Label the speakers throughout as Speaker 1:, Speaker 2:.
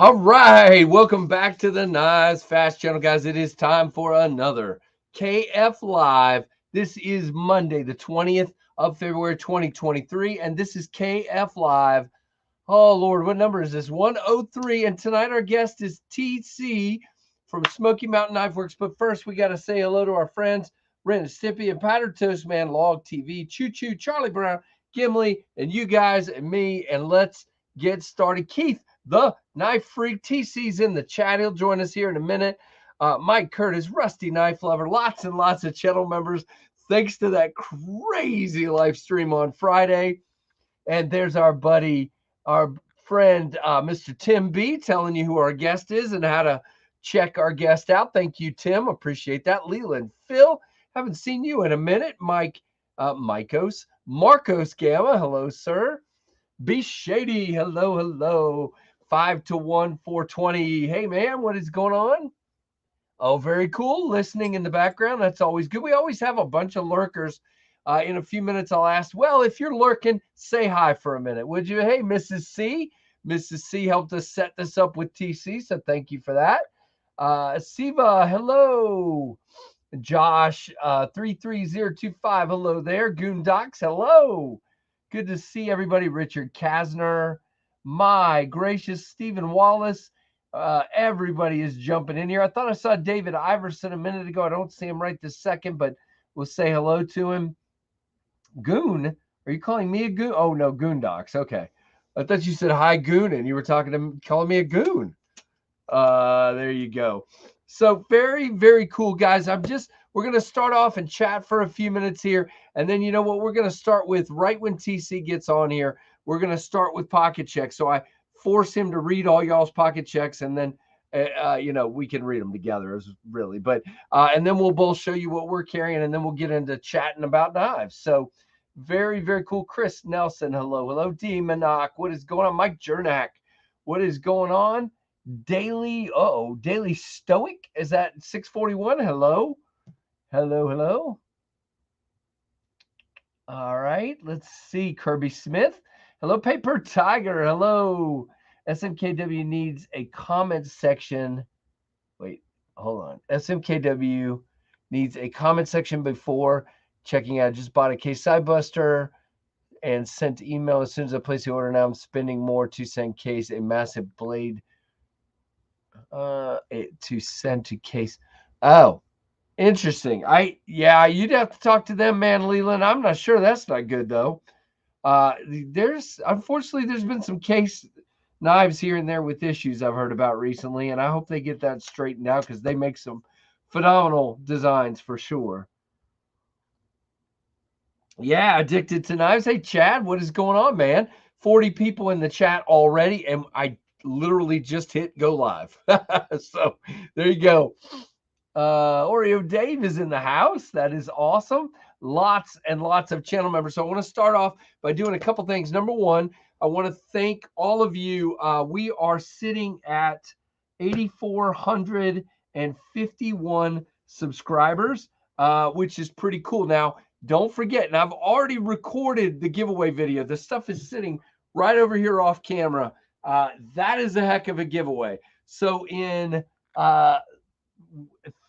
Speaker 1: All right, welcome back to the Nice Fast channel, guys. It is time for another KF Live. This is Monday, the 20th of February, 2023, and this is KF Live. Oh, Lord, what number is this? 103, and tonight our guest is TC from Smoky Mountain Knife Works. But first, we got to say hello to our friends, Ren and Stippy and Powder Toast Man, Log TV, Choo Choo, Charlie Brown, Gimli, and you guys and me, and let's get started. Keith, the Knife Freak, TC's in the chat. He'll join us here in a minute. Mike Curtis, Rusty Knife Lover, lots and lots of channel members. Thanks to that crazy live stream on Friday. And there's our buddy, our friend, Mr. Tim B, telling you who our guest is and how to check our guest out. Thank you, Tim. Appreciate that. Leland, Phil, haven't seen you in a minute. Mike, Marcos Gamma, hello, sir. Be Shady, hello, hello. 5 to 1, 420. Hey, man, what is going on? Oh, very cool. Listening in the background. That's always good. We always have a bunch of lurkers. In a few minutes, I'll ask, well, if you're lurking, say hi for a minute, would you? Hey, Mrs. C. Mrs. C helped us set this up with TC, so thank you for that. Siva, hello. Josh, 33025, hello there. Goondocs, hello. Good to see everybody. Richard Kasner, my gracious, Stephen Wallace. Everybody is jumping in here. I thought I saw David Iverson a minute ago. I don't see him right this second, but we'll say hello to him. Goon? Are you calling me a goon? Oh, no, Goondocs. Okay. I thought you said hi, Goon, and you were calling me a goon. There you go. So very, very cool, guys. We're going to start off and chat for a few minutes here. And then you know what we're going to start with right when TC gets on here. We're going to start with pocket checks. So I force him to read all y'all's pocket checks, and then we can read them together, really. But and then we'll both show you what we're carrying, and then we'll get into chatting about knives. So very, very cool. Chris Nelson, hello. D-Manock, what is going on? Mike Jernak, what is going on? Daily Stoic, is that 641? Hello. All right, let's see. Kirby Smith, hello. Paper Tiger, hello. SMKW needs a comment section. Wait, hold on. SMKW needs a comment section before checking out. Just bought a case Sidebuster and sent email as soon as I place the order. Now I'm spending more to send case a massive blade to send to case. Oh, interesting. You'd have to talk to them, man, Leland. I'm not sure. That's not good though. Unfortunately there's been some case knives here and there with issues I've heard about recently, and I hope they get that straightened out because they make some phenomenal designs for sure. Yeah, addicted to knives. Hey, Chad, what is going on, man? 40 people in the chat already, and I literally just hit go live. So there you go. Oreo Dave is in the house. That is awesome. Lots and lots of channel members. So I want to start off by doing a couple things. Number one, I want to thank all of you. We are sitting at 8,451 subscribers, which is pretty cool. Now, don't forget, and I've already recorded the giveaway video. This stuff is sitting right over here off camera. That is a heck of a giveaway. So in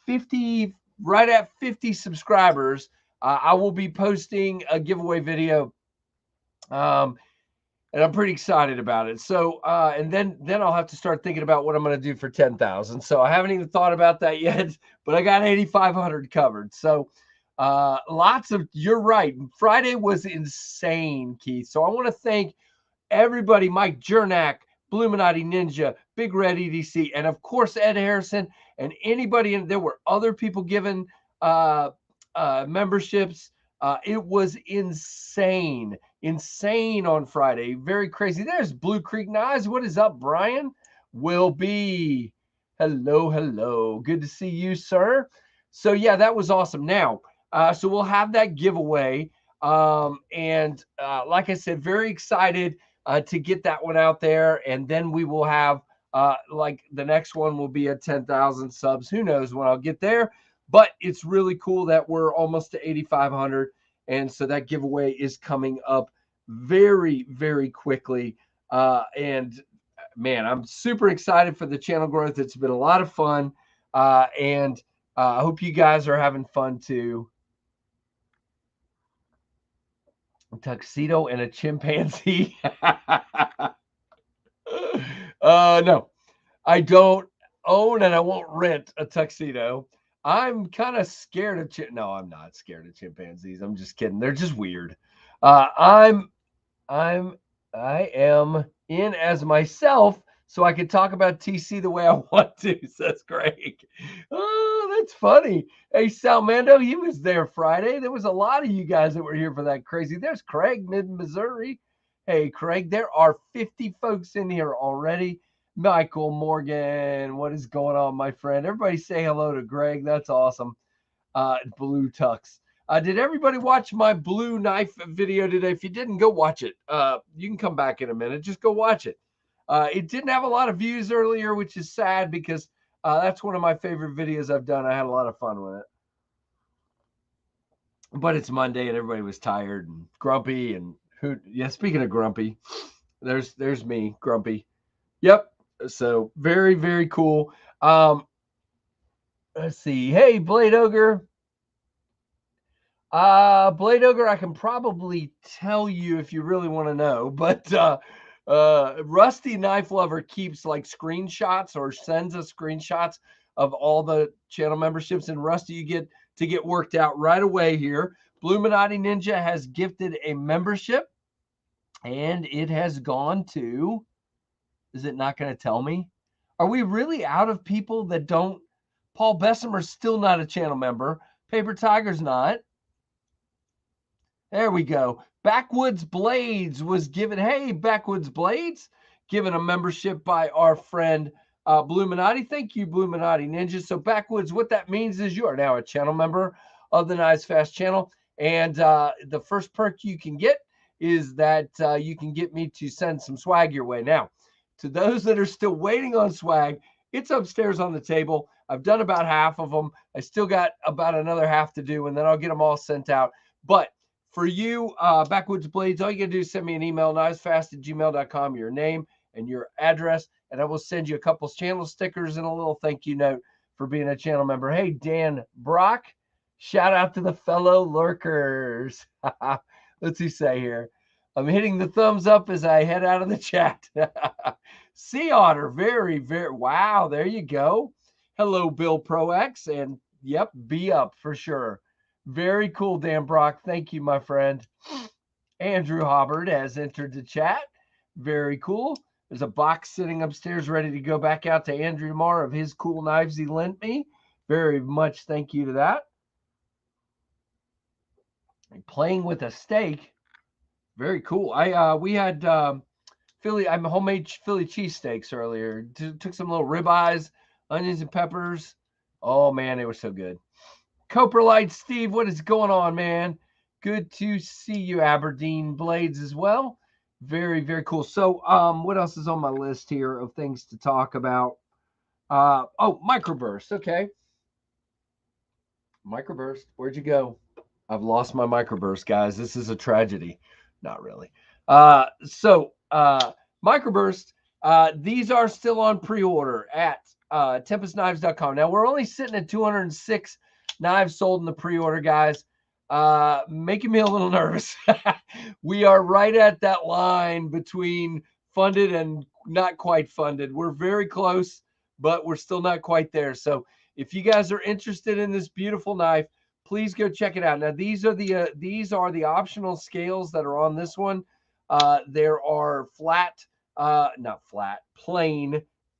Speaker 1: 50, right at 50 subscribers, I will be posting a giveaway video. And I'm pretty excited about it. So, and then I'll have to start thinking about what I'm going to do for 10,000. So I haven't even thought about that yet, but I got 8,500 covered. So, you're right. Friday was insane, Keith. So I want to thank everybody, Mike Jernak, Bluminati Ninja, Big Red EDC, and of course, Ed Harrison, and anybody. And there were other people given memberships. It was insane on Friday. Very crazy. There's Blue Creek Knives. What is up, Brian? Will be. Hello. Good to see you, sir. So yeah, that was awesome. Now, so we'll have that giveaway. And like I said, very excited to get that one out there. And then we will have like the next one will be at 10,000 subs. Who knows when I'll get there? But it's really cool that we're almost to 8,500. And so that giveaway is coming up very, very quickly. And man, I'm super excited for the channel growth. It's been a lot of fun. And I hope you guys are having fun too. A tuxedo and a chimpanzee. No, I don't own and I won't rent a tuxedo. I'm kind of scared of no, I'm not scared of chimpanzees. I'm just kidding. They're just weird. I am in as myself so I can talk about TC the way I want to, says Greg. Oh, that's funny. Hey, Salmando, he was there Friday. There was a lot of you guys that were here for that crazy. There's Craig, mid-Missouri. Hey, Craig, there are 50 folks in here already. Michael Morgan, what is going on, my friend? Everybody say hello to Greg. That's awesome. Blue Tux. Did everybody watch my blue knife video today? If you didn't, go watch it. You can come back in a minute. Just go watch it. It didn't have a lot of views earlier, which is sad because that's one of my favorite videos I've done. I had a lot of fun with it. But it's Monday and everybody was tired and grumpy. And speaking of grumpy, there's me, grumpy. Yep. So very, very cool. Let's see. Hey, Blade Ogre. Blade Ogre, I can probably tell you if you really want to know, but Rusty Knife Lover keeps like screenshots or sends us screenshots of all the channel memberships, and Rusty, you get to get worked out right away here. Blue Minotti Ninja has gifted a membership, and it has gone to, is it not going to tell me? Are we really out of people that don't? Paul Bessemer's still not a channel member. Paper Tiger's not. There we go. Backwoods Blades was given. Hey, Backwoods Blades, given a membership by our friend Blue Minotti. Thank you, Blue Minotti Ninja. So Backwoods, what that means is you are now a channel member of the Knives Fast channel. And the first perk you can get is that you can get me to send some swag your way. Now, to those that are still waiting on swag, it's upstairs on the table. I've done about half of them. I still got about another half to do, and then I'll get them all sent out. But for you, Backwoods Blades, all you got to do is send me an email, knivesfast@gmail.com, your name and your address, and I will send you a couple channel stickers and a little thank you note for being a channel member. Hey, Dan Brock, shout out to the fellow lurkers. Let's see say here. I'm hitting the thumbs up as I head out of the chat. Sea Otter, very, very, wow, there you go. Hello, Bill Pro X, and yep, be up for sure. Very cool, Dan Brock. Thank you, my friend. Andrew Hobbard has entered the chat. Very cool. There's a box sitting upstairs ready to go back out to Andrew tomorrow of his cool knives he lent me. Very much thank you to that. And playing with a steak. Very cool. We had homemade Philly cheesesteaks earlier. Took some little ribeyes, onions and peppers. Oh man, they were so good. Coprolite Steve, what is going on, man? Good to see you, Aberdeen Blades, as well. Very, very cool. So, what else is on my list here of things to talk about? Microburst. Okay. Microburst. Where'd you go? I've lost my Microburst, guys. This is a tragedy. Not really. Microburst, these are still on pre-order at tempestknives.com. Now, we're only sitting at 206 knives sold in the pre-order, guys. Making me a little nervous. We are right at that line between funded and not quite funded. We're very close, but we're still not quite there. So if you guys are interested in this beautiful knife, please go check it out. Now, these are the optional scales that are on this one. There are plain.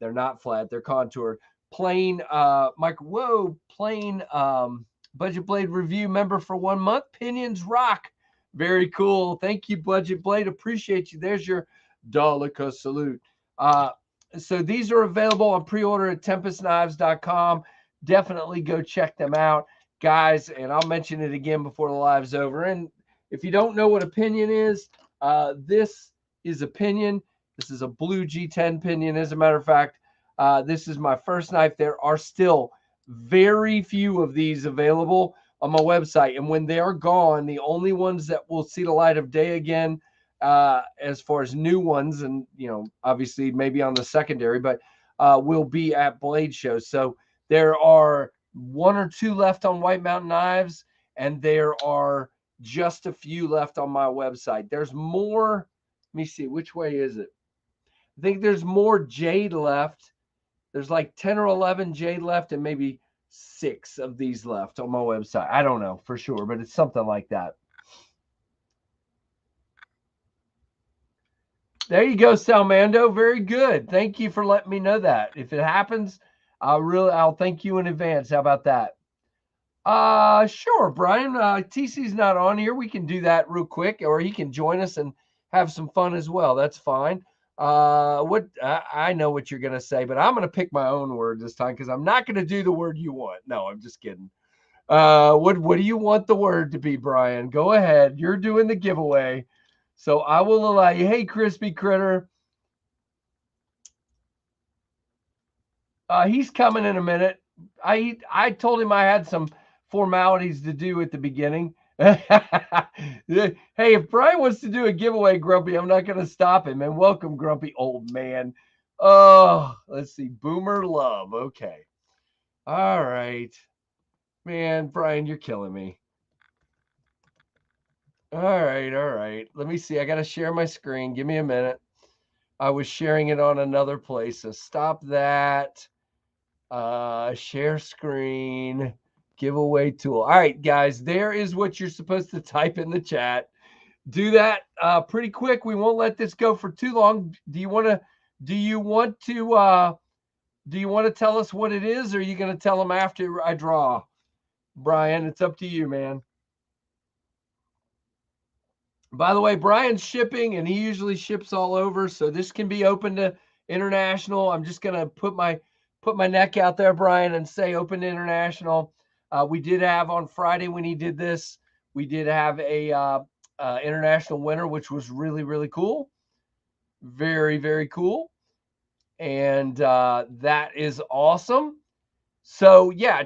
Speaker 1: They're not flat. They're contoured. Plain plain Budget Blade review member for 1 month. Pinions rock. Very cool. Thank you, Budget Blade. Appreciate you. There's your Daleka salute. So these are available on pre-order at tempestknives.com. Definitely go check them out, guys. And I'll mention it again before the live's over. And if you don't know what a pinion is, this is a pinion. This is a blue G10 pinion. As a matter of fact, this is my first knife. There are still very few of these available on my website. And when they are gone, the only ones that will see the light of day again as far as new ones, and obviously maybe on the secondary, but will be at blade shows. So there are 1 or 2 left on White Mountain Knives, and there are just a few left on my website. There's more. Let me see, which way is it? I think there's more jade left. There's like 10 or 11 jade left, and maybe 6 of these left on my website. I don't know for sure, but it's something like that. There you go, Salmando. Very good. Thank you for letting me know that. If it happens, I'll thank you in advance. How about that? Sure, Brian. TC's not on here. We can do that real quick, or he can join us and have some fun as well. That's fine. I know what you're gonna say, but I'm gonna pick my own word this time because I'm not gonna do the word you want. No, I'm just kidding. What do you want the word to be, Brian? Go ahead. You're doing the giveaway, so I will allow you. Hey, Crispy Critter. He's coming in a minute. I told him I had some formalities to do at the beginning. Hey, if Brian wants to do a giveaway, Grumpy, I'm not going to stop him. And welcome, Grumpy old man. Oh, let's see. Boomer Love. Okay. All right. Man, Brian, you're killing me. All right. All right. Let me see. I got to share my screen. Give me a minute. I was sharing it on another place. So stop that. Share screen. Giveaway tool. All right, guys, there is what you're supposed to type in the chat. Do that pretty quick. We won't let this go for too long. Do you want to tell us what it is, or are you going to tell them after I draw? Brian, it's up to you, man. By the way, Brian's shipping, and he usually ships all over, so this can be open to international. I'm just going to put my neck out there, Brian, and say open to international. We did have on Friday when he did this, we did have a international winner, which was really, really cool. Very, very cool. And that is awesome. So yeah,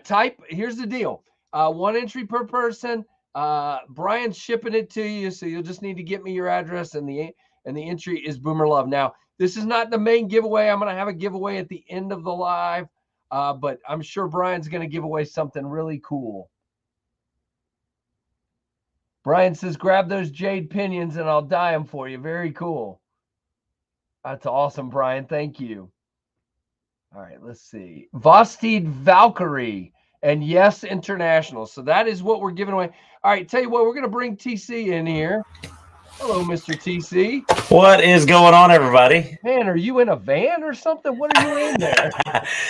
Speaker 1: here's the deal. 1 entry per person. Brian's shipping it to you. So you'll just need to get me your address, and the entry is Boomer Love. Now, this is not the main giveaway. I'm going to have a giveaway at the end of the live. But I'm sure Brian's going to give away something really cool. Brian says, grab those jade pinions and I'll dye them for you. Very cool. That's awesome, Brian. Thank you. All right, let's see. Vosted Valkyrie and yes, international. So that is what we're giving away. All right, tell you what, we're going to bring TC in here. Hello, Mr. TC.
Speaker 2: What is going on, everybody?
Speaker 1: Man, are you in a van or something? What are you in there?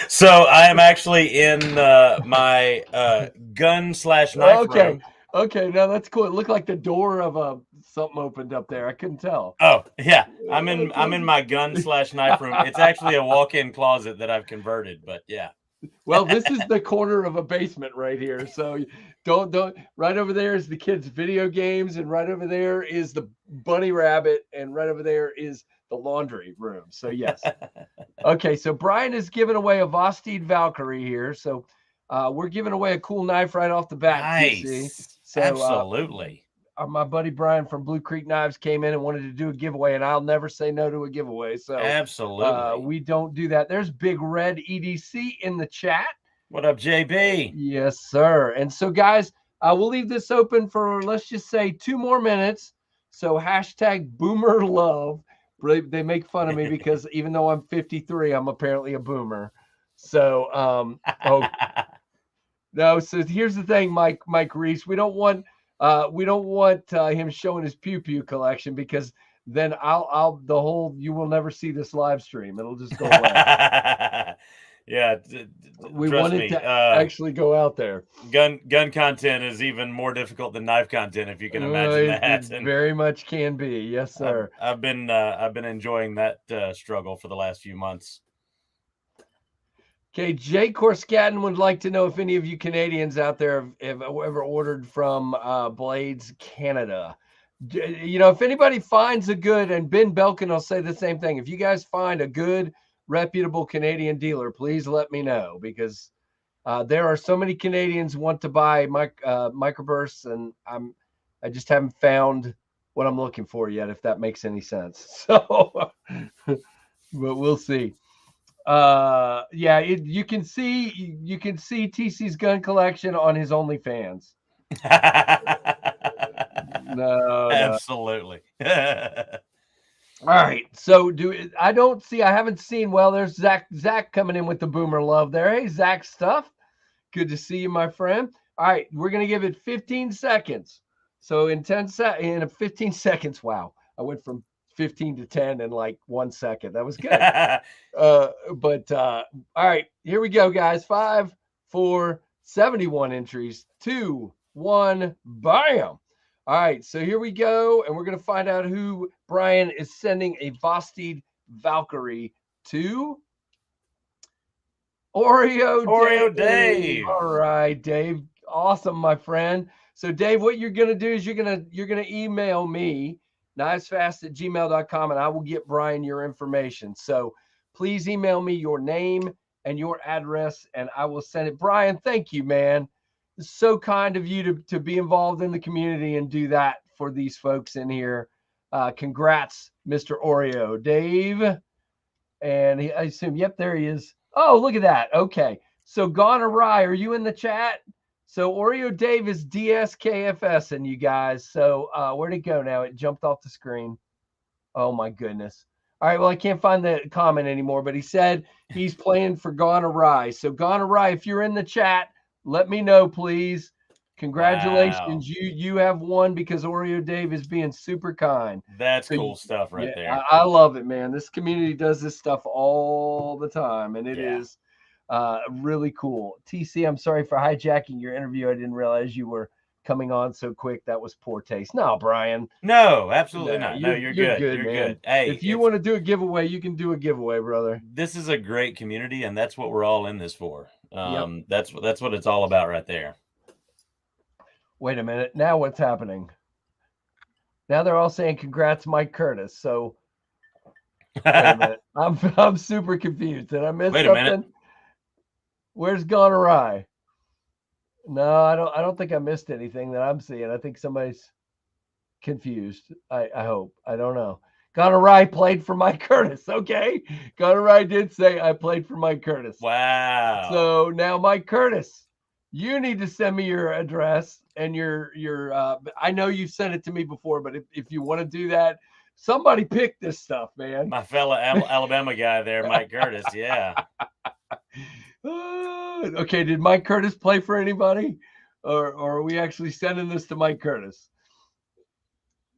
Speaker 2: So I am actually in my gun/knife room.
Speaker 1: Okay, now that's cool. It looked like the door of something opened up there. I couldn't tell.
Speaker 2: Oh yeah, I'm in my gun/knife room. It's actually a walk-in closet that I've converted, but yeah.
Speaker 1: Well, this is the corner of a basement right here. So don't right over there is the kids' video games, and right over there is the bunny rabbit, and right over there is the laundry room. So yes. Okay, so Brian is giving away a Vosted Valkyrie here. So we're giving away a cool knife right off the bat.
Speaker 2: Nice. So, absolutely.
Speaker 1: My buddy Brian from Blue Creek Knives came in and wanted to do a giveaway, and I'll never say no to a giveaway. So
Speaker 2: absolutely,
Speaker 1: we don't do that. There's Big Red EDC in the chat.
Speaker 2: What up, JB?
Speaker 1: Yes, sir. And so, guys, we'll leave this open for, let's just say, 2 more minutes. So hashtag Boomer Love. They make fun of me because even though I'm 53, I'm apparently a boomer. So, no. So here's the thing, Mike Reese. We don't want him showing his pew pew collection, because then you will never see this live stream. It'll just go away.
Speaker 2: Yeah,
Speaker 1: we want it to actually go out there.
Speaker 2: Gun content is even more difficult than knife content, if you can imagine that.
Speaker 1: It very much can be. Yes, sir.
Speaker 2: I've been enjoying that struggle for the last few months.
Speaker 1: Okay, Jay Corskadden would like to know if any of you Canadians out there have ever ordered from Blades Canada. If anybody finds a good, and Ben Belkin will say the same thing, if you guys find a good, reputable Canadian dealer, please let me know, because there are so many Canadians want to buy microbursts, and I just haven't found what I'm looking for yet, if that makes any sense. So, but we'll see. Yeah, you can see TC's gun collection on his OnlyFans. No,
Speaker 2: absolutely.
Speaker 1: All right, so I haven't seen. Well, there's Zach coming in with the boomer love there. Hey, Zach Stuff, good to see you, my friend. All right, we're gonna give it 15 seconds. So in 15 seconds, wow, I went from 15 to 10 in like 1 second. That was good. All right, here we go, guys. 5, 4, 71 entries. 2, 1, bam. All right, so here we go, and we're going to find out who Brian is sending a Vosted Valkyrie to. Oreo Dave. All right, Dave. Awesome, my friend. So, Dave, what you're going to do is you're going to email me, knivesfast@gmail.com, and I will get Brian your information. So, please email me your name and your address, and I will send it. Brian, thank you, man. It's so kind of you to be involved in the community and do that for these folks in here. Congrats, Mr. Oreo. Dave, and I assume, yep, there he is. Oh, look at that. Okay. So Gone Awry, are you in the chat? So Oreo Dave is DSKFS and you guys. So where'd it go now? It jumped off the screen. Oh my goodness. All right, well, I can't find the comment anymore, but he said he's playing for Gone Awry. So Gone Awry, if you're in the chat, let me know, please. Congratulations. Wow. You have won because Oreo Dave is being super kind.
Speaker 2: That's cool stuff right there.
Speaker 1: I love it, man. This community does this stuff all the time, and it is really cool. TC, I'm sorry for hijacking your interview. I didn't realize you were coming on so quick. That was poor taste. No, Brian.
Speaker 2: No, absolutely not. No, you're good. You're good.
Speaker 1: Hey, if you want to do a giveaway, you can do a giveaway, brother.
Speaker 2: This is a great community, and that's what we're all in this for. That's what it's all about right there.
Speaker 1: Wait a minute. Now what's happening? Now they're all saying congrats, Mike Curtis. So wait a minute. I'm super confused. Did I miss something? Wait a minute. Where's Gone Awry? No, I don't think I missed anything that I'm seeing. I think somebody's confused. I hope. I don't know. Gone Awry played for Mike Curtis. Okay. Gone Awry did say I played for Mike Curtis.
Speaker 2: Wow.
Speaker 1: So now, Mike Curtis, you need to send me your address and your I know you sent it to me before, but if you want to do that, somebody pick this stuff, man.
Speaker 2: My fellow Alabama guy there, Mike Curtis. Yeah.
Speaker 1: Okay, did Mike Curtis play for anybody? Or are we actually sending this to Mike Curtis?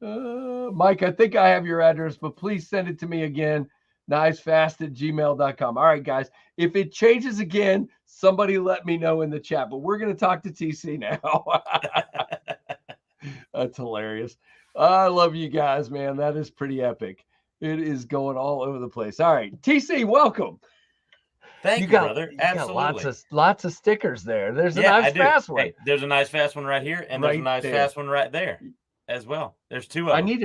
Speaker 1: Mike, I think I have your address, but please send it to me again, knivesfast@gmail.com. All right, guys, if it changes again, somebody let me know in the chat, but we're going to talk to TC now. That's hilarious. I love you guys, man. That is pretty epic. It is going all over the place. All right, TC, welcome.
Speaker 2: Thank you, brother. Absolutely.
Speaker 1: Got lots of stickers there. There's a nice fast one.
Speaker 2: Hey, there's a nice fast one right here, and there's a nice fast one right there as well. There's two of them. I need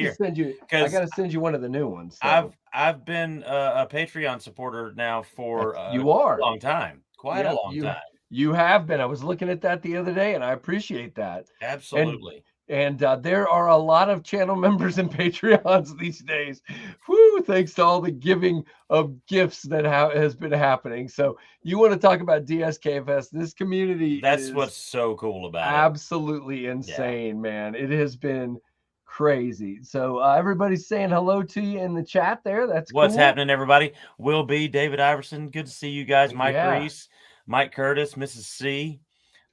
Speaker 2: to send you. I got to send you one of the new ones. So. I've been a Patreon supporter now for a long time, quite a long time.
Speaker 1: You have been. I was looking at that the other day, and I appreciate that.
Speaker 2: Absolutely.
Speaker 1: And there are a lot of channel members and Patreons these days. Woo, thanks to all the giving of gifts that has been happening. So you want to talk about DSKFS? This community
Speaker 2: That's what's so cool about it.
Speaker 1: Absolutely insane, man. It has been crazy. So everybody's saying hello to you in the chat there. That's
Speaker 2: what's happening, everybody. Will be David Iverson. Good to see you guys. Mike Reese, Mike Curtis, Mrs. C.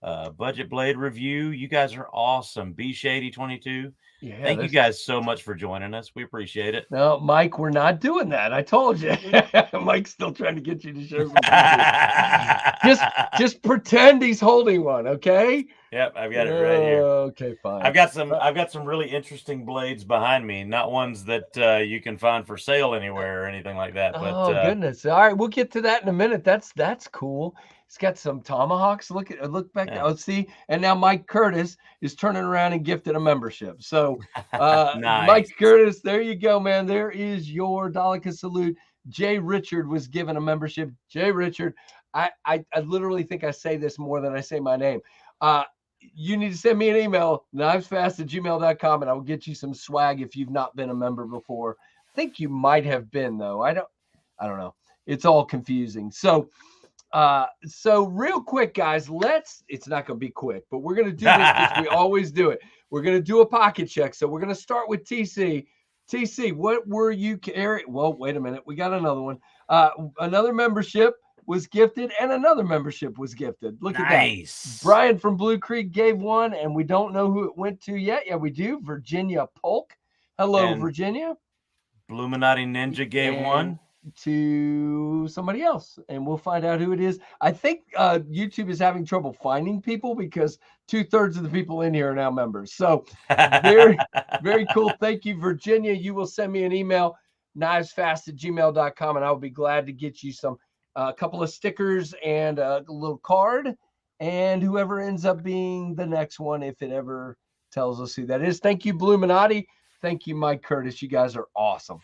Speaker 2: Budget Blade Review. You guys are awesome. B Shady 22.
Speaker 1: Yeah,
Speaker 2: thank you guys so much for joining us. We appreciate it.
Speaker 1: No, Mike, we're not doing that. I told you. Mike's still trying to get you to show some just pretend he's holding one, okay?
Speaker 2: Yep, I've got it right here.
Speaker 1: Okay, fine.
Speaker 2: I've got some really interesting blades behind me, not ones that you can find for sale anywhere or anything like that. But
Speaker 1: goodness. All right, we'll get to that in a minute. That's cool. He's got some tomahawks. Look back. Yeah. Let's see. And now Mike Curtis is turning around and gifted a membership. So nice. Mike Curtis, there you go, man. There is your Daleka salute. Jay Richard was given a membership. Jay Richard, I literally think I say this more than I say my name. you need to send me an email, knivesfast@gmail.com, and I will get you some swag if you've not been a member before. I think you might have been, though. I don't know. It's all confusing. So real quick, guys, it's not going to be quick, but we're going to do this because we always do it. We're going to do a pocket check. So we're going to start with TC. TC, what were you carrying? Well, wait a minute. We got another one. Another membership was gifted and another membership was gifted. Look at that. Brian from Blue Creek gave one, and we don't know who it went to yet. Yeah, we do. Virginia Polk. Hello, and Virginia.
Speaker 2: Bluminati Ninja gave one
Speaker 1: to somebody else, and we'll find out who it is. I think YouTube is having trouble finding people because 2/3 of the people in here are now members. So very, very cool. Thank you, Virginia. You will send me an email, knivesfast@gmail.com, and I'll be glad to get you a couple of stickers and a little card, and whoever ends up being the next one, if it ever tells us who that is. Thank you, Bluminati. Thank you, Mike Curtis. You guys are awesome.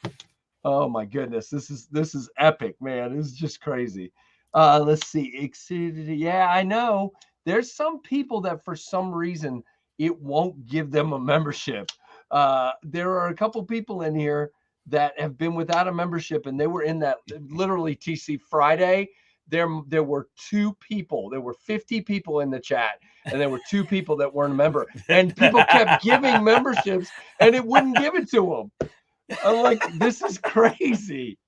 Speaker 1: Oh my goodness, this is epic, man. This is just crazy. Let's see. Yeah, I know. There's some people that for some reason it won't give them a membership. There are a couple people in here that have been without a membership, and they were in that literally TC Friday. There were 2 people. There were 50 people in the chat, and there were 2 people that weren't a member. And people kept giving memberships, and it wouldn't give it to them. I'm like, this is crazy.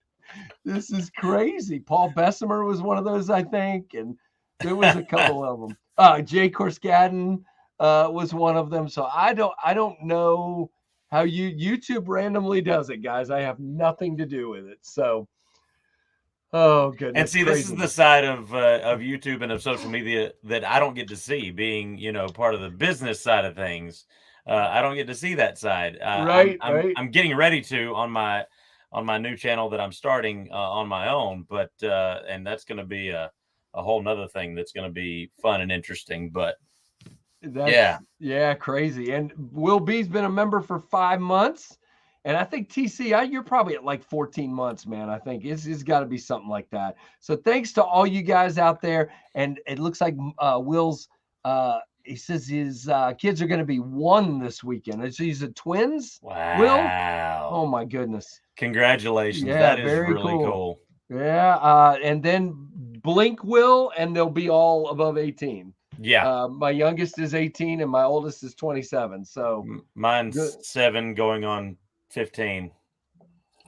Speaker 1: This is crazy. Paul Bessemer was one of those, I think, and there was a couple of them. Jay Korskadden was one of them. So I don't know how YouTube randomly does it, guys. I have nothing to do with it. So, oh goodness.
Speaker 2: And see, crazy. This is the side of YouTube and of social media that I don't get to see, being part of the business side of things. I don't get to see that side.
Speaker 1: Right.
Speaker 2: I'm getting ready to on my new channel that I'm starting on my own, but and that's going to be a whole nother thing that's going to be fun and interesting. But
Speaker 1: yeah, crazy. And Will B's been a member for 5 months, and I think TC, you're probably at like 14 months, man. I think it's got to be something like that. So thanks to all you guys out there, and it looks like Will's. He says his kids are going to be 1 this weekend. He's a twins.
Speaker 2: Wow.
Speaker 1: Will? Oh, my goodness.
Speaker 2: Congratulations. Yeah, that is really cool.
Speaker 1: Yeah. And then Blink will, and they'll be all above 18.
Speaker 2: Yeah.
Speaker 1: My youngest is 18 and my oldest is 27. So
Speaker 2: mine's 7 going on 15.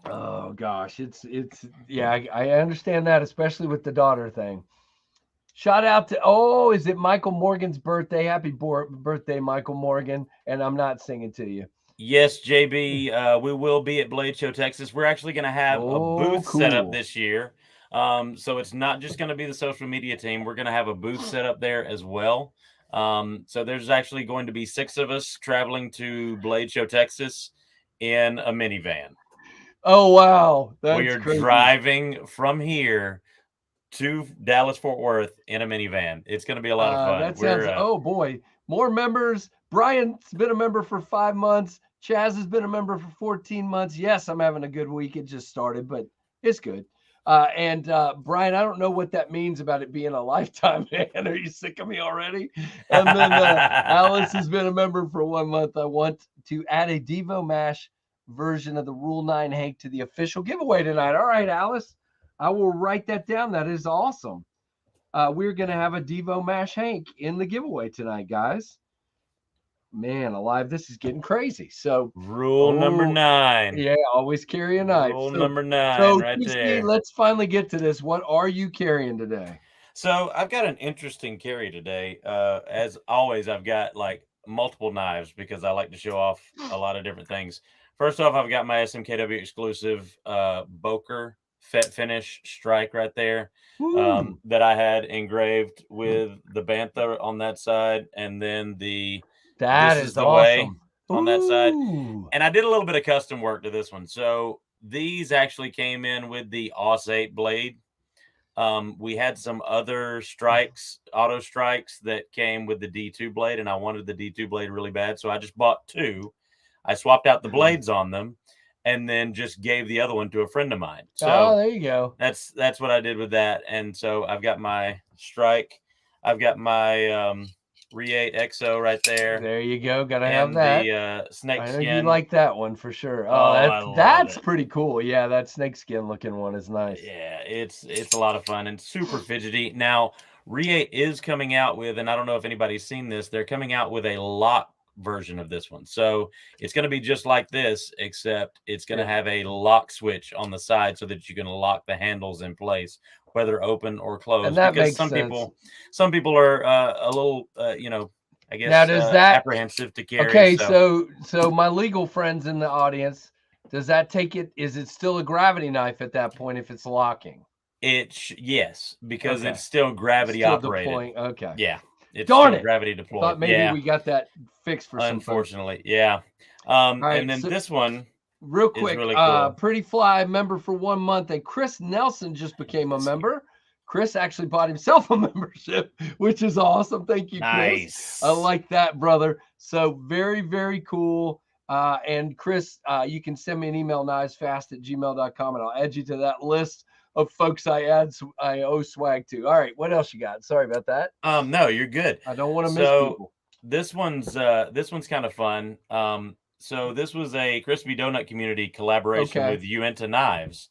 Speaker 1: Oh, gosh. It's yeah, I understand that, especially with the daughter thing. Shout out to, is it Michael Morgan's birthday? Happy birthday, Michael Morgan. And I'm not singing to you.
Speaker 2: Yes, JB, we will be at Blade Show, Texas. We're actually going to have a booth set up this year. So it's not just going to be the social media team. We're going to have a booth set up there as well. So there's actually going to be 6 of us traveling to Blade Show, Texas in a minivan.
Speaker 1: Oh, wow.
Speaker 2: We are driving from here to Dallas-Fort Worth in a minivan. It's going to be a lot of fun.
Speaker 1: That sounds, oh boy, more members. Brian's been a member for 5 months. Chaz has been a member for 14 months. Yes, I'm having a good week. It just started, but it's good. And Brian, I don't know what that means about it being a lifetime, man. Are you sick of me already? And then Alice has been a member for 1 month. I want to add a Devo Mash version of the Rule 9 Hank to the official giveaway tonight. All right, Alice. I will write that down. That is awesome. We're going to have a Devo Mash Hank in the giveaway tonight, guys. Man alive, this is getting crazy. So
Speaker 2: rule number 9.
Speaker 1: Yeah, always carry a knife.
Speaker 2: Rule number 9 right there.
Speaker 1: Let's finally get to this. What are you carrying today?
Speaker 2: So I've got an interesting carry today. As always, I've got like multiple knives because I like to show off a lot of different things. First off, I've got my SMKW exclusive Boker Fet Finish strike right there that I had engraved with the Bantha on that side, and then
Speaker 1: that is the awesome
Speaker 2: on that side. And I did a little bit of custom work to this one. So these actually came in with the AUS 8 blade. We had some other strikes, auto strikes that came with the D2 blade, and I wanted the D2 blade really bad, so I just bought 2. I swapped out the blades on them, and then just gave the other one to a friend of mine. So
Speaker 1: there you go.
Speaker 2: That's what I did with that. And so I've got my strike. I've got my Re8 XO right there.
Speaker 1: There you go. Gotta have that.
Speaker 2: The snake skin.
Speaker 1: You like that one for sure. Oh, that's pretty cool. Yeah, that snake skin looking one is nice.
Speaker 2: Yeah, it's a lot of fun and super fidgety. Now, Re8 is coming out with, and I don't know if anybody's seen this, they're coming out with a lock version of this one. So it's going to be just like this, except it's going to have a lock switch on the side so that you can lock the handles in place, whether open or closed.
Speaker 1: And that
Speaker 2: because
Speaker 1: makes sense.
Speaker 2: Some people are a little, I guess,
Speaker 1: now, does that
Speaker 2: apprehensive to carry.
Speaker 1: Okay, so my legal friends in the audience, does that take it? Is it still a gravity knife at that point if it's locking?
Speaker 2: Yes, because it's still gravity operated.
Speaker 1: Deploying. Okay.
Speaker 2: Yeah. It's
Speaker 1: Darn it.
Speaker 2: Gravity deployed.
Speaker 1: Thought maybe we got that fixed for some
Speaker 2: unfortunately. Yeah. Right, and then this one
Speaker 1: real quick,
Speaker 2: really cool.
Speaker 1: Pretty Fly member for 1 month, and Chris Nelson just became a member. Chris actually bought himself a membership, which is awesome. Thank you, Chris.
Speaker 2: Nice.
Speaker 1: I like that, brother. So very, very cool. And Chris, you can send me an email, knivesfast@gmail.com, and I'll add you to that list of folks I owe swag to. All right, what else you got? Sorry about that.
Speaker 2: No, you're good.
Speaker 1: I don't want to miss people.
Speaker 2: This one's kind of fun. So this was a Crispy Donut Community collaboration with Uinta Knives,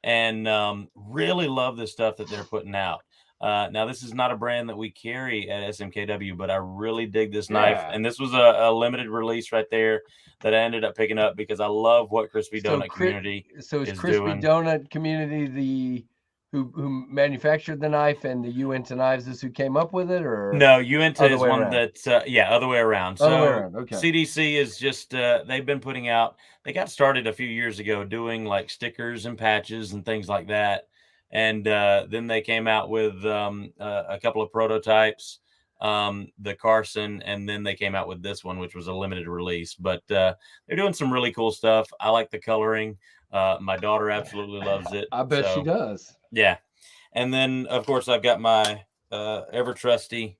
Speaker 2: and really love the stuff that they're putting out. Now, this is not a brand that we carry at SMKW, but I really dig this knife. And this was a limited release right there that I ended up picking up because I love what Crispy Donut Community is doing. So is
Speaker 1: Crispy Donut Community who manufactured the knife, and the Uinta Knives is who came up with it? Or
Speaker 2: no, Uinta is one that's other way around. So
Speaker 1: okay.
Speaker 2: CDC is just they've been putting out, they got started a few years ago doing like stickers and patches and things like that. And then they came out with a couple of prototypes, the Carson, and then they came out with this one, which was a limited release. But they're doing some really cool stuff. I like the coloring. My daughter absolutely loves it.
Speaker 1: I bet she does.
Speaker 2: Yeah. And then, of course, I've got my ever trusty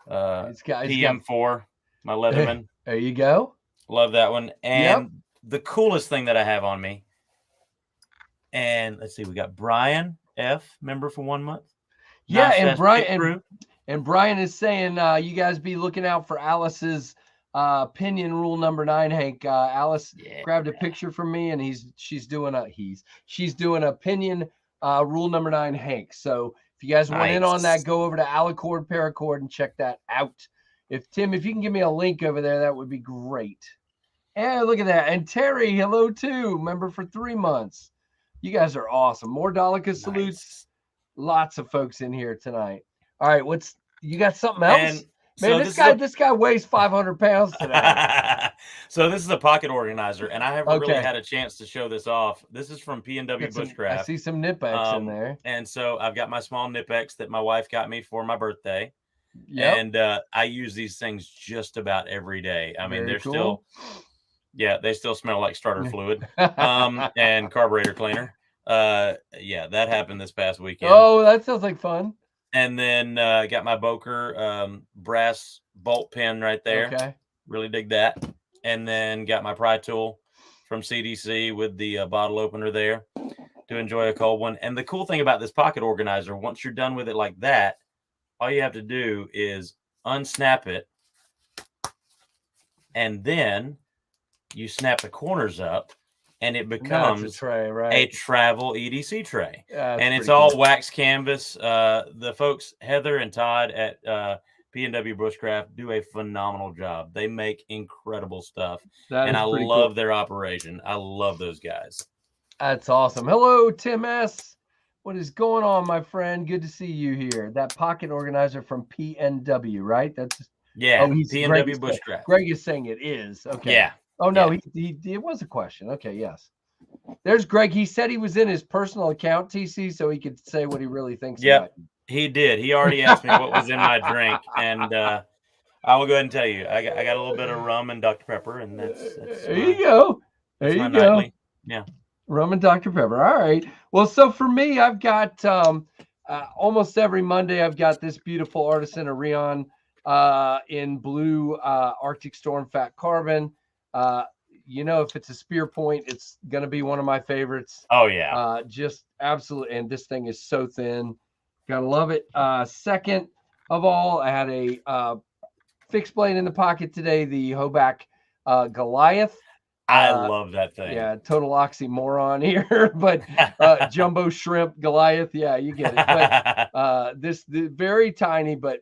Speaker 2: PM4, my Leatherman.
Speaker 1: There you go.
Speaker 2: Love that one. And the coolest thing that I have on me, and let's see, we got Brian F, member for 1 month.
Speaker 1: Yeah, and Brian is saying you guys be looking out for Alice's pinion rule number 9, Hank. Alice grabbed a picture from me, and she's doing a pinion rule number 9, Hank. So if you guys want in on that, go over to Alicord Paracord and check that out. If Tim, if you can give me a link over there, that would be great. And look at that. And Terry, hello too, member for 3 months. You guys are awesome. More Dalika salutes. Lots of folks in here tonight. All right, you got something else? Man, this guy weighs 500 pounds today.
Speaker 2: So this is a pocket organizer, and I haven't really had a chance to show this off. This is from P&W Bushcraft.
Speaker 1: I see some Nip-X in there.
Speaker 2: And so I've got my small Nip-X that my wife got me for my birthday. And I use these things just about every day. I mean, they're still... Yeah, they still smell like starter fluid and carburetor cleaner. That happened this past weekend.
Speaker 1: Oh, that sounds like fun.
Speaker 2: And then got my Boker brass bolt pin right there.
Speaker 1: Okay.
Speaker 2: Really dig that. And then got my pry tool from CDC with the bottle opener there to enjoy a cold one. And the cool thing about this pocket organizer, once you're done with it like that, all you have to do is unsnap it, and then you snap the corners up, and it becomes
Speaker 1: a tray, right?
Speaker 2: A travel EDC tray.
Speaker 1: And
Speaker 2: it's all wax canvas. The folks, Heather and Todd at P&W Bushcraft, do a phenomenal job. They make incredible stuff. And I love their operation. I love those guys.
Speaker 1: That's awesome. Hello, Tim S. What is going on, my friend? Good to see you here. That pocket organizer from P&W, right? That's
Speaker 2: P&W Bushcraft.
Speaker 1: Greg is saying it is. Okay.
Speaker 2: Yeah.
Speaker 1: Oh, no, it was a question. Okay, yes. There's Greg. He said he was in his personal account, TC, so he could say what he really thinks about you.
Speaker 2: He did. He already asked me what was in my drink, and I will go ahead and tell you. I got a little bit of rum and Dr. Pepper, and that's
Speaker 1: there you go. There you go.
Speaker 2: Nightly. Yeah.
Speaker 1: Rum and Dr. Pepper. All right. Well, so for me, I've got almost every Monday, I've got this beautiful Artisan Orion in blue Arctic Storm Fat Carbon. If it's a spear point, it's going to be one of my favorites.
Speaker 2: Oh, yeah.
Speaker 1: Just absolutely. And this thing is so thin. Got to love it. Second of all, I had a fixed blade in the pocket today, the Hoback Goliath.
Speaker 2: I love that thing.
Speaker 1: Yeah, total oxymoron here, but jumbo shrimp Goliath. Yeah, you get it. But this very tiny, but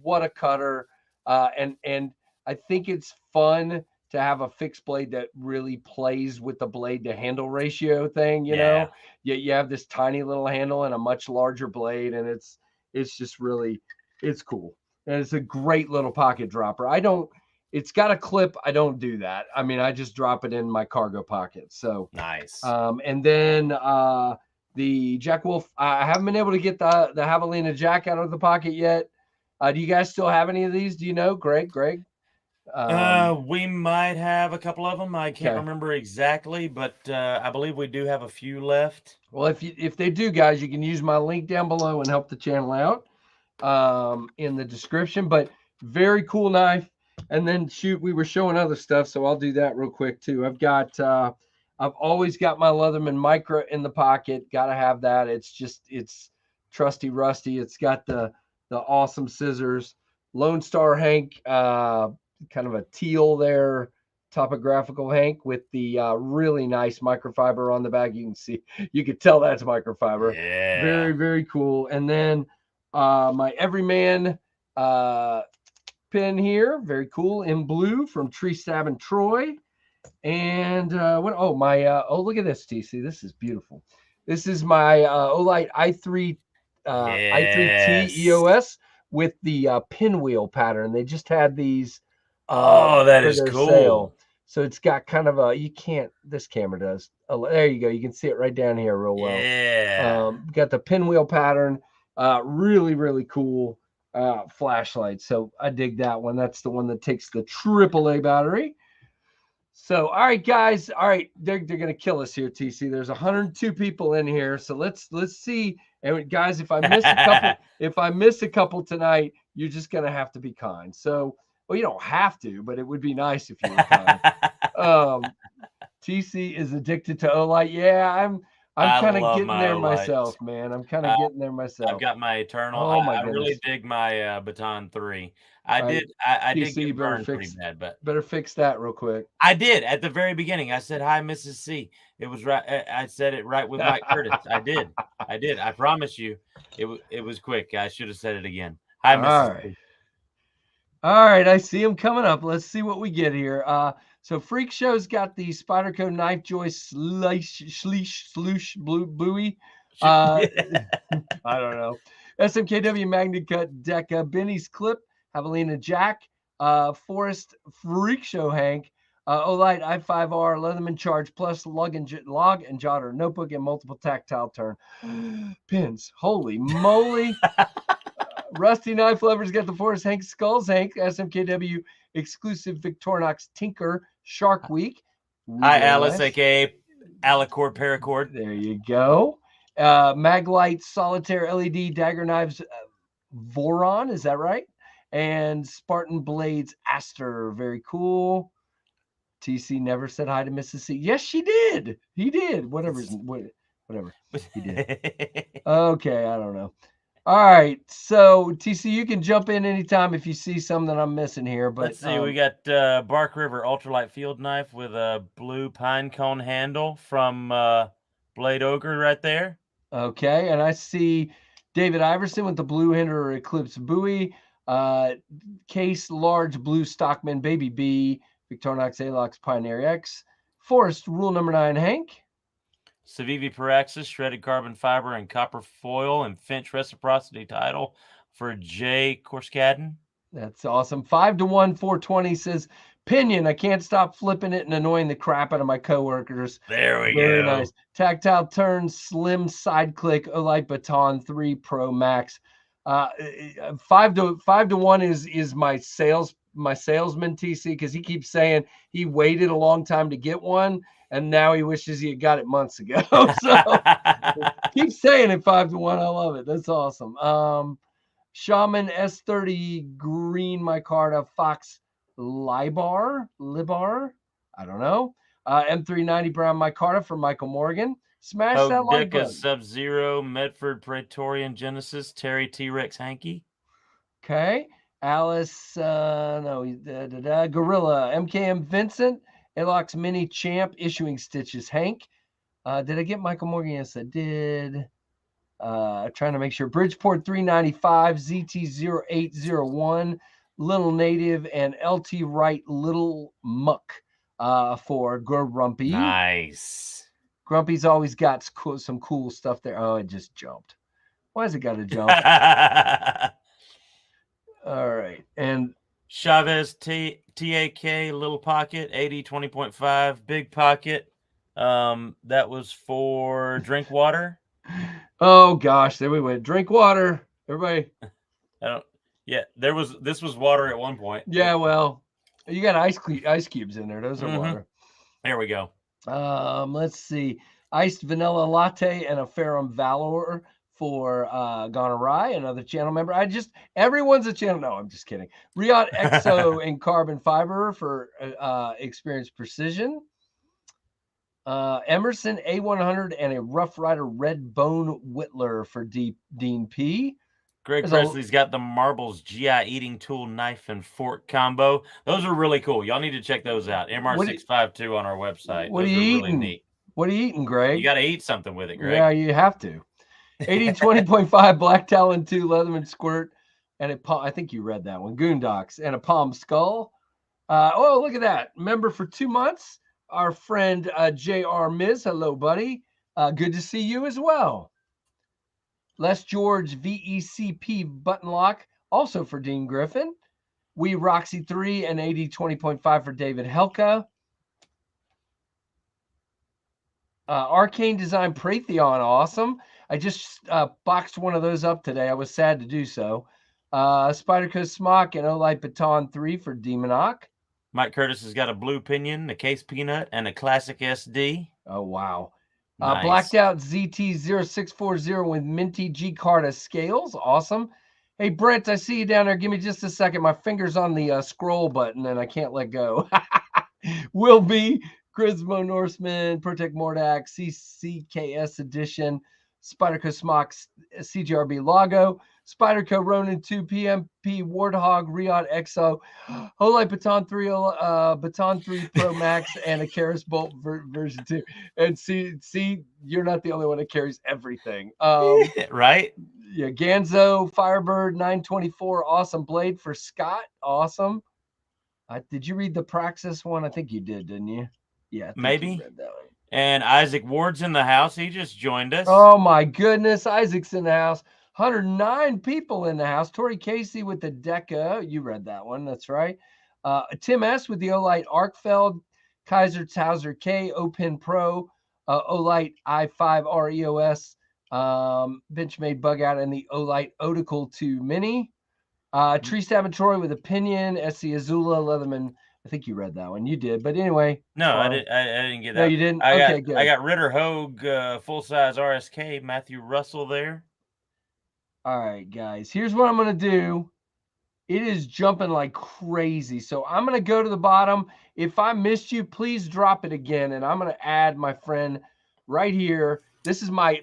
Speaker 1: what a cutter. And I think it's fun to have a fixed blade that really plays with the blade to handle ratio thing. You know, you have this tiny little handle and a much larger blade, and it's just really, it's cool. And it's a great little pocket dropper. It's got a clip. I don't do that. I mean, I just drop it in my cargo pocket. So
Speaker 2: nice.
Speaker 1: And then the Jack Wolf, I haven't been able to get the Javelina Jack out of the pocket yet. Do you guys still have any of these? Do you know, Greg?
Speaker 2: We might have a couple of them. I can't remember exactly, but I believe we do have a few left.
Speaker 1: Well, if they do, guys, you can use my link down below and help the channel out in the description. But very cool knife. And then we were showing other stuff, so I'll do that real quick too. I've always got my Leatherman Micra in the pocket. Got to have that. It's trusty rusty. It's got the awesome scissors. Lone Star Hank, kind of a teal there, topographical Hank with the really nice microfiber on the back. You could tell that's microfiber.
Speaker 2: Yeah.
Speaker 1: Very, very cool. And then my Everyman pin here, very cool, in blue from Tree Stab and Troy. And look at this, TC. This is beautiful. This is my Olight i3 i3T EOS with the pinwheel pattern. They just had these
Speaker 2: that is cool
Speaker 1: sale. So it's got kind of this camera does. There you go. You can see it right down here real well.
Speaker 2: Yeah.
Speaker 1: Got the pinwheel pattern. Really, really cool flashlight. So I dig that one. That's the one that takes the AAA battery. So, all right, guys. All right, they're gonna kill us here, TC. There's 102 people in here. So let's see. And guys, if I miss a couple tonight, you're just gonna have to be kind. So, well, you don't have to, but it would be nice if you were kind. TC is addicted to Olight. Yeah, I'm kind of getting there myself, man. I'm kind of getting there myself.
Speaker 2: I've got my Eternal. I really dig my Baton 3. I did get burned pretty bad, but
Speaker 1: better fix that real quick.
Speaker 2: I did at the very beginning. I said, "Hi, Mrs. C." It was right. I said it right with Mike Curtis. I did. I promise you, it was quick. I should have said it again. Hi, Mrs. C.
Speaker 1: All right, I see him coming up. Let's see what we get here. So Freak Show's got the Spyderco knife joist sloosh buoy. I don't know. SMKW Magnet Cut Deca, Benny's Clip, Javelina Jack, Forest Freak Show Hank, Olight i5R, Leatherman Charge Plus, log and jotter notebook, and multiple tactile turn pins. Holy moly. Rusty Knife Lover's got the Forest Hank Skulls Hank, SMKW exclusive Victorinox Tinker Shark Week.
Speaker 2: Hi, Alice, aka Alicord Paracord.
Speaker 1: There you go. Maglite Solitaire LED Dagger Knives Voron, is that right? And Spartan Blades Aster, very cool. TC never said hi to Mrs. C. Yes, she did. He did. Whatever. He did. Okay, I don't know. All right, so TC, you can jump in anytime if you see something that I'm missing here. But
Speaker 2: let's see, we got Bark River Ultralight Field Knife with a blue pine cone handle from Blade Ogre right there.
Speaker 1: Okay, and I see David Iverson with the Blue Hinder Eclipse Buoy, Case Large Blue Stockman Baby B, Victorinox Alox Pioneer X, Forest Rule Number 9 Hank,
Speaker 2: Civivi Paraxis, shredded carbon fiber and copper foil, and Finch reciprocity title for Jay Korskadden.
Speaker 1: That's awesome. 5-1, 420 says Pinion. I can't stop flipping it and annoying the crap out of my coworkers.
Speaker 2: There we go.
Speaker 1: Very nice. Tactile turn, slim side click, Olight Baton 3 Pro Max. 5-1 is my salesman TC, because he keeps saying he waited a long time to get one. And now he wishes he had got it months ago. So keep saying it 5-1. I love it. That's awesome. Shaman S30 Green Micarta Fox Libar. I don't know. M390 Brown Micarta from Michael Morgan. Smash that like button.
Speaker 2: Sub-Zero Medford Praetorian Genesis Terry T-Rex Hanky.
Speaker 1: Okay. Alice, Gorilla, MKM Vincent, Alox Mini Champ, Issuing Stitches, Hank. Did I get Michael Morgan? Yes, I did. Trying to make sure. Bridgeport 395, ZT0801, Little Native, and LT Wright Little Muck for Grumpy.
Speaker 2: Nice.
Speaker 1: Grumpy's always got some cool stuff there. Oh, it just jumped. Why has it got to jump? All right. And
Speaker 2: Chavez TAK Little Pocket 80 20.5 Big Pocket. That was for Drink Water.
Speaker 1: Oh gosh, there we went. Drink water, everybody.
Speaker 2: This was water at one point.
Speaker 1: Yeah, well, you got ice cubes in there. Those are water.
Speaker 2: There we go.
Speaker 1: Let's see. Iced vanilla latte and a Ferrum Valor for Gone Awry, another channel member. Everyone's a channel. No, I'm just kidding. Riot Exo and Carbon Fiber for Experience Precision. Emerson A100 and a Rough Rider Red Bone Whittler for Dean P.
Speaker 2: Greg Presley's got the Marbles GI Eating Tool Knife and Fork combo. Those are really cool. Y'all need to check those out. MR652 on our website.
Speaker 1: What are you eating? Really neat. What are you eating, Greg?
Speaker 2: You got to eat something with it, Greg.
Speaker 1: Yeah, you have to. 80-20.5 Black Talon 2 Leatherman Squirt and I think you read that one. Goondocks and a Palm Skull. Oh, look at that. Member for 2 months. Our friend J.R. Miz. Hello, buddy. Good to see you as well. Les George VECP button lock, also for Dean Griffin. We Roxy 3 and 80-20.5 for David Helka. Arcane Design Pratheon, awesome. I just boxed one of those up today. I was sad to do so. Spider Coast Smock and Olight Baton 3 for Demonoc.
Speaker 2: Mike Curtis has got a Blue Pinion, a Case Peanut, and a Classic SD.
Speaker 1: Oh, wow. Nice. Blacked Out ZT0640 with Minty G Carta scales. Awesome. Hey, Brent, I see you down there. Give me just a second. My finger's on the scroll button, and I can't let go. Will be Grismo Norseman, Protect Mordak, CCKS Edition, Spyderco Smock, CGRB Lago, Spyderco Ronin 2, PMP Warthog, Riot Exo, Holite Baton 3, Baton 3 Pro Max, and a Keras Bolt version 2. And see, you're not the only one that carries everything.
Speaker 2: Right?
Speaker 1: Yeah, Ganzo, Firebird 924, awesome blade for Scott. Awesome. Did you read the Praxis one? I think you did, didn't you? Yeah,
Speaker 2: maybe. You read that one. And Isaac Ward's in the house. He just joined us.
Speaker 1: Oh my goodness, Isaac's in the house. 109 people in the house. Tori Casey with the Deca. You read that one. That's right. Tim S. with the Olight Arkfeld. Kaiser Towser K. Opin Pro. Olight i5 REOS. Benchmade Bug Out and the Olight Otical 2 Mini. Tree Stab and Troy with Opinion. SC Azula Leatherman. I think you read that one. You did. But anyway.
Speaker 2: No, I didn't get that.
Speaker 1: No, you didn't?
Speaker 2: Okay,
Speaker 1: good.
Speaker 2: I got Ritter Hogue full-size RSK. Matthew Russell there.
Speaker 1: All right, guys, here's what I'm going to do. It is jumping like crazy. So I'm going to go to the bottom. If I missed you, please drop it again. And I'm going to add my friend right here. This is my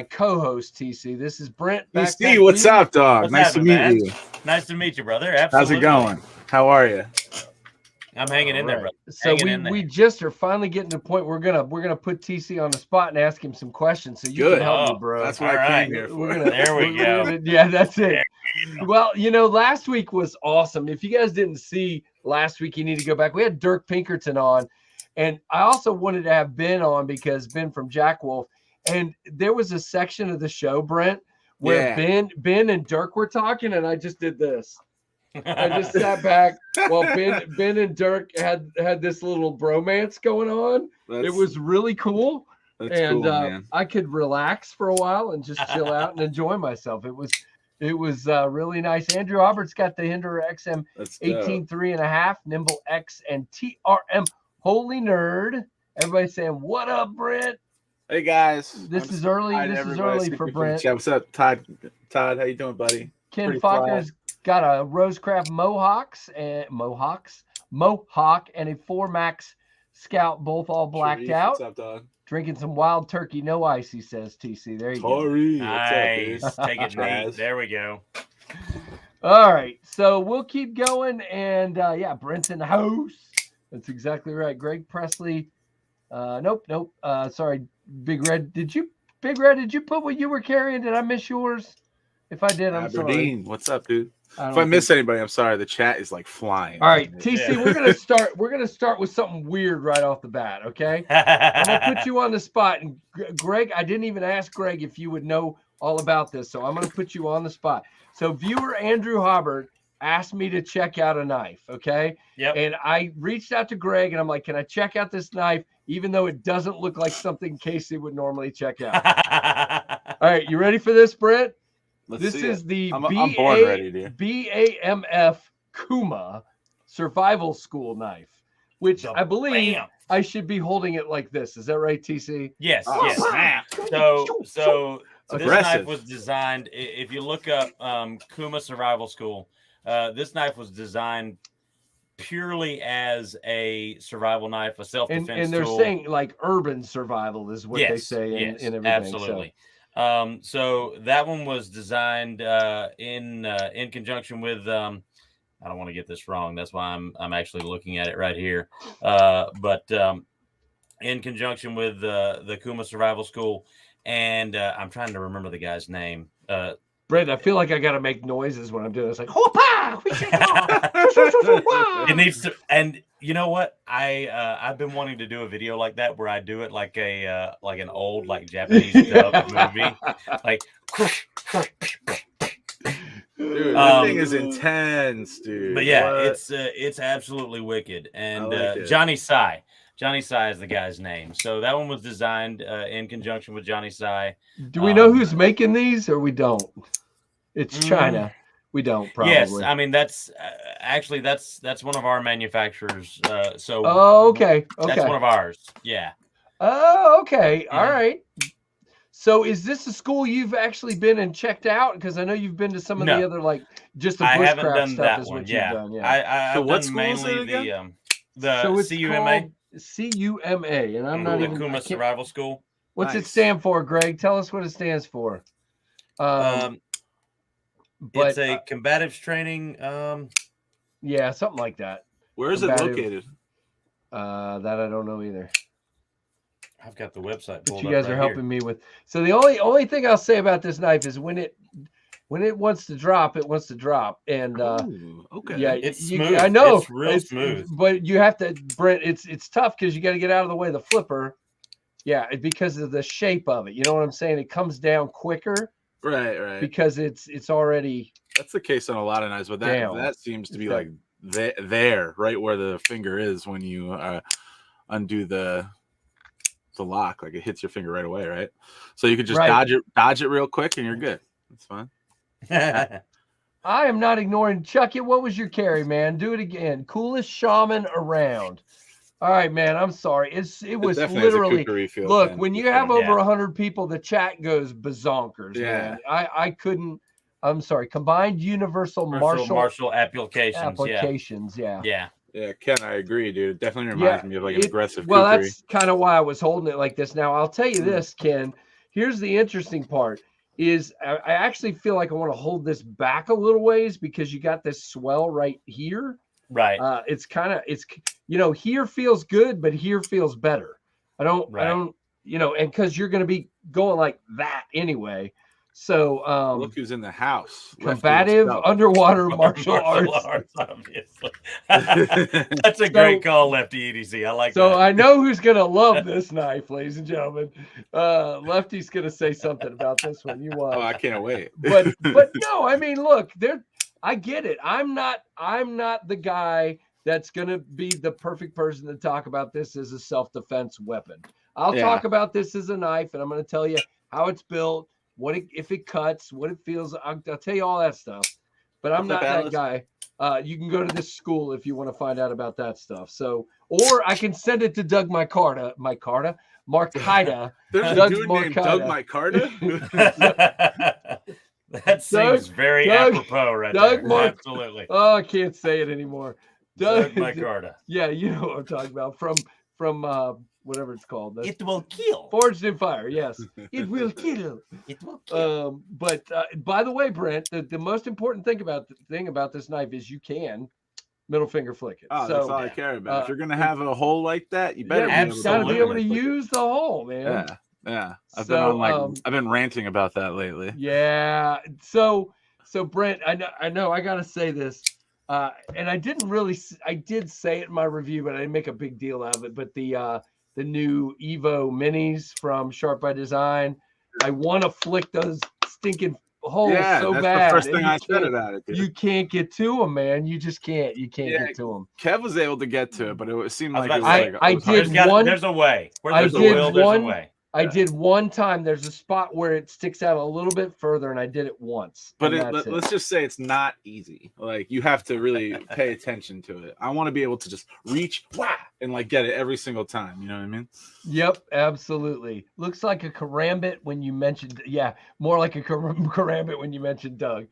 Speaker 1: co-host, TC. This is Brent.
Speaker 3: TC, what's up, dog? Nice to meet you.
Speaker 2: Nice to meet you, brother. Absolutely.
Speaker 3: How's it going? How are you?
Speaker 2: I'm hanging in there, brother.
Speaker 1: So we just are finally getting to the point we're gonna put TC on the spot and ask him some questions. So you can help me, bro.
Speaker 3: That's what I came here for.
Speaker 2: There we go.
Speaker 1: Yeah, that's it. Well, last week was awesome. If you guys didn't see last week, you need to go back. We had Dirk Pinkerton on, and I also wanted to have Ben on because Ben from Jack Wolf. And there was a section of the show, Brent, where Ben and Dirk were talking, and I just did this. I just sat back while Ben and Dirk had this little bromance going on. It was really cool. And cool, I could relax for a while and just chill out and enjoy myself. It was really nice. Andrew Albert's got the Hinderer XM 18.3.5, Nimble X, and TRM. Holy nerd. Everybody's saying, what up, Brent?
Speaker 3: Hey, guys.
Speaker 1: This is early for Brent.
Speaker 3: What's up, Todd? Todd, how you doing, buddy?
Speaker 1: Ken Faulkner's got a Rosecraft Mohawk and a 4 Max Scout, both all blacked out.
Speaker 3: What's up, dog?
Speaker 1: Drinking some wild turkey, no ice, he says, TC. There you
Speaker 3: go.
Speaker 2: Nice. Take it neat. There we go.
Speaker 1: All right, so we'll keep going, and yeah, Brent's in the house. That's exactly right. Greg Presley. Nope. Sorry, Big Red. Did you put what you were carrying? Did I miss yours? If I did, I'm sorry.
Speaker 3: What's up, dude? If I miss anybody, I'm sorry. The chat is like flying.
Speaker 1: All right, TC, we're gonna start. We're gonna start with something weird right off the bat. Okay, I'm gonna put you on the spot. And Greg, I didn't even ask Greg if you would know all about this, so I'm gonna put you on the spot. So viewer Andrew Hobbert asked me to check out a knife. Okay.
Speaker 2: Yep.
Speaker 1: And I reached out to Greg, and I'm like, "Can I check out this knife, even though it doesn't look like something Casey would normally check out?" All right, you ready for this, Brent? This is the
Speaker 3: I'm born ready, dude.
Speaker 1: BAMF Kuma survival school knife, which I believe I should be holding it like this. Is that right, TC?
Speaker 2: Yes. Yes. So this knife was designed. If you look up Kuma Survival School, this knife was designed purely as a survival knife, a self-defense tool.
Speaker 1: And they're saying like urban survival is what they say in everything.
Speaker 2: Absolutely. So that one was designed in conjunction with I don't want to get this wrong. That's why I'm actually looking at it right here. But in conjunction with the Kuma Survival School, and I'm trying to remember the guy's name.
Speaker 1: Brent, I feel like I got to make noises when I'm doing this. Like,
Speaker 2: it needs to. And you know what? I've been wanting to do a video like that where I do it like an old Japanese dub movie, like.
Speaker 3: Dude, that thing is intense, dude.
Speaker 2: But yeah, it's absolutely wicked. And Johnny Sai. Johnny Sai is the guy's name. So that one was designed in conjunction with Johnny Sai.
Speaker 1: Do we know who's making these, or we don't? It's China. We don't, probably.
Speaker 2: Yes, I mean that's actually that's one of our manufacturers. So
Speaker 1: okay.
Speaker 2: That's one of ours. Yeah.
Speaker 1: Oh, okay. Yeah. All right. So is this a school you've actually been and checked out? Because I know you've been to some of the other just the bushcraft
Speaker 2: haven't done
Speaker 1: stuff
Speaker 2: that
Speaker 1: is
Speaker 2: one.
Speaker 1: what you've done.
Speaker 2: Yeah. I've done mainly the
Speaker 1: so it's
Speaker 2: CUMA.
Speaker 1: CUMA, and I'm not
Speaker 2: the
Speaker 1: even
Speaker 2: Kuma Survival School.
Speaker 1: What's it stand for, Greg? Tell us what it stands for.
Speaker 2: It's a combatives training.
Speaker 1: Yeah, something like that.
Speaker 3: Where is it located?
Speaker 1: That I don't know either.
Speaker 2: I've got the website.
Speaker 1: But you guys are helping me with. So the only thing I'll say about this knife is when it wants to drop, it wants to drop. And
Speaker 3: okay,
Speaker 1: yeah,
Speaker 2: it's smooth.
Speaker 1: I know
Speaker 2: it's real smooth,
Speaker 1: but you have to, Brent. It's tough because you got to get out of the way of the flipper. Yeah, because of the shape of it. You know what I'm saying? It comes down quicker.
Speaker 3: Right.
Speaker 1: Because it's already.
Speaker 3: That's the case on a lot of knives, but that seems to be like there, right where the finger is when you undo the lock. Like it hits your finger right away, right? So you could just dodge it real quick, and you're good. That's fine.
Speaker 1: I am not ignoring Chucky. What was your carry, man? Do it again. Coolest shaman around. All right, man. I'm sorry. It was literally look when you have over 100 people, the chat goes bazonkers.
Speaker 3: Yeah,
Speaker 1: man. I couldn't. I'm sorry. Combined universal martial
Speaker 2: applications.
Speaker 1: Yeah.
Speaker 3: Yeah, Ken, I agree, dude. It definitely reminds me of like an aggressive.
Speaker 1: Well, that's kind of why I was holding it like this. Now, I'll tell you this, Ken. Here's the interesting part. Is I actually feel like I want to hold this back a little ways because you got this swell right here.
Speaker 2: Right.
Speaker 1: It's here feels good, but here feels better. I don't, and because you're going to be going like that anyway. So
Speaker 3: look who's in the house.
Speaker 1: Combative underwater martial arts.
Speaker 2: Obviously. That's a great call, Lefty EDC. I like that.
Speaker 1: So I know who's gonna love this knife, ladies and gentlemen. Lefty's gonna say something about this one. You watch.
Speaker 3: Oh, I can't wait.
Speaker 1: But no, I mean, look, I get it. I'm not the guy that's gonna be the perfect person to talk about this as a self-defense weapon. I'll talk about this as a knife, and I'm gonna tell you how it's built. If it cuts, what it feels. I'll tell you all that stuff, but I'm not that guy. You can go to this school if you want to find out about that stuff. So, or I can send it to Doug Marcada.
Speaker 3: There's a dude named Doug Marcada.
Speaker 2: That seems very apropos, right there. Absolutely.
Speaker 1: Oh, I can't say it anymore.
Speaker 2: Doug Marcada.
Speaker 1: Yeah, you know what I'm talking about from whatever it's called.
Speaker 2: It will kill.
Speaker 1: Forged in fire. Yes, it will kill.
Speaker 2: It will kill.
Speaker 1: But by the way, Brent, the most important thing about this knife is you can middle finger flick it.
Speaker 3: Oh, so, that's all I care about. If you're gonna have a hole like that, you better
Speaker 1: be able to use the hole, man.
Speaker 3: Yeah. I've been ranting about that lately.
Speaker 1: Yeah. So Brent, I know I gotta say this. And I did say it in my review, but I didn't make a big deal out of it. But the new Evo Minis from Sharp by Design, I want to flick those stinking holes so bad.
Speaker 3: That's the first thing I said about it. Dude.
Speaker 1: You can't get to them, man. You just can't. You can't get to them.
Speaker 3: Kev was able to get to it, but it seemed like
Speaker 2: there's a way. Where there's a will, there's a way.
Speaker 1: I did one time. There's a spot where it sticks out a little bit further, and I did it once.
Speaker 3: But let's just say it's not easy. Like, you have to really pay attention to it. I want to be able to just reach and like get it every single time. You know what I mean?
Speaker 1: Yep, absolutely. Looks like a karambit when you mentioned, more like a karambit when you mentioned Doug.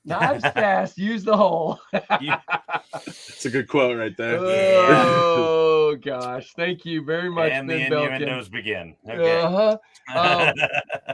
Speaker 1: Knives fast, use the hole.
Speaker 3: It's a good quote right there.
Speaker 1: Oh gosh, thank you very much.
Speaker 2: And the innuendos begin. Okay.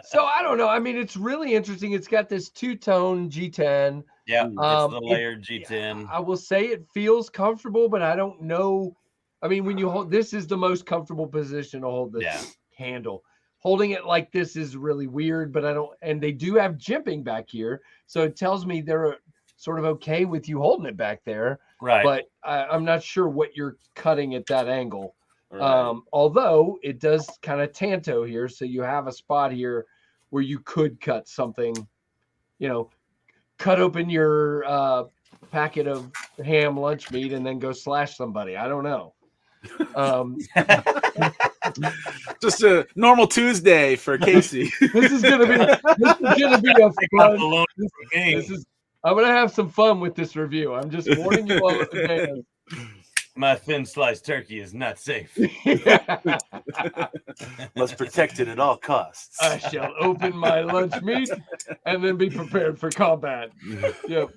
Speaker 1: So I don't know. I mean, it's really interesting. It's got this two-tone G10.
Speaker 2: Yeah, it's the layered G10.
Speaker 1: I will say it feels comfortable, but I don't know. I mean, when you hold, this is the most comfortable position to hold this handle. Holding it like this is really weird, but I don't, and they do have jimping back here. So it tells me they're sort of okay with you holding it back there.
Speaker 2: Right.
Speaker 1: But I'm not sure what you're cutting at that angle. Right. Although it does kind of tanto here. So you have a spot here where you could cut something, cut open your packet of ham lunch meat and then go slash somebody. I don't know.
Speaker 3: Just a normal Tuesday for Casey.
Speaker 1: This is gonna be a fun. I'm gonna have some fun with this review. I'm just warning you all.
Speaker 2: My thin sliced turkey is not safe.
Speaker 4: Must protect it at all costs.
Speaker 1: I shall open my lunch meat and then be prepared for combat. Yep,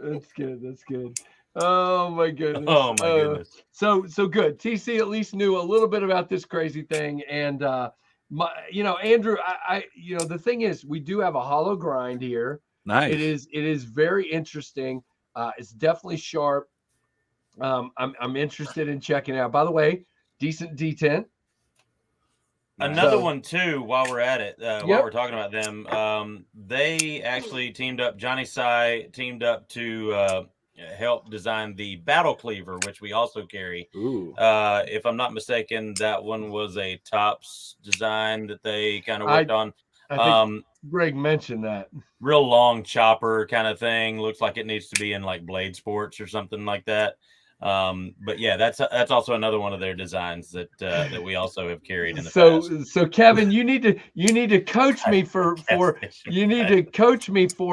Speaker 1: that's good. That's good. Oh my goodness.
Speaker 2: Oh my goodness.
Speaker 1: So good. TC at least knew a little bit about this crazy thing. And Andrew, the thing is, we do have a hollow grind here.
Speaker 3: Nice.
Speaker 1: It is very interesting. It's definitely sharp. I'm interested in checking it out. By the way, decent detent.
Speaker 2: Another one too, while we're at it, while we're talking about them, they actually teamed up, Johnny Sai teamed up to help design the battle cleaver, which we also carry. If I'm not mistaken, that one was a Tops design that they kind of worked on.
Speaker 1: I think Greg mentioned that.
Speaker 2: Real long chopper kind of thing. Looks like it needs to be in like Blade Sports or something like that. But yeah, that's also another one of their designs that we also have carried in the past.
Speaker 1: So Kevin, you need to coach me for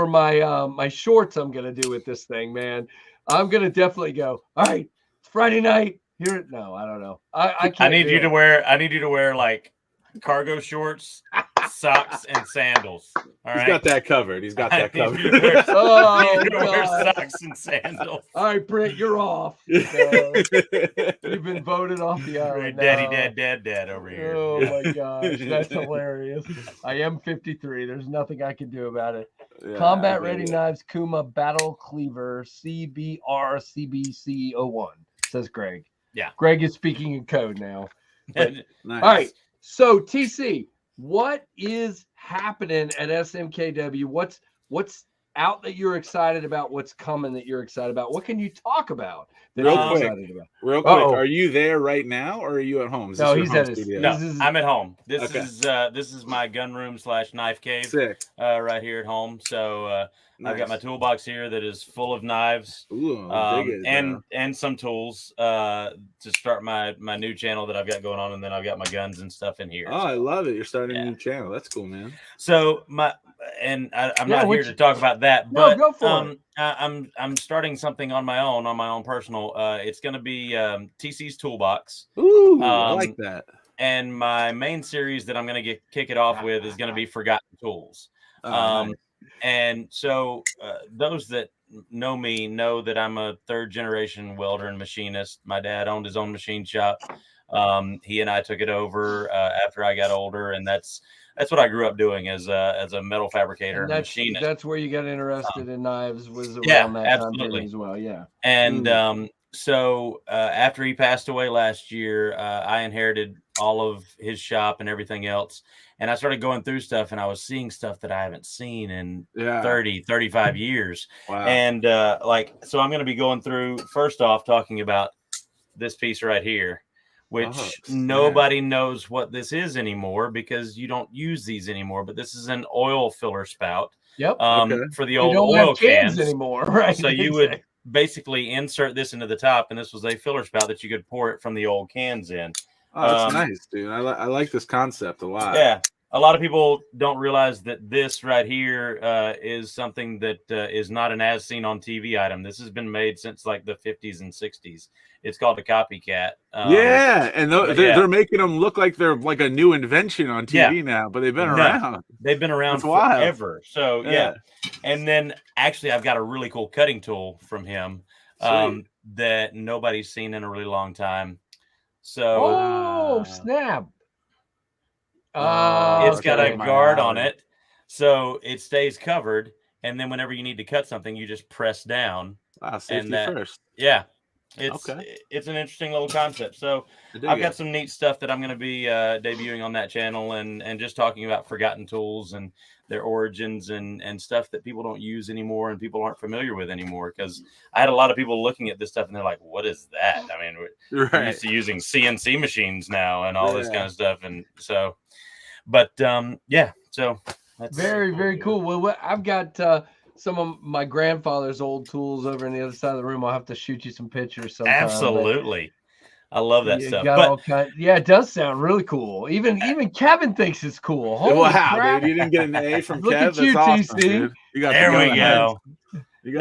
Speaker 1: my shorts I'm gonna do with this thing, man. I'm gonna definitely go. All right, it's Friday night. No, I don't know. I can't.
Speaker 2: I need you to wear like cargo shorts, socks, and sandals. All right?
Speaker 3: He's got that covered. He's got that covered.
Speaker 2: Wear socks and sandals.
Speaker 1: All right, Brent, you're off. You've been voted off the island.
Speaker 2: Dad over here.
Speaker 1: Oh my gosh, that's hilarious. I am 53. There's nothing I can do about it. Yeah, Combat Ready Knives Kuma Battle Cleaver CBR CBC01, says Greg.
Speaker 2: Yeah.
Speaker 1: Greg is speaking in code now. But,
Speaker 3: nice.
Speaker 1: All right. So TC, what is happening at SMKW? What's out that you're excited about? What's coming that you're excited about? What can you talk about that you're excited about?
Speaker 3: Real quick, are you there right now or are you at home?
Speaker 1: No, he's at his
Speaker 2: studio. No, I'm at home. This is my gun room / knife cave.
Speaker 3: Sick.
Speaker 2: Right here at home. So nice. I've got my toolbox here that is full of knives.
Speaker 3: Ooh,
Speaker 2: and some tools to start my new channel that I've got going on, and then I've got my guns and stuff in here.
Speaker 3: Oh, so, I love it. You're starting a new channel. That's cool, man.
Speaker 2: So I'm not here to talk about that, but
Speaker 1: go for it.
Speaker 2: I'm starting something on my own personal. It's going to be TC's Toolbox.
Speaker 3: Ooh, I like that.
Speaker 2: And my main series that I'm going to kick it off with is going to be Forgotten Tools.
Speaker 3: Nice.
Speaker 2: And so those that know me know that I'm a third generation welder and machinist. My dad owned his own machine shop. He and I took it over after I got older, and that's what I grew up doing as a metal fabricator and machinist.
Speaker 1: That's where you got interested in knives, was around that time period as well. Yeah.
Speaker 2: And so after he passed away last year, I inherited all of his shop and everything else. And I started going through stuff, and I was seeing stuff that I haven't seen in 30, 35 years. Wow. And so I'm going to be going through, first off, talking about this piece right here, which nobody knows what this is anymore because you don't use these anymore. But this is an oil filler spout.
Speaker 1: Yep.
Speaker 2: For the old oil cans
Speaker 1: anymore, right?
Speaker 2: So you would basically insert this into the top, and this was a filler spout that you could pour it from the old cans in.
Speaker 3: Oh, that's nice, dude. I like this concept a lot.
Speaker 2: Yeah. A lot of people don't realize that this right here is something that is not an as seen on TV item. This has been made since like the 50s and 60s. It's called a copycat.
Speaker 3: And they're making them look like they're like a new invention on TV now, but they've been around.
Speaker 2: They've been around forever. So, yeah. And then actually, I've got a really cool cutting tool from him that nobody's seen in a really long time. So,
Speaker 1: snap.
Speaker 2: It's got a guard on it, so it stays covered. And then whenever you need to cut something, you just press down.
Speaker 3: Safety first.
Speaker 2: Yeah, it's an interesting little concept. So I've got some neat stuff that I'm going to be debuting on that channel, and just talking about forgotten tools and their origins and stuff that people don't use anymore and people aren't familiar with anymore. Because I had a lot of people looking at this stuff and they're like, "What is that?" I mean, we're used to using CNC machines now and all this kind of stuff, and so. But so that's
Speaker 1: very cool. Well, I've got some of my grandfather's old tools over on the other side of the room. I'll have to shoot you some pictures sometime.
Speaker 2: Absolutely. I love that stuff.
Speaker 1: It does sound really cool. Even Kevin thinks it's cool. Holy crap.
Speaker 3: Dude, you didn't get an A from
Speaker 1: Look
Speaker 3: Kev.
Speaker 1: At you,
Speaker 3: That's
Speaker 1: TC.
Speaker 3: awesome, dude.
Speaker 2: There we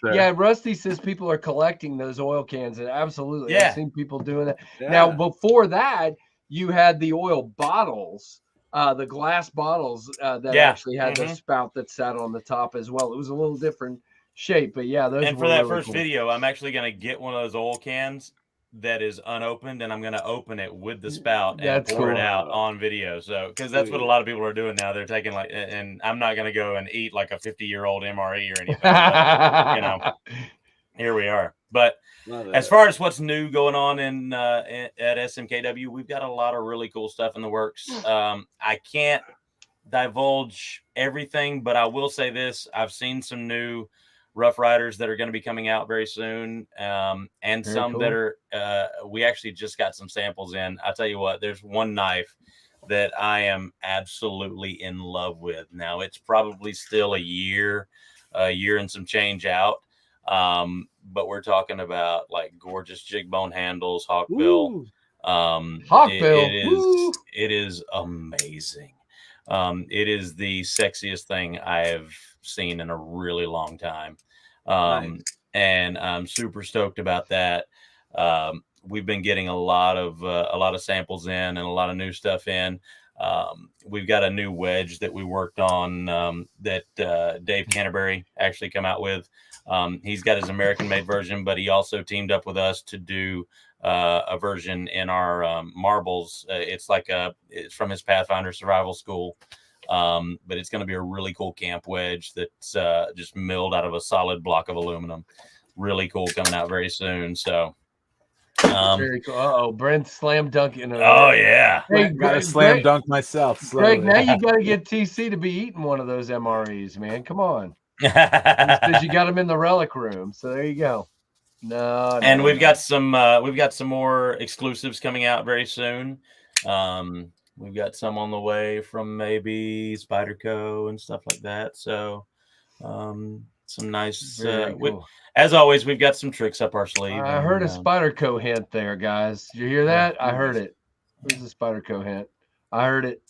Speaker 2: go.
Speaker 1: Rusty says people are collecting those oil cans, and absolutely,
Speaker 2: I've
Speaker 1: seen people doing that. Now, before that, you had the oil bottles, the glass bottles that actually had the spout that sat on the top as well. It was a little different shape, but those.
Speaker 2: And for that first video, I'm actually going to get one of those oil cans that is unopened, and I'm going to open it with the spout and pour it out on video. So, because that's what a lot of people are doing now. They're taking and I'm not going to go and eat like a 50-year-old MRE or anything. But, here we are. But as far as what's new going on at SMKW, we've got a lot of really cool stuff in the works. I can't divulge everything, but I will say this. I've seen some new Rough Riders that are going to be coming out very soon, and very some cool. That are we actually just got some samples in. I'll tell you what, there's one knife that I am absolutely in love with. Now, it's probably still a year and some change out. But we're talking about like gorgeous jig bone handles, hawkbill.
Speaker 1: Hawkbill.
Speaker 2: It is amazing. It is the sexiest thing I have seen in a really long time. Nice. And I'm super stoked about that. We've been getting a lot of samples in and a lot of new stuff in. We've got a new wedge that we worked on that Dave Canterbury actually come out with. He's got his American-made version, but he also teamed up with us to do a version in our marbles. It's from his Pathfinder Survival School, but it's going to be a really cool camp wedge that's just milled out of a solid block of aluminum. Really cool, coming out very soon. So.
Speaker 1: Very cool. Brent slam dunking.
Speaker 2: Oh yeah,
Speaker 3: hey, got to slam dunk myself. Slowly.
Speaker 1: Greg, now you got to get TC to be eating one of those MREs, man. Come on. Because you got them in the relic room, so there you go.
Speaker 2: And we've got some more exclusives coming out very soon. We've got some on the way from maybe Spyderco and stuff like that. So some nice cool. As always, we've got some tricks up our sleeve.
Speaker 1: I heard a Spyderco hint there, guys. Did you hear that? I heard it. Where's the Spyderco hint? I heard it.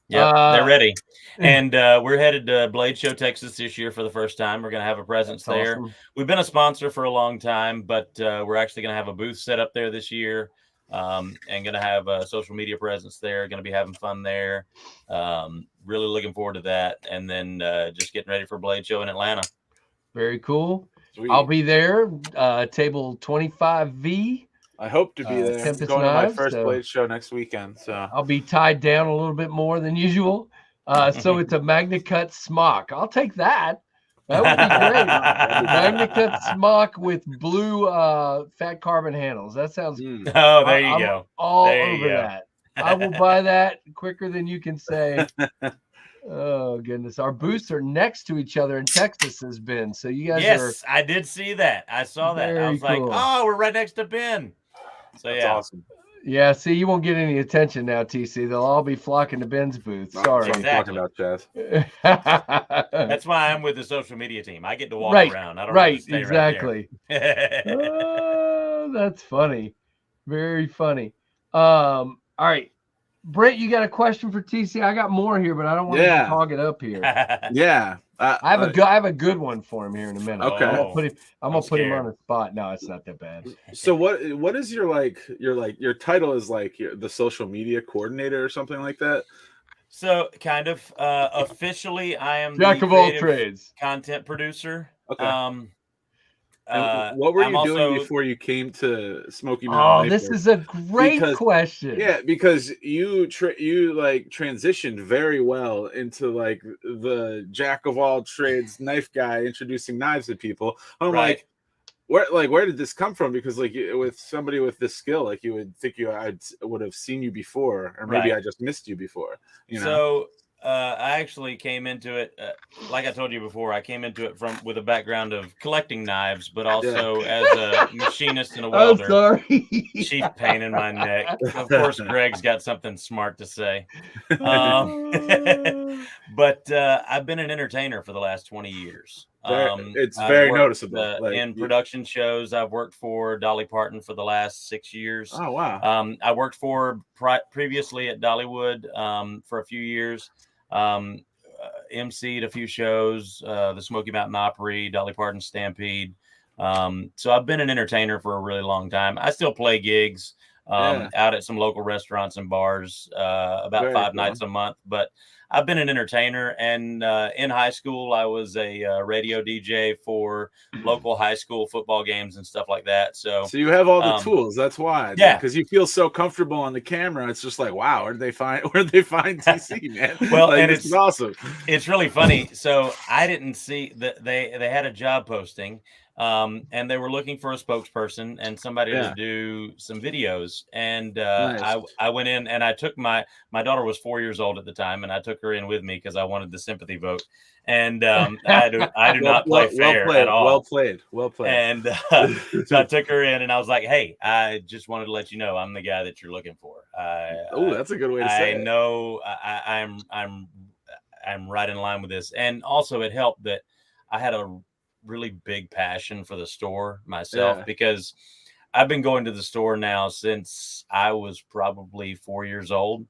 Speaker 2: Yeah, they're ready. And we're headed to Blade Show, Texas this year for the first time. We're going to have a presence there. Awesome. We've been a sponsor for a long time, but we're actually going to have a booth set up there this year and going to have a social media presence there. Going to be having fun there. Really looking forward to that. And then just getting ready for Blade Show in Atlanta.
Speaker 1: Very cool. Sweet. I'll be there, table 25V.
Speaker 3: I hope to be there.
Speaker 1: Tempest
Speaker 3: going
Speaker 1: Knives,
Speaker 3: to my first Blade show next weekend. So
Speaker 1: I'll be tied down a little bit more than usual. So it's a MagnaCut smock. I'll take that. That would be great. MagnaCut smock with blue fat carbon handles. That sounds.
Speaker 2: Oh, there you go.
Speaker 1: All over that. I will buy that quicker than you can say. Oh goodness, our booths are next to each other in Texas has been. So you guys
Speaker 2: Yes, I did see that. I saw that. I was like, oh, we're right next to Ben. So
Speaker 3: that's awesome.
Speaker 1: Yeah, see, you won't get any attention now, TC. They'll all be flocking to Ben's booth. Sorry.
Speaker 2: Exactly.
Speaker 3: About Chaz.
Speaker 2: That's why I'm with the social media team. I get to walk around. I don't have to stay
Speaker 1: exactly.
Speaker 2: Right there.
Speaker 1: Oh, that's funny. Very funny. All right. Brent, you got a question for TC? I got more here, but I don't want to hog it up here.
Speaker 3: Yeah.
Speaker 1: I have a good one for him here in a minute.
Speaker 3: Okay.
Speaker 1: I'm gonna put him on the spot. No, it's not that bad.
Speaker 3: So what is your title is like the social media coordinator or something like that?
Speaker 2: So kind of officially I am
Speaker 1: Jack of all trades
Speaker 2: content producer.
Speaker 3: Okay. What were you doing before you came to Smoky Mountain?
Speaker 1: Oh, this is a great question.
Speaker 3: Yeah, because you transitioned very well into like the jack of all trades knife guy introducing knives to people. I'm like, where did this come from? Because like with somebody with this skill, like you would think I would have seen you before, or maybe I just missed you before. You know.
Speaker 2: So I actually came into it, like I told you before, I came into it with a background of collecting knives, but also as a machinist and a welder.
Speaker 1: I'm sorry.
Speaker 2: Chief pain in my neck. Of course, Greg's got something smart to say. But I've been an entertainer for the last 20 years.
Speaker 3: It's very noticeable.
Speaker 2: In production shows, I've worked for Dolly Parton for the last 6 years.
Speaker 3: Oh, wow.
Speaker 2: I worked for previously at Dollywood for a few years. MC'd a few shows, the Smoky Mountain Opry, Dolly Parton Stampede. So I've been an entertainer for a really long time. I still play gigs out at some local restaurants and bars about 5 nights a month, but I've been an entertainer, and in high school, I was a radio DJ for local high school football games and stuff like that. So
Speaker 3: you have all the tools. That's why.
Speaker 2: Yeah,
Speaker 3: because you feel so comfortable on the camera. It's just like, wow, where did they find TC, man?
Speaker 2: Well,
Speaker 3: like,
Speaker 2: and
Speaker 3: it's awesome.
Speaker 2: It's really funny. So I didn't see that they had a job posting. And they were looking for a spokesperson and somebody to do some videos. And nice. I went in and I took my daughter was 4 years old at the time, and I took her in with me because I wanted the sympathy vote. And I do not play fair at all.
Speaker 3: Well played.
Speaker 2: And so I took her in, and I was like, "Hey, I just wanted to let you know I'm the guy that you're looking for."
Speaker 3: That's a good way to say it.
Speaker 2: I know I'm right in line with this, and also it helped that I had a really big passion for the store myself, because I've been going to the store now since I was probably 4 years old.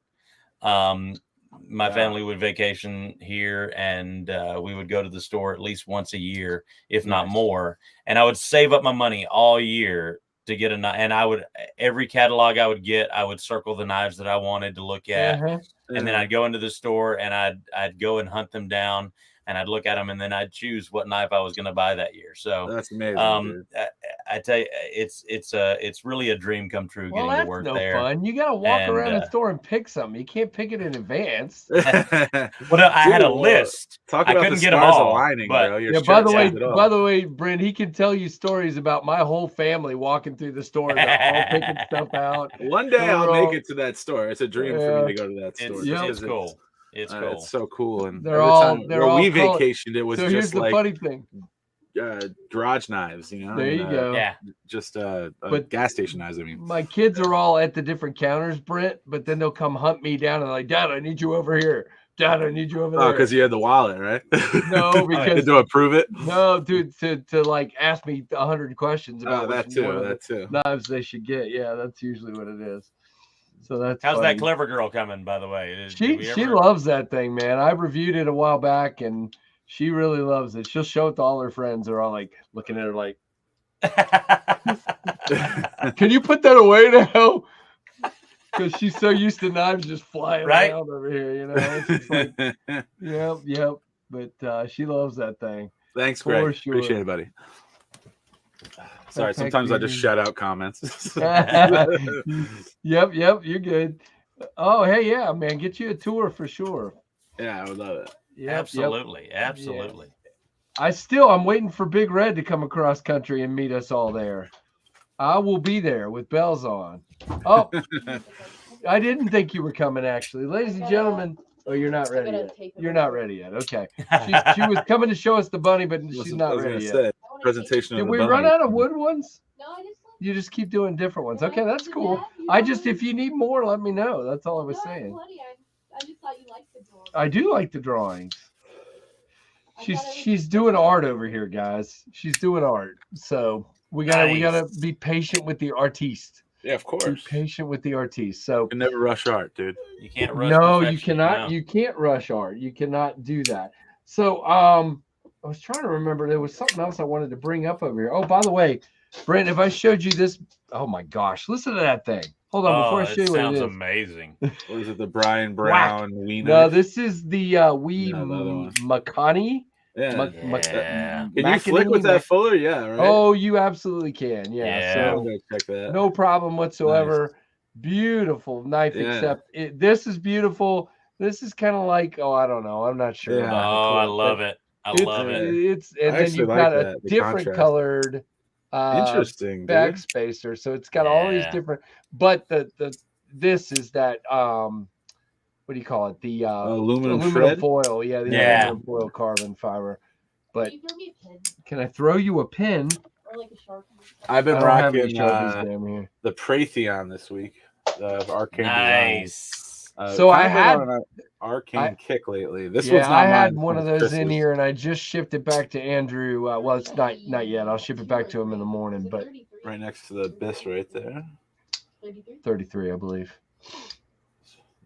Speaker 2: My family would vacation here, and we would go to the store at least once a year, if not more. And I would save up my money all year to get a knife. And I would, every catalog I would get, I would circle the knives that I wanted to look at. And then I'd go into the store and I'd go and hunt them down. And I'd look at them, and then I'd choose what knife I was going to buy that year. So
Speaker 3: that's amazing.
Speaker 2: I tell you, it's really a dream come true getting to work there.
Speaker 1: Fun. You got to walk around the store and pick something. You can't pick it in advance.
Speaker 2: Well, I had a list.
Speaker 3: Talk about I couldn't get them all. Aligning,
Speaker 1: bro. By the way, Brent, he can tell you stories about my whole family walking through the store, all picking stuff out.
Speaker 3: One day I'll make it to that store. It's a dream for me to go to that store.
Speaker 2: It's cool. It's cool.
Speaker 3: It's so cool. And
Speaker 1: they're all we
Speaker 3: vacationed, it was
Speaker 1: so
Speaker 3: just
Speaker 1: here's the
Speaker 3: like
Speaker 1: funny thing.
Speaker 3: Garage knives, you know.
Speaker 1: There you go.
Speaker 2: Yeah.
Speaker 3: Just gas station knives, I mean.
Speaker 1: My kids are all at the different counters, Brent, but then they'll come hunt me down and like, Dad, I need you over here. Dad, I need you over there.
Speaker 3: Oh, because you had the wallet, right?
Speaker 1: No, because
Speaker 3: to approve it.
Speaker 1: No, dude, to like ask me 100 questions about
Speaker 3: that too.
Speaker 1: Knives they should get. Yeah, that's usually what it is. So that's
Speaker 2: how's
Speaker 1: funny.
Speaker 2: That clever girl coming, by the way?
Speaker 1: She loves that thing, man. I reviewed it a while back, and she really loves it. She'll show it to all her friends. They're all like looking at her like, "Can you put that away now?" Because she's so used to knives just flying around over here, you know. It's just like, yep. But she loves that thing.
Speaker 3: Thanks, Greg. Sure. Appreciate it, buddy. Sorry, sometimes I just shout out comments.
Speaker 1: Yep, you're good. Oh, hey, yeah, man, get you a tour for sure.
Speaker 3: Yeah, I would love it.
Speaker 2: Yep, absolutely.
Speaker 1: Yeah. I'm waiting for Big Red to come across country and meet us all there. I will be there with bells on. Oh, I didn't think you were coming, actually. Ladies and gentlemen. Oh, you're not ready yet. You're not ready yet. Okay. She was coming to show us the bunny, but she's not ready yet.
Speaker 3: Presentation.
Speaker 1: Did we run out of wood ones? No, you just keep doing different ones. Okay, that's cool. If you need more, let me know. That's all I was saying.
Speaker 5: I just thought you liked the drawings.
Speaker 1: I do like the drawings. She's doing art over here, guys. She's doing art. So we gotta be patient with the artiste.
Speaker 3: Yeah, of course.
Speaker 1: Be patient with the artiste. So
Speaker 3: you can never rush art, dude.
Speaker 2: You can't rush.
Speaker 1: No, you cannot. No. You can't rush art. You cannot do that. So I was trying to remember. There was something else I wanted to bring up over here. Oh, by the way, Brent, if I showed you this, oh my gosh, listen to that thing. Hold on, before I show you what it is.
Speaker 2: Sounds amazing.
Speaker 3: What is it? The Brian Brown Wiener?
Speaker 1: No, this is the Makani.
Speaker 3: Yeah. Can you flick with that fuller? Yeah, right.
Speaker 1: Oh, you absolutely can. Yeah. So
Speaker 3: I'm gonna check that.
Speaker 1: No problem whatsoever. Nice. Beautiful knife, except this is beautiful. This is kind of like, I don't know. I'm not sure.
Speaker 2: Yeah. I love it. I love it.
Speaker 1: Then you've got a different colored
Speaker 3: interesting
Speaker 1: backspacer. So it's got all these different, but this is that what do you call it? The
Speaker 3: aluminum
Speaker 1: foil. Yeah, aluminum foil carbon fiber. But can I throw you a pin?
Speaker 5: Or like a Sharpie?
Speaker 3: I've been rocking the Praytheon this week. The Arcane
Speaker 2: nice.
Speaker 1: So I had
Speaker 3: an Arcane kick lately. This one's not
Speaker 1: I had one of those in here, and I just shipped it back to Andrew. Well, it's not yet. I'll ship it back to him in the morning. But
Speaker 3: right next to the Abyss, right there.
Speaker 1: 33, I believe.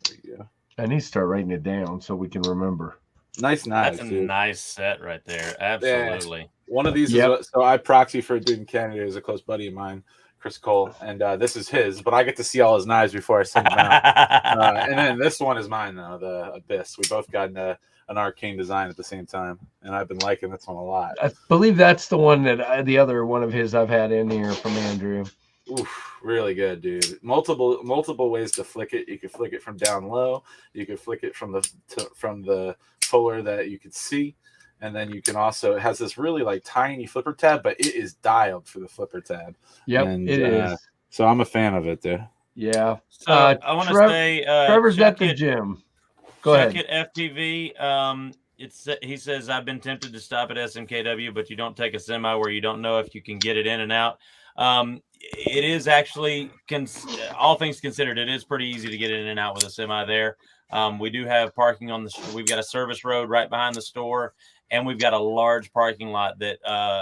Speaker 3: There you go.
Speaker 1: I need to start writing it down so we can remember.
Speaker 3: Nice knives.
Speaker 2: That's a nice set right there. Absolutely.
Speaker 3: Yeah. One of these is so I proxy for a dude in Canada who's a close buddy of mine, Chris Cole, and this is his, but I get to see all his knives before I send them out. And then this one is mine though, the Abyss. We both got an Arcane design at the same time, and I've been liking this one a lot.
Speaker 1: I believe that's the one that the other one of his I've had in here from Andrew.
Speaker 3: Oof, really good, dude. Multiple ways to flick it. You can flick it from down low. You can flick it from the fuller that you can see, and then you can also, it has this really like tiny flipper tab, but it is dialed for the flipper tab.
Speaker 1: Yep, it is.
Speaker 3: So I'm a fan of it, dude.
Speaker 1: Yeah.
Speaker 2: So I want to say,
Speaker 1: Trevor's at the gym. Go ahead.
Speaker 2: Check it, FTV. He says, I've been tempted to stop at SMKW, but you don't take a semi where you don't know if you can get it in and out. It is actually, all things considered, it is pretty easy to get in and out with a semi there. We do have parking on we've got a service road right behind the store, and we've got a large parking lot that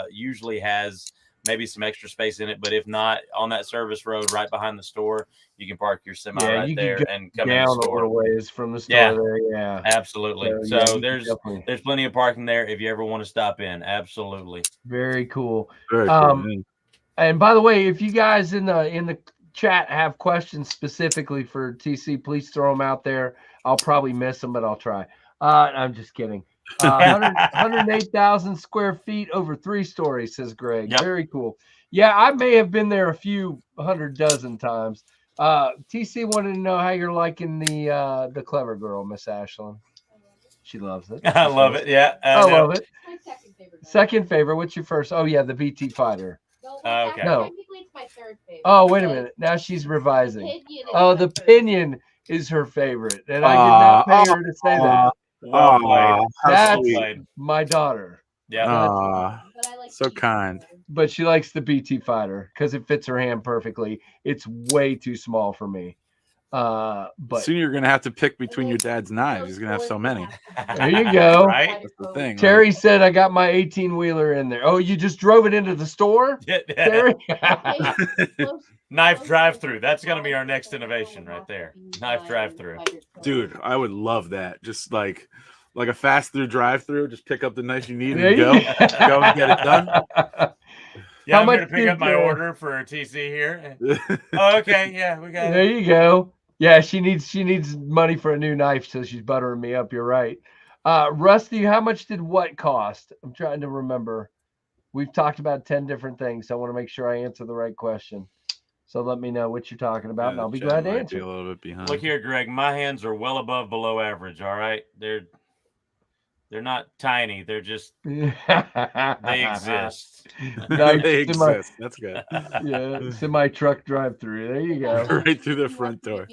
Speaker 2: usually has maybe some extra space in it. But if not, on that service road right behind the store, you can park your semi right there and come in the store.
Speaker 1: A little ways from the store there. Yeah,
Speaker 2: absolutely. So there's plenty of parking there if you ever want to stop in. Absolutely.
Speaker 1: Very cool.
Speaker 3: Very cool.
Speaker 1: And by the way, if you guys in the chat have questions specifically for TC, please throw them out there. I'll probably miss them, but I'll try. I'm just kidding. 108,000 square feet over 3 stories, says Greg. Yep. Very cool. Yeah, I may have been there a few dozen times. TC wanted to know how you're liking the clever girl, Miss Ashlyn. She loves it.
Speaker 2: I love it. Yeah,
Speaker 1: I love it. My second favorite. Second favorite. What's your first? Oh yeah, the BT Fighter.
Speaker 5: Okay.
Speaker 1: No.
Speaker 5: Technically, it's my third favorite.
Speaker 1: Oh, wait a minute. Now she's revising. The Pinion is her favorite, and I did not pay her to say that. That's my daughter.
Speaker 2: Yeah.
Speaker 3: So kind.
Speaker 1: But she likes the BT Fighter because it fits her hand perfectly. It's way too small for me. But
Speaker 3: soon you're gonna have to pick between your dad's knives. He's gonna have so many.
Speaker 1: There you go.
Speaker 2: Right?
Speaker 3: That's the thing.
Speaker 1: Terry said I got my 18-wheeler in there. Oh, you just drove it into the store? Terry?
Speaker 2: Knife drive-through. That's gonna be our next innovation right there. Knife drive-through.
Speaker 3: Dude, I would love that. Just like a fast through drive-through. Just pick up the knife you need and go and get it done.
Speaker 2: Yeah, I'm gonna pick up my order for a TC here. Oh, okay, yeah, we got it.
Speaker 1: There you go. Yeah, she needs money for a new knife, so she's buttering me up. You're right. Rusty, how much did what cost? I'm trying to remember. we've talked about 10 different things. So I want to make sure I answer the right question. So let me know what you're talking about, and I'll be glad to answer.
Speaker 3: A little bit behind.
Speaker 2: Look here, Greg. My hands are well above below average. All right, they're not tiny. They're just they exist.
Speaker 3: They exist. That's good.
Speaker 1: Yeah, semi truck drive through. There you go.
Speaker 3: Right through the front door.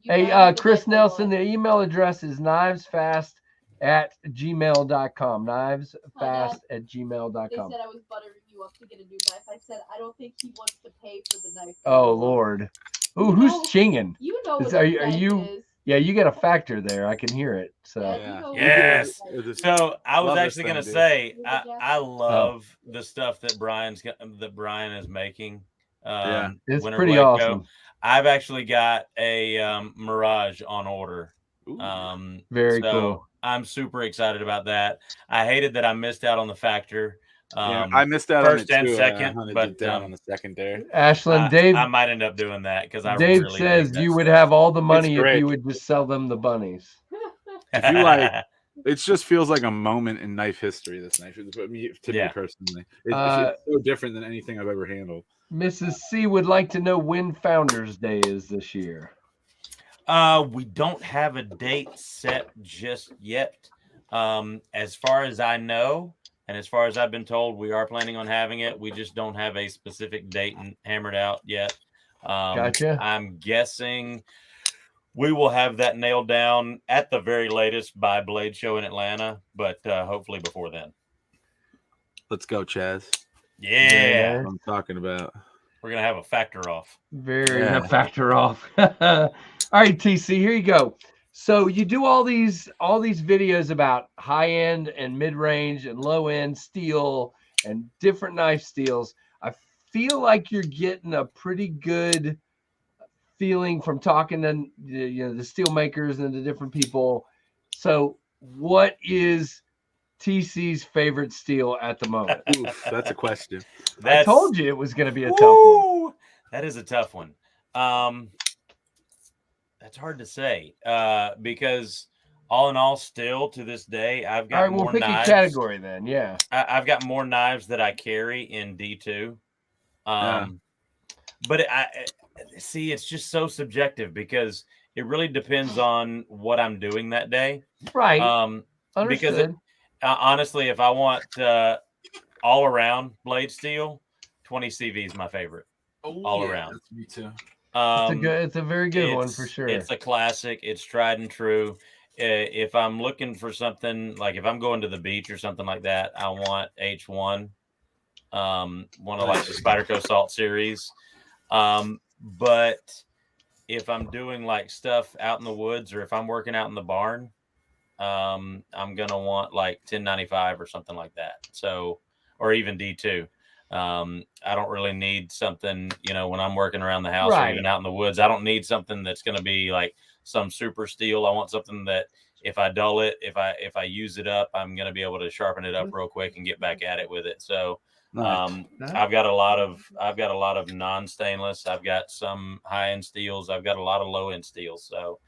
Speaker 1: Hey, Chris Nelson, the email address is knivesfast@gmail.com. Knivesfast@gmail.com.
Speaker 5: They said I was buttering you up to get a new knife. I said I don't think he wants to pay for the knife.
Speaker 1: Oh Lord. Ooh, who's chinging?
Speaker 5: You know what
Speaker 1: are you? Is. Yeah, you got a factor there. I can hear it. So
Speaker 2: yes. So I was actually gonna say I love the stuff that Brian is making.
Speaker 1: It's pretty awesome.
Speaker 2: I've actually got a Mirage on order.
Speaker 1: Very cool.
Speaker 2: I'm super excited about that. I hated that I missed out on the factor.
Speaker 3: I missed out
Speaker 2: first
Speaker 3: on it
Speaker 2: and
Speaker 3: too.
Speaker 2: second,
Speaker 3: but down on the second there.
Speaker 1: Ashland, Dave,
Speaker 2: I might end up doing that because
Speaker 1: Dave really says you would have all the money if you would just sell them the bunnies.
Speaker 3: If you like, it just feels like a moment in knife history. This knife, to me personally, it's so different than anything I've ever handled.
Speaker 1: Mrs. C would like to know when Founders Day is this year.
Speaker 2: We don't have a date set just yet. As far as I know, and as far as I've been told, we are planning on having it. We just don't have a specific date hammered out yet.
Speaker 1: Gotcha.
Speaker 2: I'm guessing we will have that nailed down at the very latest by Blade Show in Atlanta, but hopefully before then.
Speaker 3: Let's go, Chaz.
Speaker 2: Yeah.
Speaker 3: That's what I'm talking about.
Speaker 2: We're going to have a factor off.
Speaker 1: Factor off. All right, TC, here you go. So you do all these videos about high end and mid range and low end steel and different knife steels. I feel like you're getting a pretty good feeling from talking to the steel makers and the different people. So what is TC's favorite steel at the moment?
Speaker 3: Oof, that's a question.
Speaker 1: I told you it was going to be a tough one.
Speaker 2: That is a tough one. That's hard to say because all in all, still to this day, I've got more knives. All right, we'll pick a category then, yeah. I've got more knives that I carry in D2. But see, it's just so subjective because it really depends on what I'm doing that day.
Speaker 1: Right.
Speaker 2: Because honestly, if I want all around blade steel, 20 CV is my favorite. All around.
Speaker 3: That's me too.
Speaker 1: It's a very good one for sure.
Speaker 2: It's a classic. It's tried and true. If I'm looking for something, like if I'm going to the beach or something like that, I want H1, one of like the Spyderco Salt series. But if I'm doing like stuff out in the woods or if I'm working out in the barn, I'm gonna want like 1095 or something like that. So, or even D2. I don't really need something, when I'm working around the house or even out in the woods, I don't need something that's going to be like some super steel. I want something that if I dull it, if I use it up, I'm going to be able to sharpen it up real quick and get back at it with it. So, I've got a lot of non-stainless. I've got some high-end steels. I've got a lot of low-end steels. So,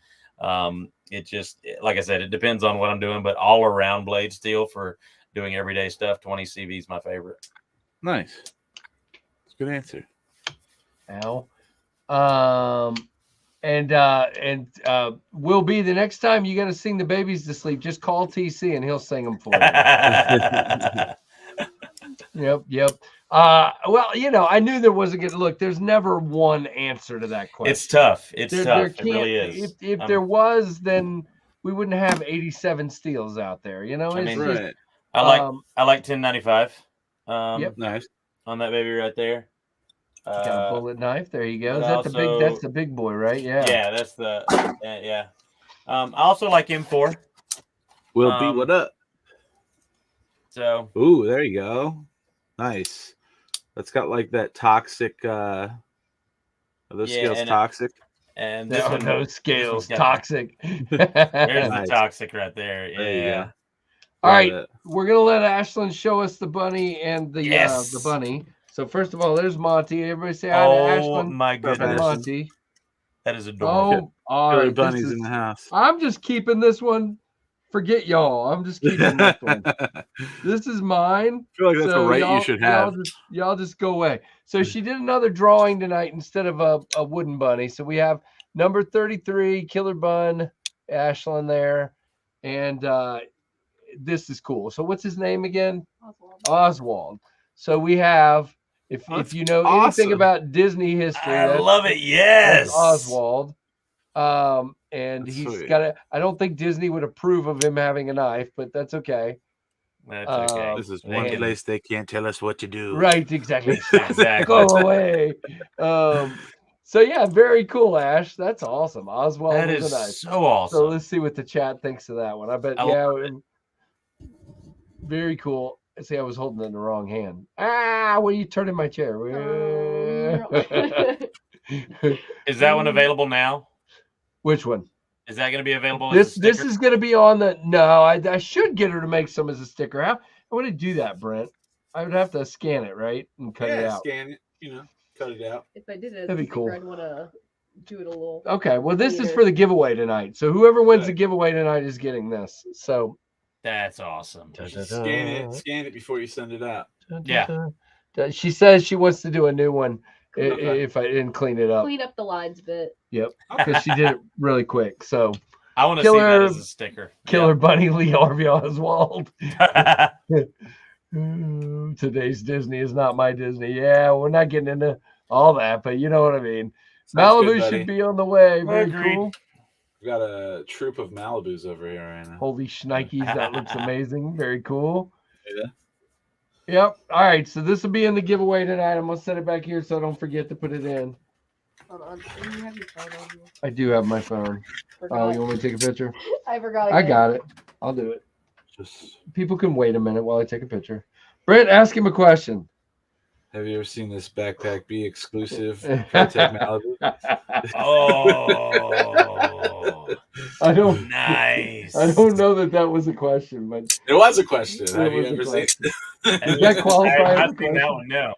Speaker 2: it just, like I said, it depends on what I'm doing, but all around blade steel for doing everyday stuff, 20 CV is my favorite.
Speaker 3: Nice. That's a good answer.
Speaker 1: Al. Will be the next time you got to sing the babies to sleep, just call TC and he'll sing them for you. Yep. Well, I knew there wasn't going to look. There's never one answer to that question.
Speaker 2: It's tough. It's tough. It really is.
Speaker 1: If there was, then we wouldn't have 87 steels out there.
Speaker 3: Right.
Speaker 2: I like 1095.
Speaker 1: Yep,
Speaker 3: nice
Speaker 2: on that baby right there.
Speaker 1: Got a bullet knife. There you go. Is that that's the big boy, right? Yeah.
Speaker 2: Yeah, that's the yeah. I also like M4.
Speaker 3: Will be what up?
Speaker 2: So.
Speaker 3: Ooh, there you go. Nice. That's got like that toxic. Are those scales toxic?
Speaker 2: And
Speaker 1: those scales toxic.
Speaker 2: There's the toxic right there. Yeah.
Speaker 1: All right, we're gonna let Ashland show us the bunny and the bunny. So first of all, there's Monty. Everybody say hi to Ashland.
Speaker 2: Oh my goodness,
Speaker 1: Monty.
Speaker 2: That is adorable.
Speaker 1: All right,
Speaker 3: bunnies in the house.
Speaker 1: I'm just keeping this one forget y'all. I'm just keeping this one. This is mine.
Speaker 3: I feel like that's a right you should have.
Speaker 1: Y'all just go away. So she did another drawing tonight instead of a wooden bunny. So we have number 33, Killer Bun, Ashlyn there. And this is cool. So what's his name again? Oswald. So we have, if you know anything about Disney history,
Speaker 2: I love it. Yes.
Speaker 1: Oswald. And he's got I don't think Disney would approve of him having a knife, but that's okay.
Speaker 2: That's okay.
Speaker 3: This is one place they can't tell us what to do.
Speaker 1: Right, exactly. Go away. So yeah, very cool, Ash. That's awesome. Oswald
Speaker 2: that is a knife. So awesome.
Speaker 1: So let's see what the chat thinks of that one. I bet very cool. See, I was holding it in the wrong hand. What are you turning my chair?
Speaker 2: Is that one available now?
Speaker 1: Which one?
Speaker 2: Is that going to be available?
Speaker 1: This is going to be on the. No, I should get her to make some as a sticker. How would I do that, Brent? I would have to scan it, right, and cut it out.
Speaker 3: Scan it. Cut it out.
Speaker 5: If I did it,
Speaker 1: that'd be cool.
Speaker 5: I'd want to do it a little.
Speaker 1: Okay, well, this is for the giveaway tonight. So whoever wins the giveaway tonight is getting this. So
Speaker 2: that's awesome.
Speaker 3: Scan it before you send it out.
Speaker 2: Yeah.
Speaker 1: She says she wants to do a new one. If I didn't clean it up.
Speaker 5: Clean up the lines a bit.
Speaker 1: Yep, because she did it really quick. So
Speaker 2: I want to see that as a sticker.
Speaker 1: Killer Bunny Lee Harvey Oswald. Today's Disney is not my Disney. Yeah, we're not getting into all that, but you know what I mean. Malibu should be on the way. Very cool.
Speaker 3: We got a troop of Malibus over here right now.
Speaker 1: Holy shnikes, that looks amazing. Very cool.
Speaker 3: Yeah.
Speaker 1: Yep. All right. So this will be in the giveaway tonight. I'm gonna set it back here so I don't forget to put it in.
Speaker 5: Hold on. Do you have your phone on you?
Speaker 1: I do have my phone. Oh, you want me to take a picture?
Speaker 5: I forgot.
Speaker 1: I got it. I'll do it. People can wait a minute while I take a picture. Brent, ask him a question.
Speaker 3: Have you ever seen this backpack be exclusive Protect Malibu?
Speaker 1: I don't.
Speaker 2: Nice.
Speaker 1: I don't know that was a question, but
Speaker 3: it was a question. Have you ever seen?
Speaker 1: Does that qualify?
Speaker 2: I've seen that one. No,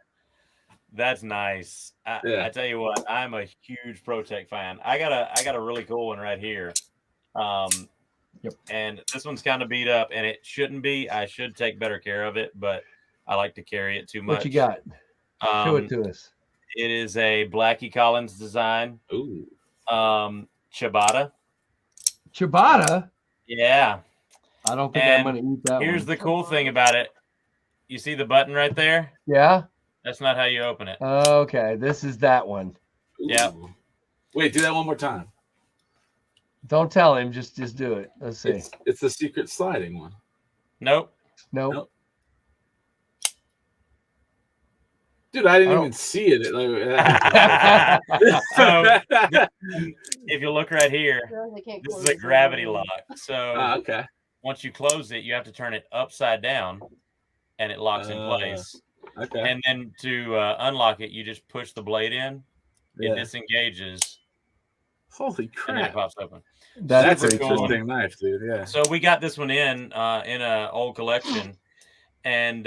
Speaker 2: that's nice. I tell you what, I'm a huge Protect fan. I got a really cool one right here. And this one's kind of beat up, and it shouldn't be. I should take better care of it, but I like to carry it too much.
Speaker 1: What you got? Show it to us.
Speaker 2: It is a Blackie Collins design.
Speaker 3: Ooh.
Speaker 2: Ciabatta.
Speaker 1: Ciabatta?
Speaker 2: Yeah.
Speaker 1: I don't think I'm going to eat that
Speaker 2: Here's the cool thing about it. You see the button right there?
Speaker 1: Yeah.
Speaker 2: That's not how you open it.
Speaker 1: Okay. This is that one.
Speaker 2: Yeah.
Speaker 3: Wait, do that one more time.
Speaker 1: Don't tell him. Just do it. Let's see.
Speaker 3: It's the secret sliding one.
Speaker 2: Nope.
Speaker 3: Dude, I didn't even see it.
Speaker 2: So, if you look right here, this is a gravity lock. So, once you close it, you have to turn it upside down, and it locks in place.
Speaker 3: Okay.
Speaker 2: And then to unlock it, you just push the blade in. It disengages.
Speaker 3: Holy crap!
Speaker 2: And then it pops open.
Speaker 3: That's an interesting knife, dude. Yeah.
Speaker 2: So we got this one in an old collection, and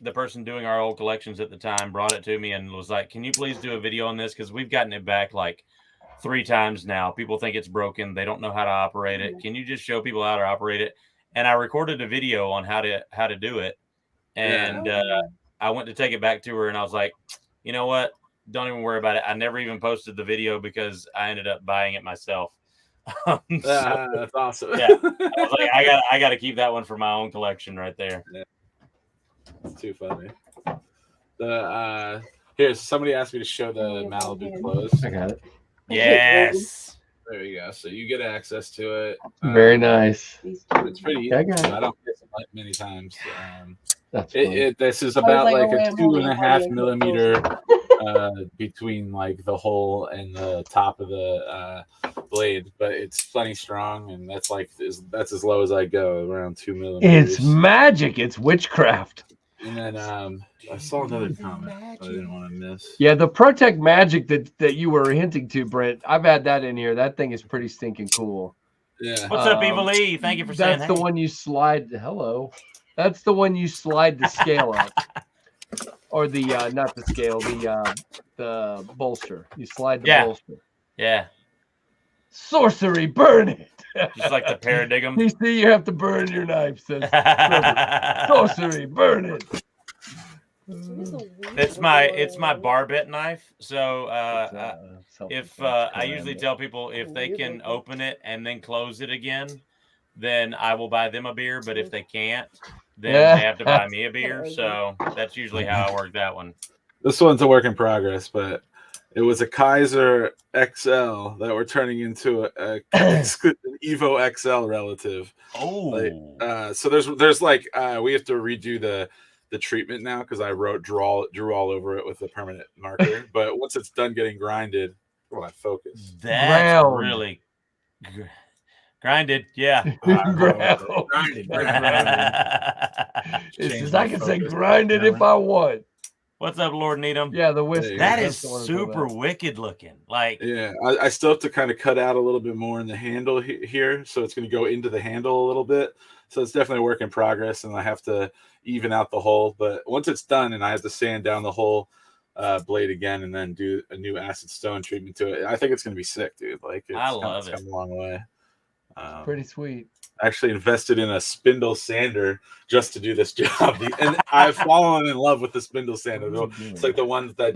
Speaker 2: the person doing our old collections at the time brought it to me and was like, "Can you please do a video on this? Because we've gotten it back like 3 times now. People think it's broken. They don't know how to operate it. Can you just show people how to operate it?" And I recorded a video on how to do it, and I went to take it back to her, and I was like, "You know what? Don't even worry about it." I never even posted the video because I ended up buying it myself.
Speaker 3: That's awesome.
Speaker 2: Yeah, I was like, I got to keep that one for my own collection right there.
Speaker 3: Yeah. It's too funny. Here, somebody asked me to show the Malibu clothes.
Speaker 1: I got it.
Speaker 2: Yes.
Speaker 3: There you go. So you get access to it.
Speaker 1: Very nice.
Speaker 3: It's pretty easy. I don't get it many times.
Speaker 1: That's
Speaker 3: this is about like a 2.5 millimeter between like the hole and the top of the blade, but it's plenty strong, and that's as low as I go, around 2 millimeters.
Speaker 1: It's magic. It's witchcraft.
Speaker 3: And then I saw another comment I didn't want to miss.
Speaker 1: Yeah, the Protect Magic that you were hinting to, Brent. I've had that in here. That thing is pretty stinking cool.
Speaker 3: Yeah.
Speaker 2: What's up, Evil Lee? Thank you for saying
Speaker 1: that's the one you slide. Hello. That's the one you slide the scale up, or the not the scale, the bolster. You slide the bolster.
Speaker 2: Yeah.
Speaker 1: Sorcery, burn it.
Speaker 2: Just like the paradigm.
Speaker 1: TC, you have to burn your knife, says Sorcery, burn it.
Speaker 2: It's my barbette knife. So if I usually tell people if they can open it and then close it again, then I will buy them a beer. But if they can't, then they have to buy me a beer. So that's usually how I work that one.
Speaker 3: This one's a work in progress, but it was a Kaiser XL that we're turning into an Evo XL relative.
Speaker 2: Oh,
Speaker 3: so there's like we have to redo the treatment now because I drew all over it with a permanent marker. But once it's done getting grinded, focus.
Speaker 2: That's really grinded, yeah.
Speaker 1: Grinded. It says I can say grinded if I want.
Speaker 2: What's up, Lord Needham?
Speaker 1: Yeah, the whiskey.
Speaker 2: That is super wicked looking. Like,
Speaker 3: yeah, I still have to kind of cut out a little bit more in the handle here, so it's going to go into the handle a little bit. So it's definitely a work in progress, and I have to even out the hole. But once it's done, and I have to sand down the whole blade again, and then do a new acid stone treatment to it, I think it's going to be sick, dude. Like,
Speaker 2: I love it.
Speaker 3: Come a long way.
Speaker 1: Pretty sweet.
Speaker 3: I actually invested in a spindle sander just to do this job, and I've fallen in love with the spindle sander. It's like the ones that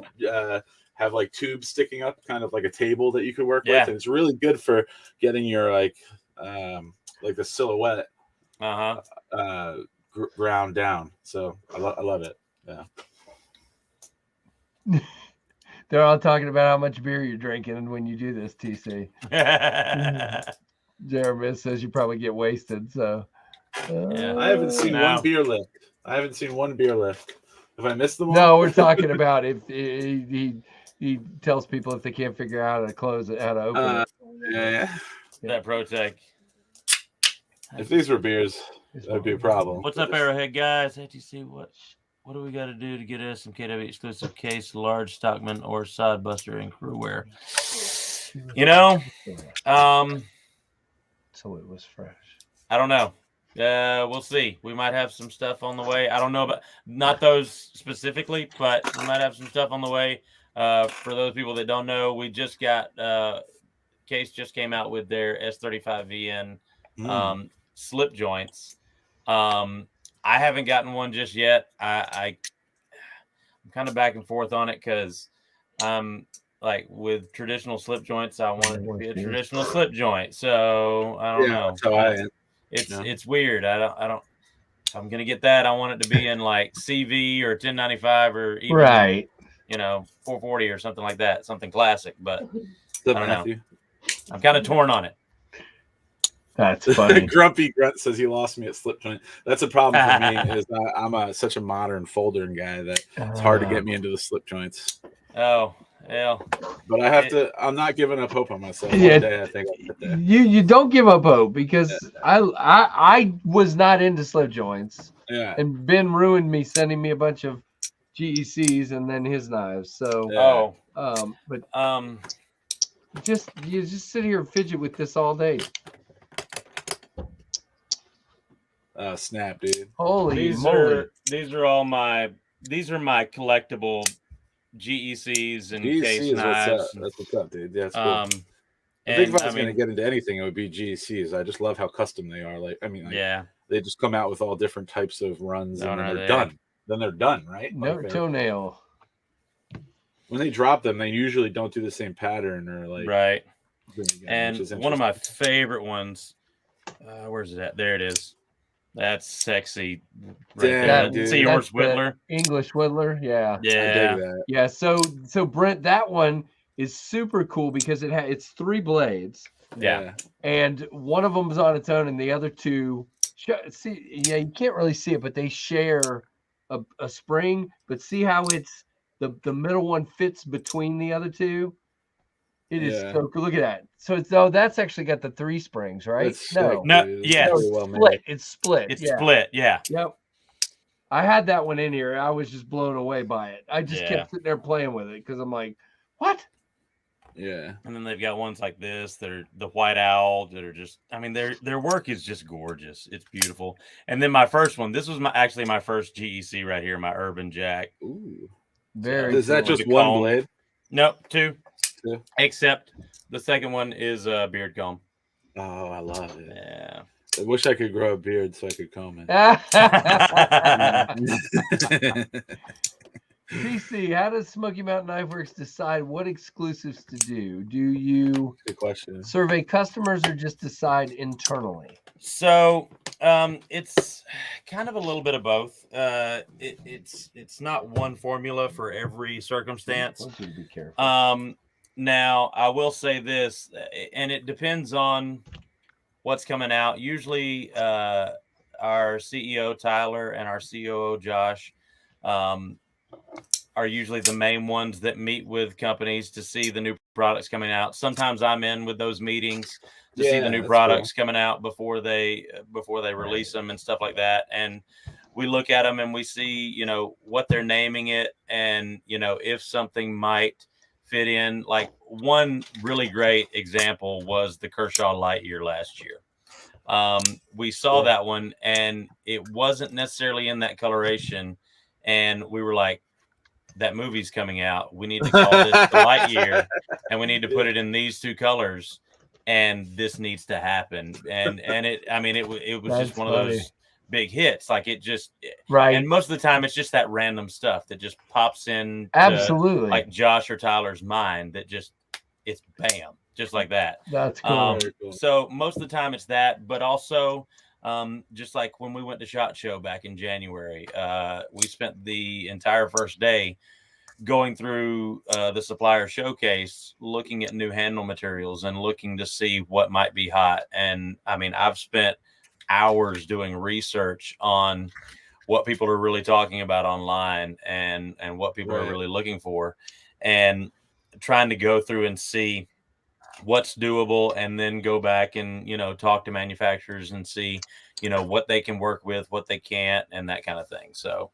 Speaker 3: have like tubes sticking up, kind of like a table that you could work with. And it's really good for getting your like the silhouette ground down. So I love it. Yeah.
Speaker 1: They're all talking about how much beer you're drinking when you do this, TC. Jeremy says you probably get wasted. So
Speaker 3: I haven't seen one beer lift. Have I missed them all?
Speaker 1: No, we're talking about if he tells people if they can't figure out how to close it, how to open it.
Speaker 3: Yeah.
Speaker 2: That Protec.
Speaker 3: If these were beers, that'd be a problem.
Speaker 2: What's up, Arrowhead guys? HTC, what do we got to do to get SMKW exclusive case, large stockman, or side buster and crew wear?
Speaker 1: So it was fresh.
Speaker 2: I don't know. We'll see. We might have some stuff on the way. I don't know about not those specifically, but we might have some stuff on the way. For those people that don't know, we just got Case just came out with their S35VN slip joints. I haven't gotten one just yet. I'm kind of back and forth on it because like with traditional slip joints, I want it to be a traditional slip joint. So I don't know.
Speaker 3: So
Speaker 2: it's weird. I don't. If I'm gonna get that, I want it to be in like CV or 1095 or even 440 or something like that, something classic. But I don't know. I'm kind of torn on it.
Speaker 1: That's funny.
Speaker 3: Grumpy Grunt says he lost me at slip joint. That's a problem for me. Is I'm such a modern foldering guy that it's hard to get me into the slip joints.
Speaker 2: Oh. Yeah,
Speaker 3: but I have to. I'm not giving up hope on myself. One day I think I'll get there.
Speaker 1: You don't give up hope because I was not into slip joints.
Speaker 3: Yeah,
Speaker 1: and Ben ruined me sending me a bunch of GECs and then his knives. So you just sit here and fidget with this all day.
Speaker 3: Snap, dude!
Speaker 1: Holy moly!
Speaker 2: These are my collectible GECs and case knives.
Speaker 3: That's what's up, dude. Yeah, that's cool. I think if I was going to get into anything, it would be GECs. I just love how custom they are. They just come out with all different types of runs, and then they're done. Then they're done, right?
Speaker 1: No toenail.
Speaker 3: When they drop them, they usually don't do the same pattern or
Speaker 2: right. And one of my favorite ones, where's it at? There it is. That's sexy. Right
Speaker 3: there.
Speaker 2: See yours, Whittler.
Speaker 1: English Whittler. Yeah.
Speaker 2: Yeah.
Speaker 1: So Brent, that one is super cool because it's 3 blades.
Speaker 2: Yeah.
Speaker 1: And one of them is on its own, and the other two, you can't really see it, but they share a spring. But see how it's the middle one fits between the other two. It is so cool. Look at that. So that's actually got the 3 springs, right?
Speaker 2: It's split.
Speaker 1: It's split.
Speaker 2: It's split. Yeah.
Speaker 1: Yep. I had that one in here. I was just blown away by it. I just kept sitting there playing with it because I'm like, what?
Speaker 3: Yeah.
Speaker 2: And then they've got ones like this. They're the white owl that are just. I mean, their work is just gorgeous. It's beautiful. And then my first one. This was actually my first GEC right here. My Urban Jack.
Speaker 3: Ooh.
Speaker 1: Very.
Speaker 3: Is that just one blade?
Speaker 2: Nope, 2.
Speaker 3: too.
Speaker 2: Except the second one is a beard comb.
Speaker 3: Oh, I love it.
Speaker 2: Yeah.
Speaker 3: I wish I could grow a beard so I could comb it.
Speaker 1: PC, how does Smoky Mountain Knife Works decide what exclusives to do? Do you
Speaker 3: Good question.
Speaker 1: Survey customers or just decide internally?
Speaker 2: So it's kind of a little bit of both. It's not one formula for every circumstance.
Speaker 1: I want you to be careful.
Speaker 2: Now I will say this, and it depends on what's coming out. Usually our CEO Tyler and our COO Josh are usually the main ones that meet with companies to see the new products coming out. Sometimes I'm in with those meetings to see the new products coming out before they release them and stuff like that. And we look at them and we see, what they're naming it, and, if something might fit in. Like one really great example was the Kershaw Lightyear last year. We saw that one and it wasn't necessarily in that coloration. And we were like, that movie's coming out. We need to call this the Lightyear, and we need to put it in these two colors, and this needs to happen. And it was
Speaker 1: That's
Speaker 2: just one
Speaker 1: funny.
Speaker 2: of those big hits. Like it just
Speaker 1: right.
Speaker 2: And most of the time, it's just that random stuff that just pops in.
Speaker 1: Absolutely,
Speaker 2: like Josh or Tyler's mind that just it's bam, just like that.
Speaker 1: That's cool.
Speaker 2: So most of the time it's that, but also. Just like when we went to SHOT Show back in January, we spent the entire first day going through the supplier showcase, looking at new handle materials and looking to see what might be hot. And I mean, I've spent hours doing research on what people are really talking about online and what people are really looking for, and trying to go through and see what's doable, and then go back and talk to manufacturers and see what they can work with, what they can't, and that kind of thing. So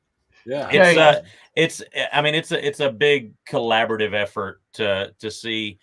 Speaker 2: it's a big collaborative effort to see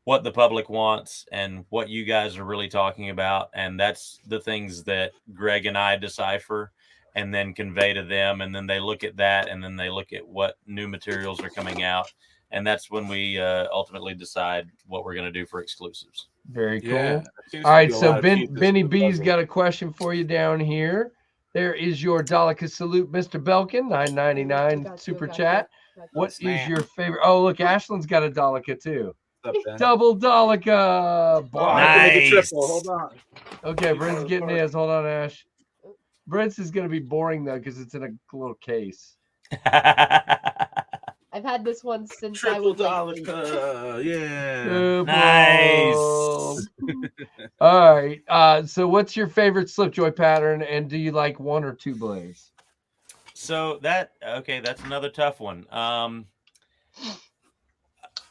Speaker 2: what the public wants and what you guys are really talking about, and that's the things that Greg and I decipher and then convey to them, and then they look at that, and then they look at what new materials are coming out. And that's when we ultimately decide what we're going to do for exclusives.
Speaker 1: Very cool. Yeah, all right, so Benny B's got a question for you down here. There is your Daleka salute, Mr. Belkin, $9.99 super chat. What is your favorite? Oh, look, Ashland's got a Daleka too. Double Daleka.
Speaker 2: Nice.
Speaker 3: Triple. Hold on.
Speaker 1: Okay, Brent's getting his. Hold on, Ash. Brent's is going to be boring though because it's in a little case.
Speaker 5: I've had this one since
Speaker 3: Triple
Speaker 5: I was like,
Speaker 3: yeah.
Speaker 2: Nice.
Speaker 1: All right. So what's your favorite slipjoy pattern, and do you like one or two blades?
Speaker 2: So that's another tough one.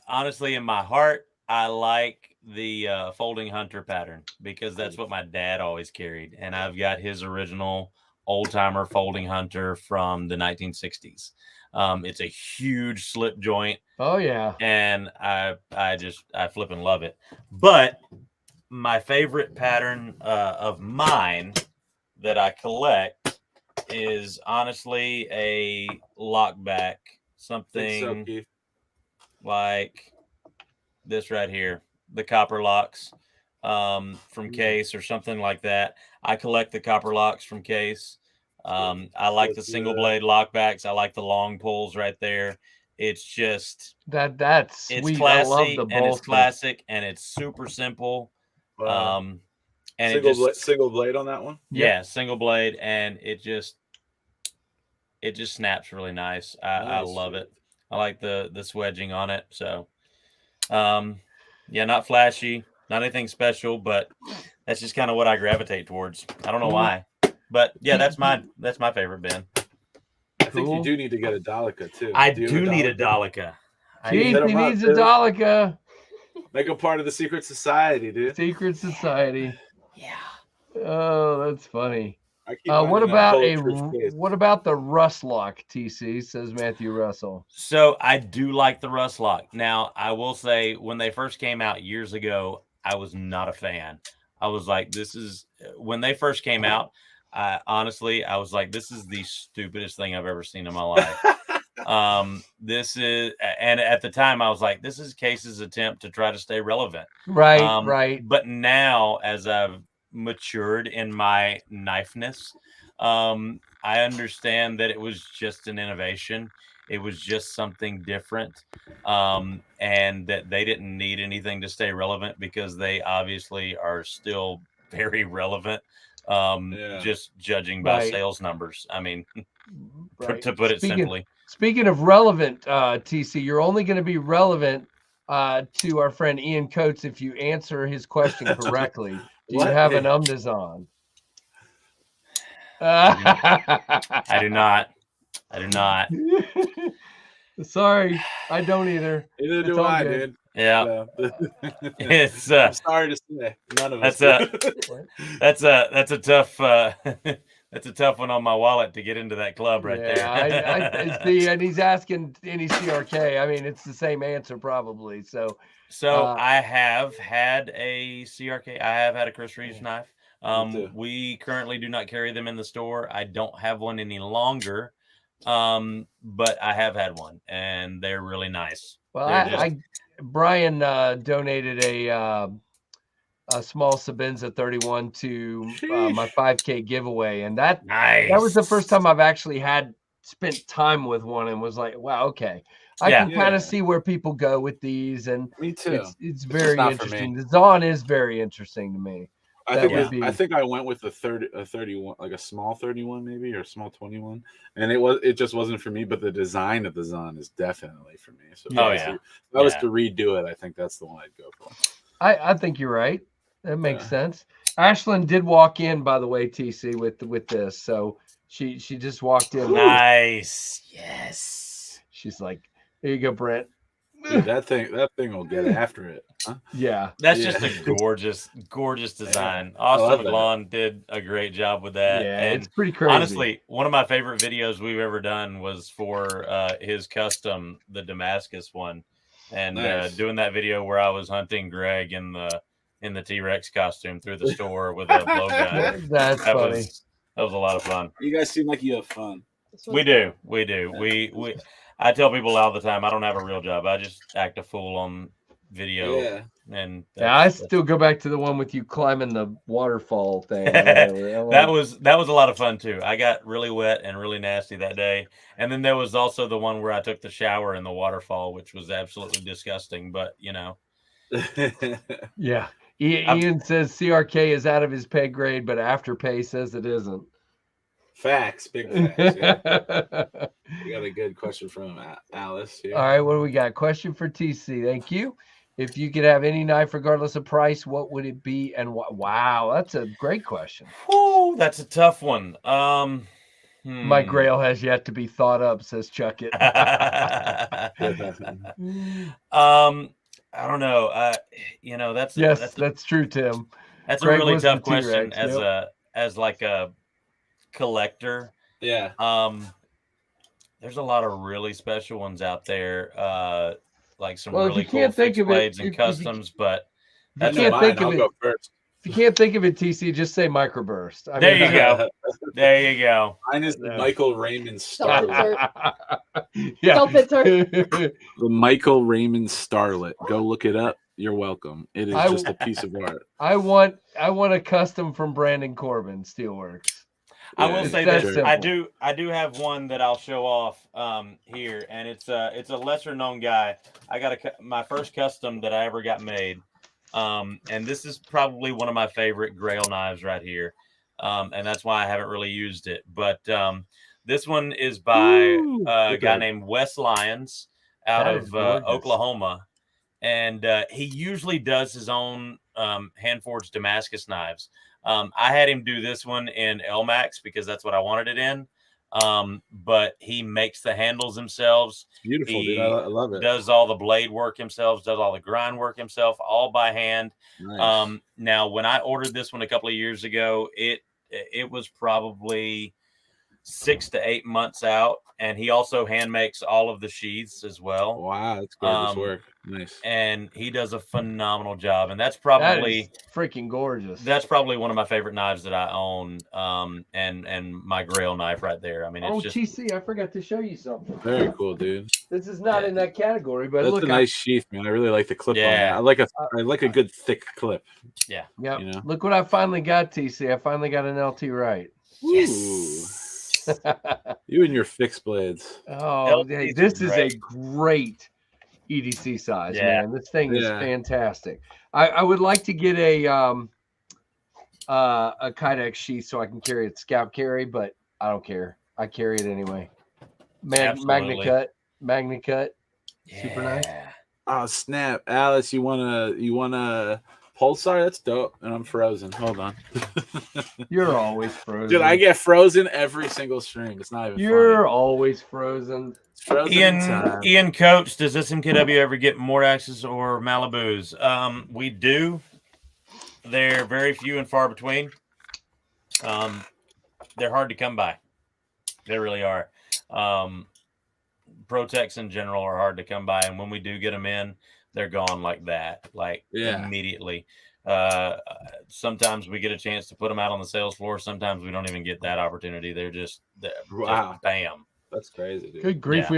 Speaker 2: Honestly, in my heart, I like the folding hunter pattern because that's what my dad always carried, and I've got his original old timer folding hunter from the 1960s. It's a huge slip joint.
Speaker 1: Oh yeah.
Speaker 2: And I flipping love it. But my favorite pattern of mine that I collect is honestly a lockback, something like this right here, the copper locks from Case or something like that. I collect the copper locks from Case. I like the single blade lockbacks. I like the long pulls right there. It's just
Speaker 1: that's sweet.
Speaker 2: It's classy,
Speaker 1: I love the
Speaker 2: and it's classic, and it's super simple. And
Speaker 3: single blade on that one.
Speaker 2: Yeah, single blade, and it just snaps really nice. I love it. I like the swedging on it. So, not flashy, not anything special, but that's just kind of what I gravitate towards. I don't know why. But yeah, that's my favorite, Ben.
Speaker 3: I think you do need to get a Daleka too.
Speaker 2: I do need a Daleka.
Speaker 1: Keith, he needs a Daleka.
Speaker 3: Make a part of the secret society, dude.
Speaker 1: Secret society.
Speaker 2: Yeah.
Speaker 1: Oh, that's funny. What about the Rust Lock, TC, says Matthew Russell?
Speaker 2: So I do like the Rust Lock. Now, I will say when they first came out years ago, I was not a fan. I was like, when they first came out, honestly, I was like, this is the stupidest thing I've ever seen in my life. This is, and at the time I was like, this is Case's attempt to try to stay relevant.
Speaker 1: Right, right.
Speaker 2: But now, as I've matured in my knifeness, I understand that it was just an innovation. It was just something different, and that they didn't need anything to stay relevant because they obviously are still very relevant. Just judging by sales numbers. I mean, to put it simply.
Speaker 1: Speaking of relevant, TC, you're only going to be relevant to our friend Ian Coates if you answer his question correctly. Do you have an design?
Speaker 2: I do not. I do not.
Speaker 1: Sorry, I don't either.
Speaker 3: Neither do I, dude.
Speaker 2: Yeah,
Speaker 3: it's. I'm sorry to say, none of us.
Speaker 2: That's a tough. That's a tough one on my wallet to get into that club right there.
Speaker 1: I see, and he's asking any CRK. I mean, it's the same answer probably. So
Speaker 2: I have had a CRK. I have had a Chris Reeves knife. We currently do not carry them in the store. I don't have one any longer, but I have had one, and they're really nice.
Speaker 1: Well, Brian donated a small Sabenza 31 to my 5K giveaway, and that was the first time I've actually spent time with one and was like, wow, okay, I can kind of see where people go with these, and
Speaker 3: me too.
Speaker 1: It's very interesting. The Zahn is very interesting to me.
Speaker 3: I think I went with a 31, like a small 31 maybe, or a small 21, and it just wasn't for me. But the design of the Zahn is definitely for me. So if I was to redo it, I think that's the one I'd go for.
Speaker 1: I think you're right. That makes sense. Ashlyn did walk in, by the way, TC, with this. So she just walked in.
Speaker 2: Nice. Yes.
Speaker 1: She's like, here you go, Brent.
Speaker 3: Dude, that thing will get after it. Huh?
Speaker 1: Yeah.
Speaker 2: That's just a gorgeous design. Austin McLawn did a great job with that.
Speaker 1: Yeah,
Speaker 2: and
Speaker 1: it's pretty crazy.
Speaker 2: Honestly, one of my favorite videos we've ever done was for his custom, the Damascus one. And doing that video where I was hunting Greg in the T-Rex costume through the store with a blowgun.
Speaker 1: That's funny.
Speaker 2: That was a lot of fun.
Speaker 3: You guys seem like you have fun.
Speaker 2: We do. We I tell people all the time, I don't have a real job. I just act a fool on video.
Speaker 3: Yeah.
Speaker 2: And
Speaker 1: I still go back to the one with you climbing the waterfall thing.
Speaker 2: That was a lot of fun too. I got really wet and really nasty that day. And then there was also the one where I took the shower in the waterfall, which was absolutely disgusting, but you know.
Speaker 1: Yeah. Ian says CRK is out of his pay grade, but Afterpay says it isn't.
Speaker 3: Facts, big facts. Yeah. We got a good question from Alice here.
Speaker 1: All right, what do we got? Question for TC. Thank you. If you could have any knife, regardless of price, what would it be and what? Wow, that's a great question.
Speaker 2: Oh, that's a tough one.
Speaker 1: My grail has yet to be thought up, says Chuck It.
Speaker 2: I don't know.
Speaker 1: That's true, Tim.
Speaker 2: That's Greg a really tough question as like a collector.
Speaker 3: Yeah.
Speaker 2: There's a lot of really special ones out there. Like some really cool fixed blades and customs, but
Speaker 1: if you can't think of it, TC, just say microburst.
Speaker 2: There you go. There you go.
Speaker 3: Mine is the Michael Raymond Starlet.
Speaker 1: Yeah.
Speaker 3: The Michael Raymond Starlet. Go look it up. You're welcome. It is just a piece of art.
Speaker 1: I want a custom from Brandon Corbin Steelworks.
Speaker 2: I will say this. Simple. I do have one that I'll show off here, and it's a lesser known guy. I got my first custom that I ever got made, and this is probably one of my favorite Grail knives right here, and that's why I haven't really used it. But this one is by a guy named Wes Lyons out of Oklahoma, and he usually does his own hand forged Damascus knives. I had him do this one in LMAX because that's what I wanted it in. But he makes the handles himself.
Speaker 3: It's beautiful, dude. I love it.
Speaker 2: Does all the blade work himself, does all the grind work himself, all by hand. Nice. Now, when I ordered this one a couple of years ago, it was probably 6 to 8 months out, and he also hand makes all of the sheaths as well.
Speaker 3: Wow, that's gorgeous work. Nice.
Speaker 2: And he does a phenomenal job, and that's probably
Speaker 1: freaking gorgeous.
Speaker 2: That's probably one of my favorite knives that I own. And my Grail knife right there. I mean, it's just
Speaker 1: TC. I forgot to show you something.
Speaker 3: Very cool, dude.
Speaker 1: This is not in that category, but
Speaker 3: that's
Speaker 1: look,
Speaker 3: a nice sheath, man. I really like the clip on that. I like a good thick clip.
Speaker 2: Yeah.
Speaker 1: Yeah. You know? Look what I finally got, TC. I finally got an LT right.
Speaker 2: Yes.
Speaker 3: You and your fixed blades.
Speaker 1: Oh, hey, this is a great EDC size, man. This thing is fantastic. I would like to get a Kydex sheath so I can carry it scalp carry, but I don't care. I carry it anyway. Magna cut. Super nice.
Speaker 3: Oh snap, Alice! You wanna Pulsar? That's dope. And I'm frozen. Hold on.
Speaker 1: You're always frozen.
Speaker 3: Dude, I get frozen every single stream. It's not even
Speaker 1: You're
Speaker 3: funny.
Speaker 1: Always frozen.
Speaker 2: It's frozen Ian Coach, does SMKW ever get more axes or Malibus? We do. They're very few and far between. They're hard to come by. They really are. Protex in general are hard to come by, and when we do get them in, they're gone like that, immediately. Sometimes we get a chance to put them out on the sales floor. Sometimes we don't even get that opportunity. They're just bam.
Speaker 3: That's crazy, dude.
Speaker 1: Good grief,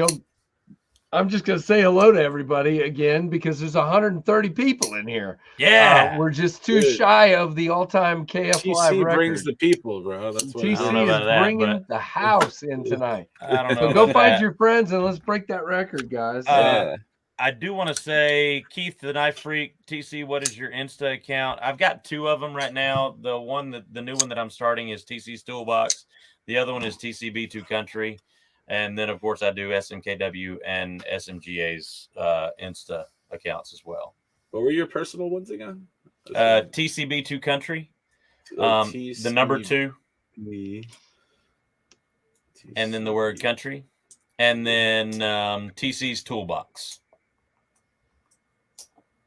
Speaker 1: I'm just going to say hello to everybody again because there's 130 people in here.
Speaker 2: Yeah.
Speaker 1: We're just too shy of the all-time KFLive record.
Speaker 3: Brings the people, bro. That's what
Speaker 1: TC is bringing the house in tonight.
Speaker 2: I don't know.
Speaker 1: So go find your friends and let's break that record, guys.
Speaker 2: I do want to say, Keith, the Knife Freak, TC, what is your Insta account? I've got 2 of them right now. The new one that I'm starting is TC's Toolbox. The other one is TCB2 Country. And then, of course, I do SMKW and SMGA's Insta accounts as well.
Speaker 3: What were your personal ones again?
Speaker 2: TCB2 Country, the number 2, and then the word country, and then TC's Toolbox.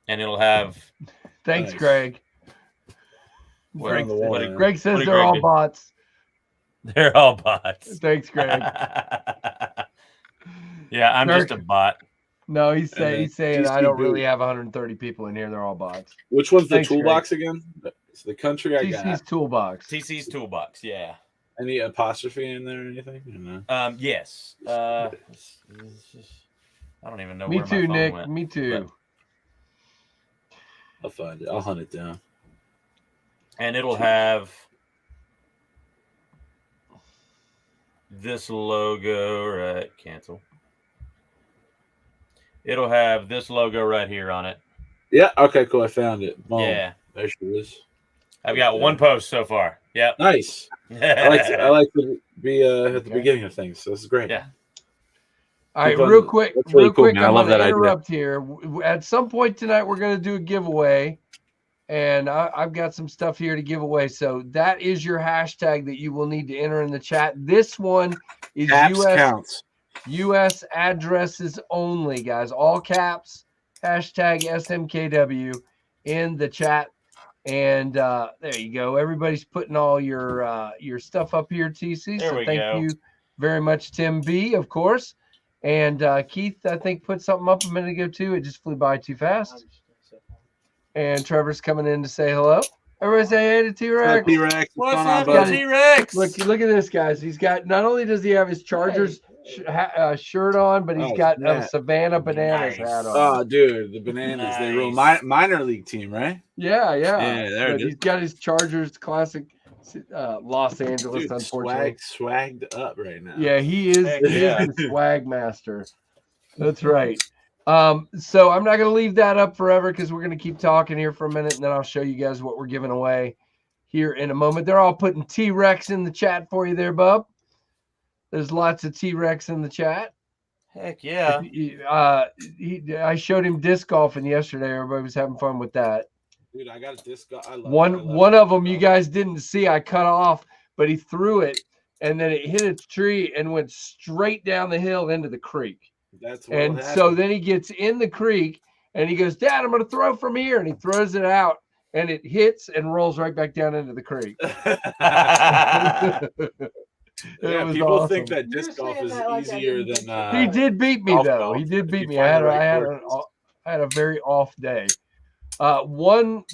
Speaker 2: And it'll have...
Speaker 1: Thanks, Greg.
Speaker 2: Greg
Speaker 1: says they're all bots.
Speaker 2: They're all bots.
Speaker 1: Thanks, Greg.
Speaker 2: Yeah, I'm just a bot.
Speaker 1: No, he's saying I don't really have 130 people in here. They're all bots.
Speaker 3: Which one's the Toolbox again? It's the country I got.
Speaker 1: TC's Toolbox.
Speaker 2: TC's Toolbox, yeah.
Speaker 3: Any apostrophe in there or anything?
Speaker 2: Yes. I don't even know where my
Speaker 1: too,
Speaker 2: phone
Speaker 1: Nick.
Speaker 2: went,
Speaker 1: Me too.
Speaker 3: I'll find it. I'll hunt it down.
Speaker 2: And it'll have this logo, right? Cancel. It'll have this logo right here on it.
Speaker 3: Yeah. Okay. Cool. I found it. Boom.
Speaker 2: Yeah.
Speaker 3: There she is.
Speaker 2: I've got 1 post so far. Yeah.
Speaker 3: Nice. I like to be at the beginning of things. So this is great.
Speaker 2: Yeah.
Speaker 1: All right, real quick.
Speaker 3: Really cool, man.
Speaker 1: I'm
Speaker 3: love that
Speaker 1: interrupt here. At some point tonight, we're going to do a giveaway, and I've got some stuff here to give away. So that is your hashtag that you will need to enter in the chat. This one is US addresses only, guys. All caps. Hashtag SMKW in the chat. And there you go. Everybody's putting all your stuff up here, TC. So thank you very much, Tim B, of course. And Keith, I think, put something up a minute ago, too. It just flew by too fast. And Trevor's coming in to say hello. Everybody say hey to T-Rex.
Speaker 3: T-Rex.
Speaker 2: What's up, T-Rex?
Speaker 1: Look at this, guys. He's got, not only does he have his Chargers shirt on, but he's got a Savannah Bananas hat on.
Speaker 3: Oh, dude, the Bananas. They rule minor league team, right?
Speaker 1: Yeah.
Speaker 3: There it is.
Speaker 1: He's got his Chargers classic Los Angeles,
Speaker 3: dude,
Speaker 1: unfortunately.
Speaker 3: Swagged up right now.
Speaker 1: Yeah, he is the swag master. That's right. So I'm not going to leave that up forever because we're going to keep talking here for a minute, and then I'll show you guys what we're giving away here in a moment. They're all putting T-Rex in the chat for you there, bub. There's lots of T-Rex in the chat.
Speaker 2: Heck yeah.
Speaker 1: I showed him disc golfing yesterday. Everybody was having fun with that.
Speaker 3: Dude, I got a disc golf.
Speaker 1: One of them you guys didn't see. I cut off, but he threw it, and then it hit a tree and went straight down the hill into the creek. And so then he gets in the creek, and he goes, Dad, I'm going to throw from here. And he throws it out, and it hits and rolls right back down into the creek.
Speaker 3: Yeah, people awesome. Think that disc golf is easier than.
Speaker 1: He did beat me though. He did beat me. I had a very off day. One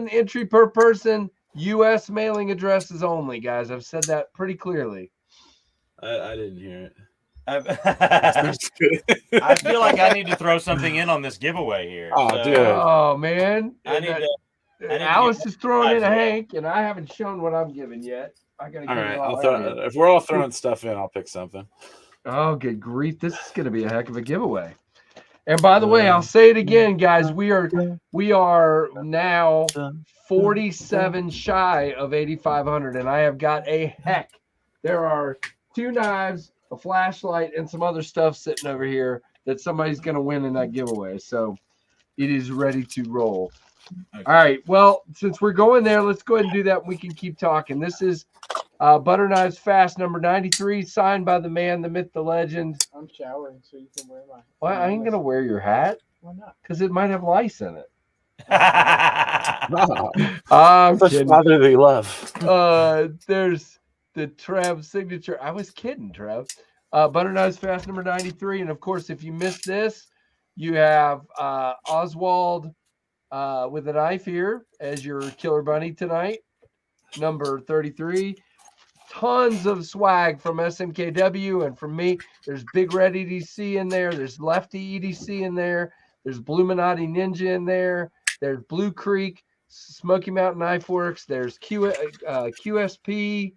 Speaker 1: entry per person. U.S. mailing addresses only, guys. I've said that pretty clearly.
Speaker 3: I didn't hear it.
Speaker 2: I feel like I need to throw something in on this giveaway here.
Speaker 3: Oh, dude.
Speaker 1: Oh, man.
Speaker 2: Alice
Speaker 1: is throwing in a Hank, and I haven't shown what I'm giving yet. I gotta
Speaker 3: all right. If we're all throwing stuff in, I'll pick something.
Speaker 1: Oh, good grief. This is going to be a heck of a giveaway. And by the way, I'll say it again, guys. We are now 47 shy of 8,500, and I have got a heck. There are 2 knives, a flashlight, and some other stuff sitting over here that somebody's going to win in that giveaway. So it is ready to roll. Okay. All right. Well, since we're going there, let's go ahead and do that. And we can keep talking. This is Butter Knives Fast number 93, signed by the man, the myth, the legend.
Speaker 6: I'm showering, so you can wear my.
Speaker 1: Well, I ain't gonna wear your hat.
Speaker 6: Why not?
Speaker 1: Because it might have lice in it.
Speaker 3: Such fatherly love.
Speaker 1: There's the Trev signature. I was kidding, Trev. Butter Knives Fast number 93, and of course, if you missed this, you have Oswald with a knife here as your killer bunny tonight, number 33. Tons of swag from SMKW and from me. There's Big Red EDC in there. There's Lefty EDC in there. There's Bluminati Ninja in there. There's Blue Creek, Smoky Mountain Knife Works. There's QSP,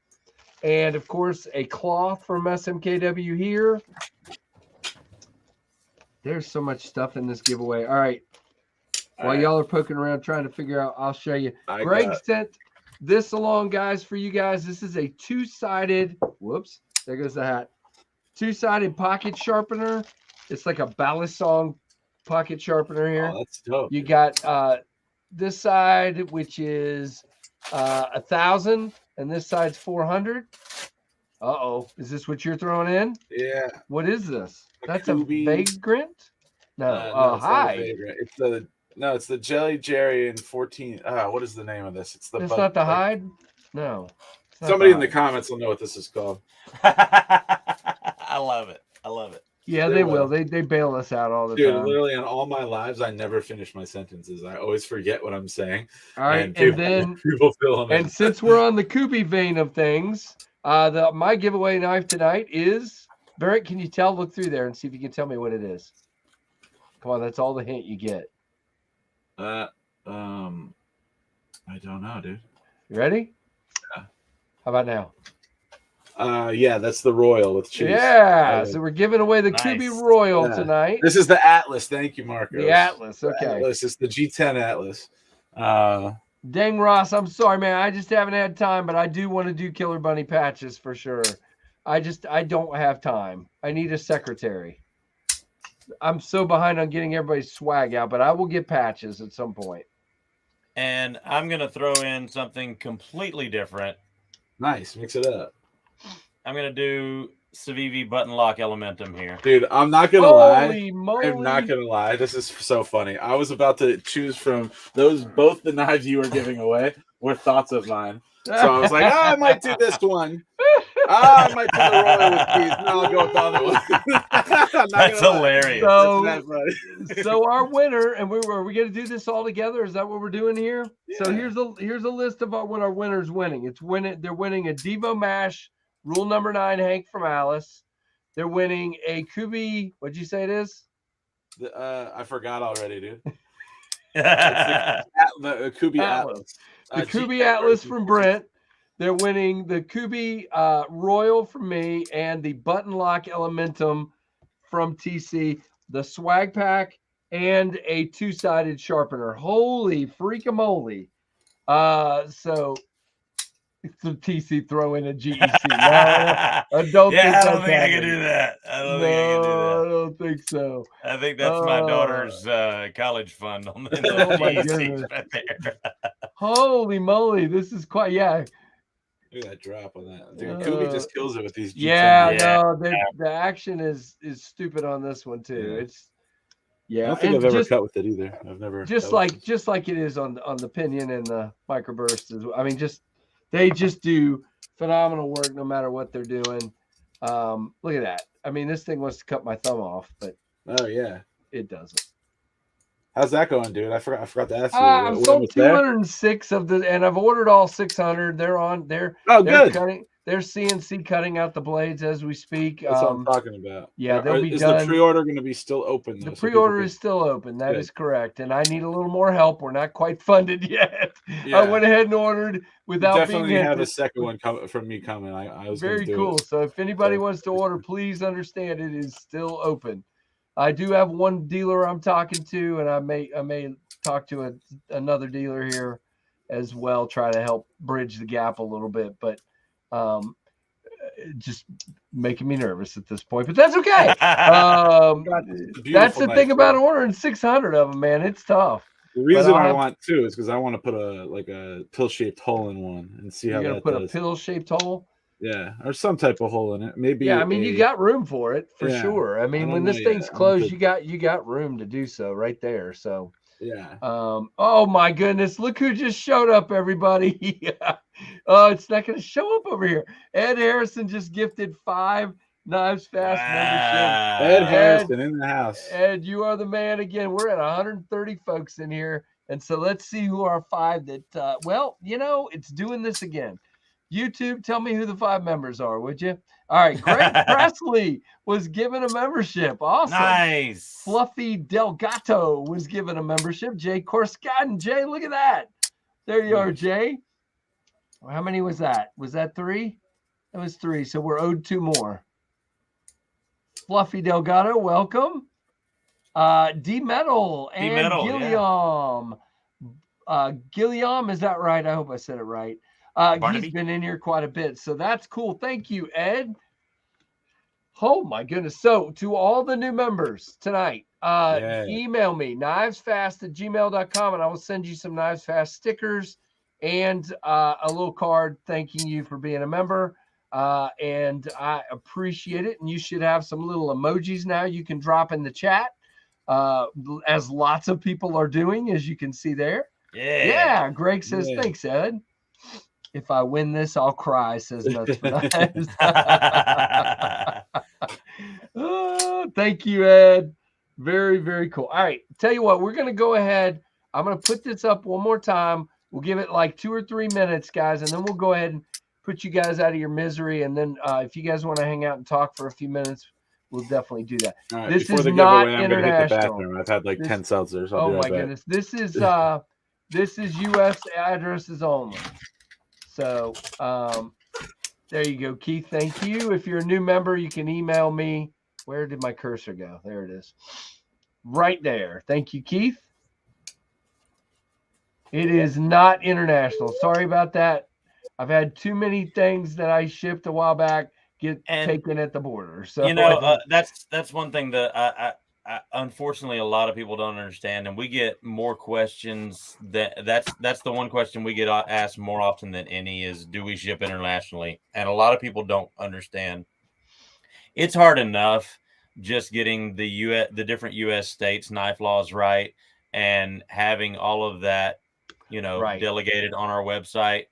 Speaker 1: and of course a cloth from SMKW here. There's so much stuff in this giveaway. All right. While y'all are poking around trying to figure out, I'll show you. Greg sent this along, guys, for you guys. This is a 2-sided, whoops, there goes the hat. 2-sided pocket sharpener. It's like a Balisong pocket sharpener here.
Speaker 3: Oh, that's dope.
Speaker 1: You got this side, which is 1,000, and this side's 400. Uh-oh. Is this what you're throwing in?
Speaker 3: Yeah.
Speaker 1: What is this? That's a vagrant? No, hide.
Speaker 3: It's the Jelly Jerry and 14. What is the name of this? It's
Speaker 1: not the hide? No.
Speaker 3: Somebody in the comments will know what this is called.
Speaker 2: I love it.
Speaker 1: Yeah, they will. They bail us out all the time.
Speaker 3: Dude, literally on all my lives, I never finish my sentences. I always forget what I'm saying.
Speaker 1: All right, and then
Speaker 3: people fill them in.
Speaker 1: And since we're on the Kubi vein of things, my giveaway knife tonight is Barrett. Can you tell? Look through there and see if you can tell me what it is. Come on, that's all the hint you get.
Speaker 3: I don't know, dude.
Speaker 1: You ready?
Speaker 3: Yeah.
Speaker 1: How about now?
Speaker 3: Yeah, that's the Royal with cheese.
Speaker 1: Yeah, so we're giving away the Kubi Royal tonight.
Speaker 3: This is the Atlas. Thank you, Marcos.
Speaker 1: The Atlas, okay.
Speaker 3: The Atlas is the G10 Atlas.
Speaker 1: Dang, Ross, I'm sorry, man. I just haven't had time, but I do want to do Killer Bunny patches for sure. I don't have time. I need a secretary. I'm so behind on getting everybody's swag out, but I will get patches at some point.
Speaker 2: And I'm going to throw in something completely different.
Speaker 3: Nice. Mix it up.
Speaker 2: I'm going to do Civivi button lock Elementum here.
Speaker 3: Dude, I'm not going to lie.
Speaker 1: Moly.
Speaker 3: I'm not going to lie. This is so funny. I was about to choose from both the knives you were giving away were thoughts of mine. So I was like, I might do this one. I might do the Royal with cheese. No, I'll go with the other one.
Speaker 2: That's hilarious.
Speaker 1: So our winner, and are we going to do this all together? Is that what we're doing here? Yeah. So here's a list of what our winner's winning. They're winning a Devo Mash Rule number 9 Hank from Alice. They're winning a Kubi. What'd you say it is?
Speaker 3: I forgot already, dude. the Kubi Atlas.
Speaker 1: The Kubi Atlas from Brent. They're winning the Kubi Royal from me and the Button Lock Elementum from TC, the swag pack, and a 2-sided sharpener. Holy freakamoly. So some TC throw in a GEC. No, I don't think
Speaker 2: I don't think I can do that. I
Speaker 1: don't think so.
Speaker 2: I think that's my daughter's college fund on the GEC right there.
Speaker 1: Holy moly, this is quite,
Speaker 3: Look at that drop on that. Dude, Kubi just kills it with these G10.
Speaker 1: The action is stupid on this one too.
Speaker 3: I don't think I've ever cut with it either. I've never
Speaker 1: just like it is on the pinion and the microburst as well. I mean, they just do Phenomenal work, no matter what they're doing. Look at that. I mean, this thing wants to cut my thumb off, but it doesn't.
Speaker 3: How's that going, dude? I forgot to ask you.
Speaker 1: I've sold 206 of the, and I've ordered all 600. They're
Speaker 3: good.
Speaker 1: Cutting. They're CNC cutting out the blades as we speak.
Speaker 3: That's what I'm talking about.
Speaker 1: Yeah, they'll be done.
Speaker 3: Is the pre-order going to be still open?
Speaker 1: The pre-order is still open. That is correct. And I need a little more help. We're not quite funded yet. Yeah. I went ahead and ordered without
Speaker 3: definitely
Speaker 1: being
Speaker 3: have a second one from me coming. I was
Speaker 1: very cool. So if anybody wants to order, please understand it is still open. I do have one dealer I'm talking to, and I may talk to another dealer here as well, try to help bridge the gap a little bit, but just making me nervous at this point, but that's okay. That's the thing about ordering 600 of them, man. It's tough.
Speaker 3: The reason I want two is because I want to put a pill-shaped hole in one and see how that
Speaker 1: put a pill-shaped hole.
Speaker 3: Yeah, or some type of hole in it. Maybe.
Speaker 1: Yeah, I mean, you got room for it for sure. I mean, when this thing's closed, you got room to do so right there. So.
Speaker 3: Yeah.
Speaker 1: Oh my goodness! Look who just showed up, everybody. Oh, it's not going to show up over here. Ed Harrison just gifted 5 Knives Fast membership.
Speaker 3: Ed Harrison in the house.
Speaker 1: Ed, you are the man again. We're at 130 folks in here, and so let's see who are 5 that. Well, it's doing this again. YouTube, tell me who the 5 members are, would you? All right, Greg Presley was given a membership. Awesome.
Speaker 2: Nice.
Speaker 1: Fluffy Delgato was given a membership. Jay Corscadden. Jay, look at that. There you are, Jay. How many was that? Was that 3? That was 3. So we're owed 2 more. Fluffy Delgado, welcome. D-Metal and Gilliam. Yeah. Gilliam, is that right? I hope I said it right. He's been in here quite a bit, so that's cool. Thank you, Ed. Oh my goodness. So to all the new members tonight, email me knivesfast@gmail.com, and I will send you some Knives Fast stickers and a little card thanking you for being a member. And I appreciate it. And you should have some little emojis now you can drop in the chat, as lots of people are doing, as you can see there. Yeah. Greg says, thanks, Ed. If I win this, I'll cry, says Nuts for Knives. Thank you, Ed. Very, very cool. All right. Tell you what, we're going to go ahead. I'm going to put this up one more time. We'll give it like 2 or 3 minutes, guys, and then we'll go ahead and put you guys out of your misery. And then if you guys want to hang out and talk for a few minutes, we'll definitely do that.
Speaker 3: Right,
Speaker 1: this is not international.
Speaker 3: I've had like 10 seltzers.
Speaker 1: Oh my goodness. This is U.S. addresses only. So there you go, Keith. Thank you. If you're a new member, you can email me. Where did my cursor go? There it is. Right there. Thank you, Keith. It is not international. Sorry about that. I've had too many things that I shipped a while back get taken at the border. So
Speaker 2: that's one thing that I unfortunately a lot of people don't understand, and we get more questions. That's the one question we get asked more often than any is, do we ship internationally? And a lot of people don't understand. It's hard enough just getting the different U.S. states knife laws right and having all of that, delegated on our website.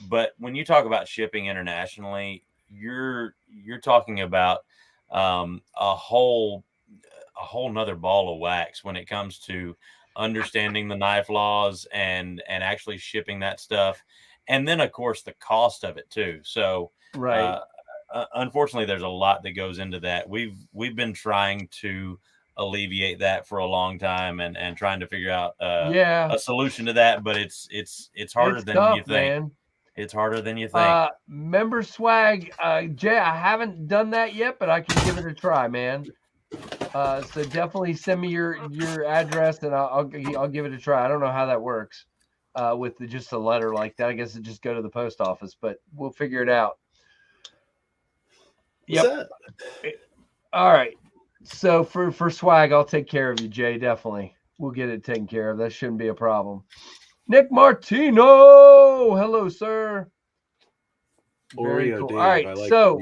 Speaker 2: But when you talk about shipping internationally, you're talking about a whole nother ball of wax when it comes to understanding the knife laws and actually shipping that stuff. And then of course the cost of it too. So unfortunately there's a lot that goes into that. We've been trying to alleviate that for a long time and trying to figure out a solution to that, but it's harder than you think. Man. It's harder than you think.
Speaker 1: Member swag, Jay, I haven't done that yet, but I can give it a try, man. So definitely send me your address and I'll give it a try. I don't know how that works with just a letter like that. I guess it just go to the post office, but we'll figure it out. Yep. All right. So for swag, I'll take care of you, Jay. Definitely. We'll get it taken care of. That shouldn't be a problem. Nick Martino. Hello, sir. Very cool. All right, so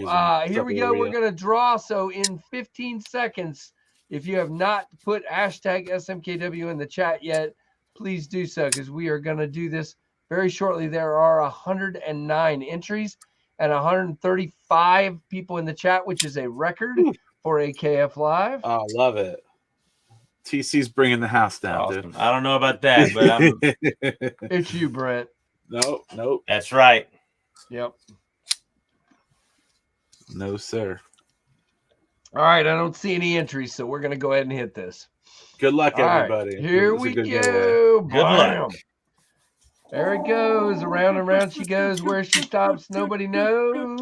Speaker 1: here we go. We're going to draw. So in 15 seconds, if you have not put hashtag SMKW in the chat yet, please do so because we are going to do this very shortly. There are 109 entries. and 135 people in the chat, which is a record for a KFLive.
Speaker 3: Oh, love it. TC's bringing the house down, dude.
Speaker 2: I don't know about that, but
Speaker 1: it's you, Brent.
Speaker 3: Nope.
Speaker 2: That's right.
Speaker 1: Yep.
Speaker 3: No, sir.
Speaker 1: All right, I don't see any entries, so we're going to go ahead and hit this.
Speaker 3: Good luck, everybody.
Speaker 1: Right, here we go.
Speaker 2: Good luck.
Speaker 1: There it goes. Around and around she goes. Where she stops, nobody knows.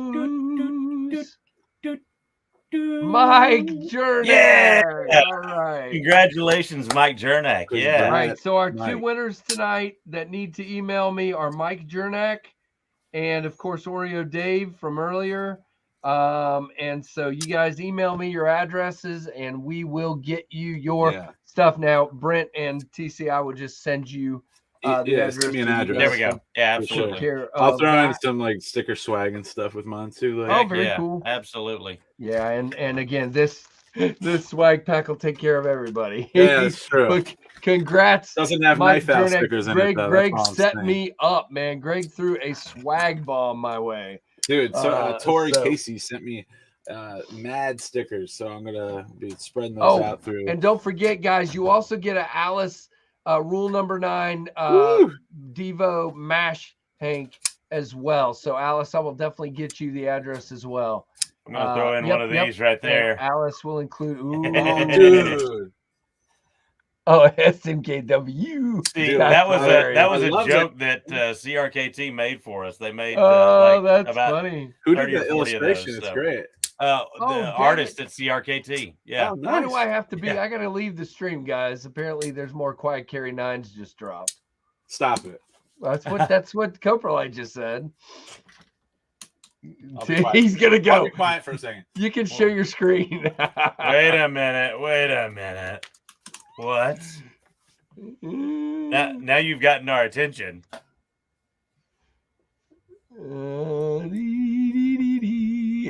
Speaker 1: Mike Jernak.
Speaker 2: Yeah.
Speaker 1: All right.
Speaker 2: Congratulations, Mike Jernak. Yeah.
Speaker 1: All right. So our two winners tonight that need to email me are Mike Jernak and, of course, Oreo Dave from earlier. And so you guys email me your addresses and we will get you your stuff. Now, Brent and TC, I will just send you the address.
Speaker 3: Send me an address.
Speaker 2: There we go. Yeah, absolutely.
Speaker 3: Sure. I'll throw in some like sticker swag and stuff with mine too. Like,
Speaker 1: very cool.
Speaker 2: Absolutely.
Speaker 1: Yeah, and again, this swag pack will take care of everybody.
Speaker 3: Yeah, that's true.
Speaker 1: But congrats.
Speaker 3: Doesn't have Knife Out stickers in it though.
Speaker 1: Greg set me up, man. Greg threw a swag bomb my way.
Speaker 3: Dude, so Tori Casey sent me mad stickers, so I'm gonna be spreading those out through.
Speaker 1: And don't forget, guys, you also get an Alice rule number 9 Devo Mash Hank as well. So Alice, I will definitely get you the address as well.
Speaker 2: I'm gonna throw in one of these right there.
Speaker 1: And Alice will include. Ooh,
Speaker 3: dude.
Speaker 1: Oh, SMKW.
Speaker 2: See, that was a joke that CRKT made for us. They made
Speaker 1: that's funny.
Speaker 3: Who did the illustration? It's great.
Speaker 2: The artist at CRKT. Yeah.
Speaker 3: Oh, nice.
Speaker 1: Why do I have to be? I gotta leave the stream, guys. Apparently, there's more Quiet Carry 9s just dropped.
Speaker 3: Stop it.
Speaker 1: That's what Coprolite just said. He's gonna go.
Speaker 3: I'll be quiet for a second.
Speaker 1: You can share your screen.
Speaker 2: Wait a minute. What? Now you've gotten our attention.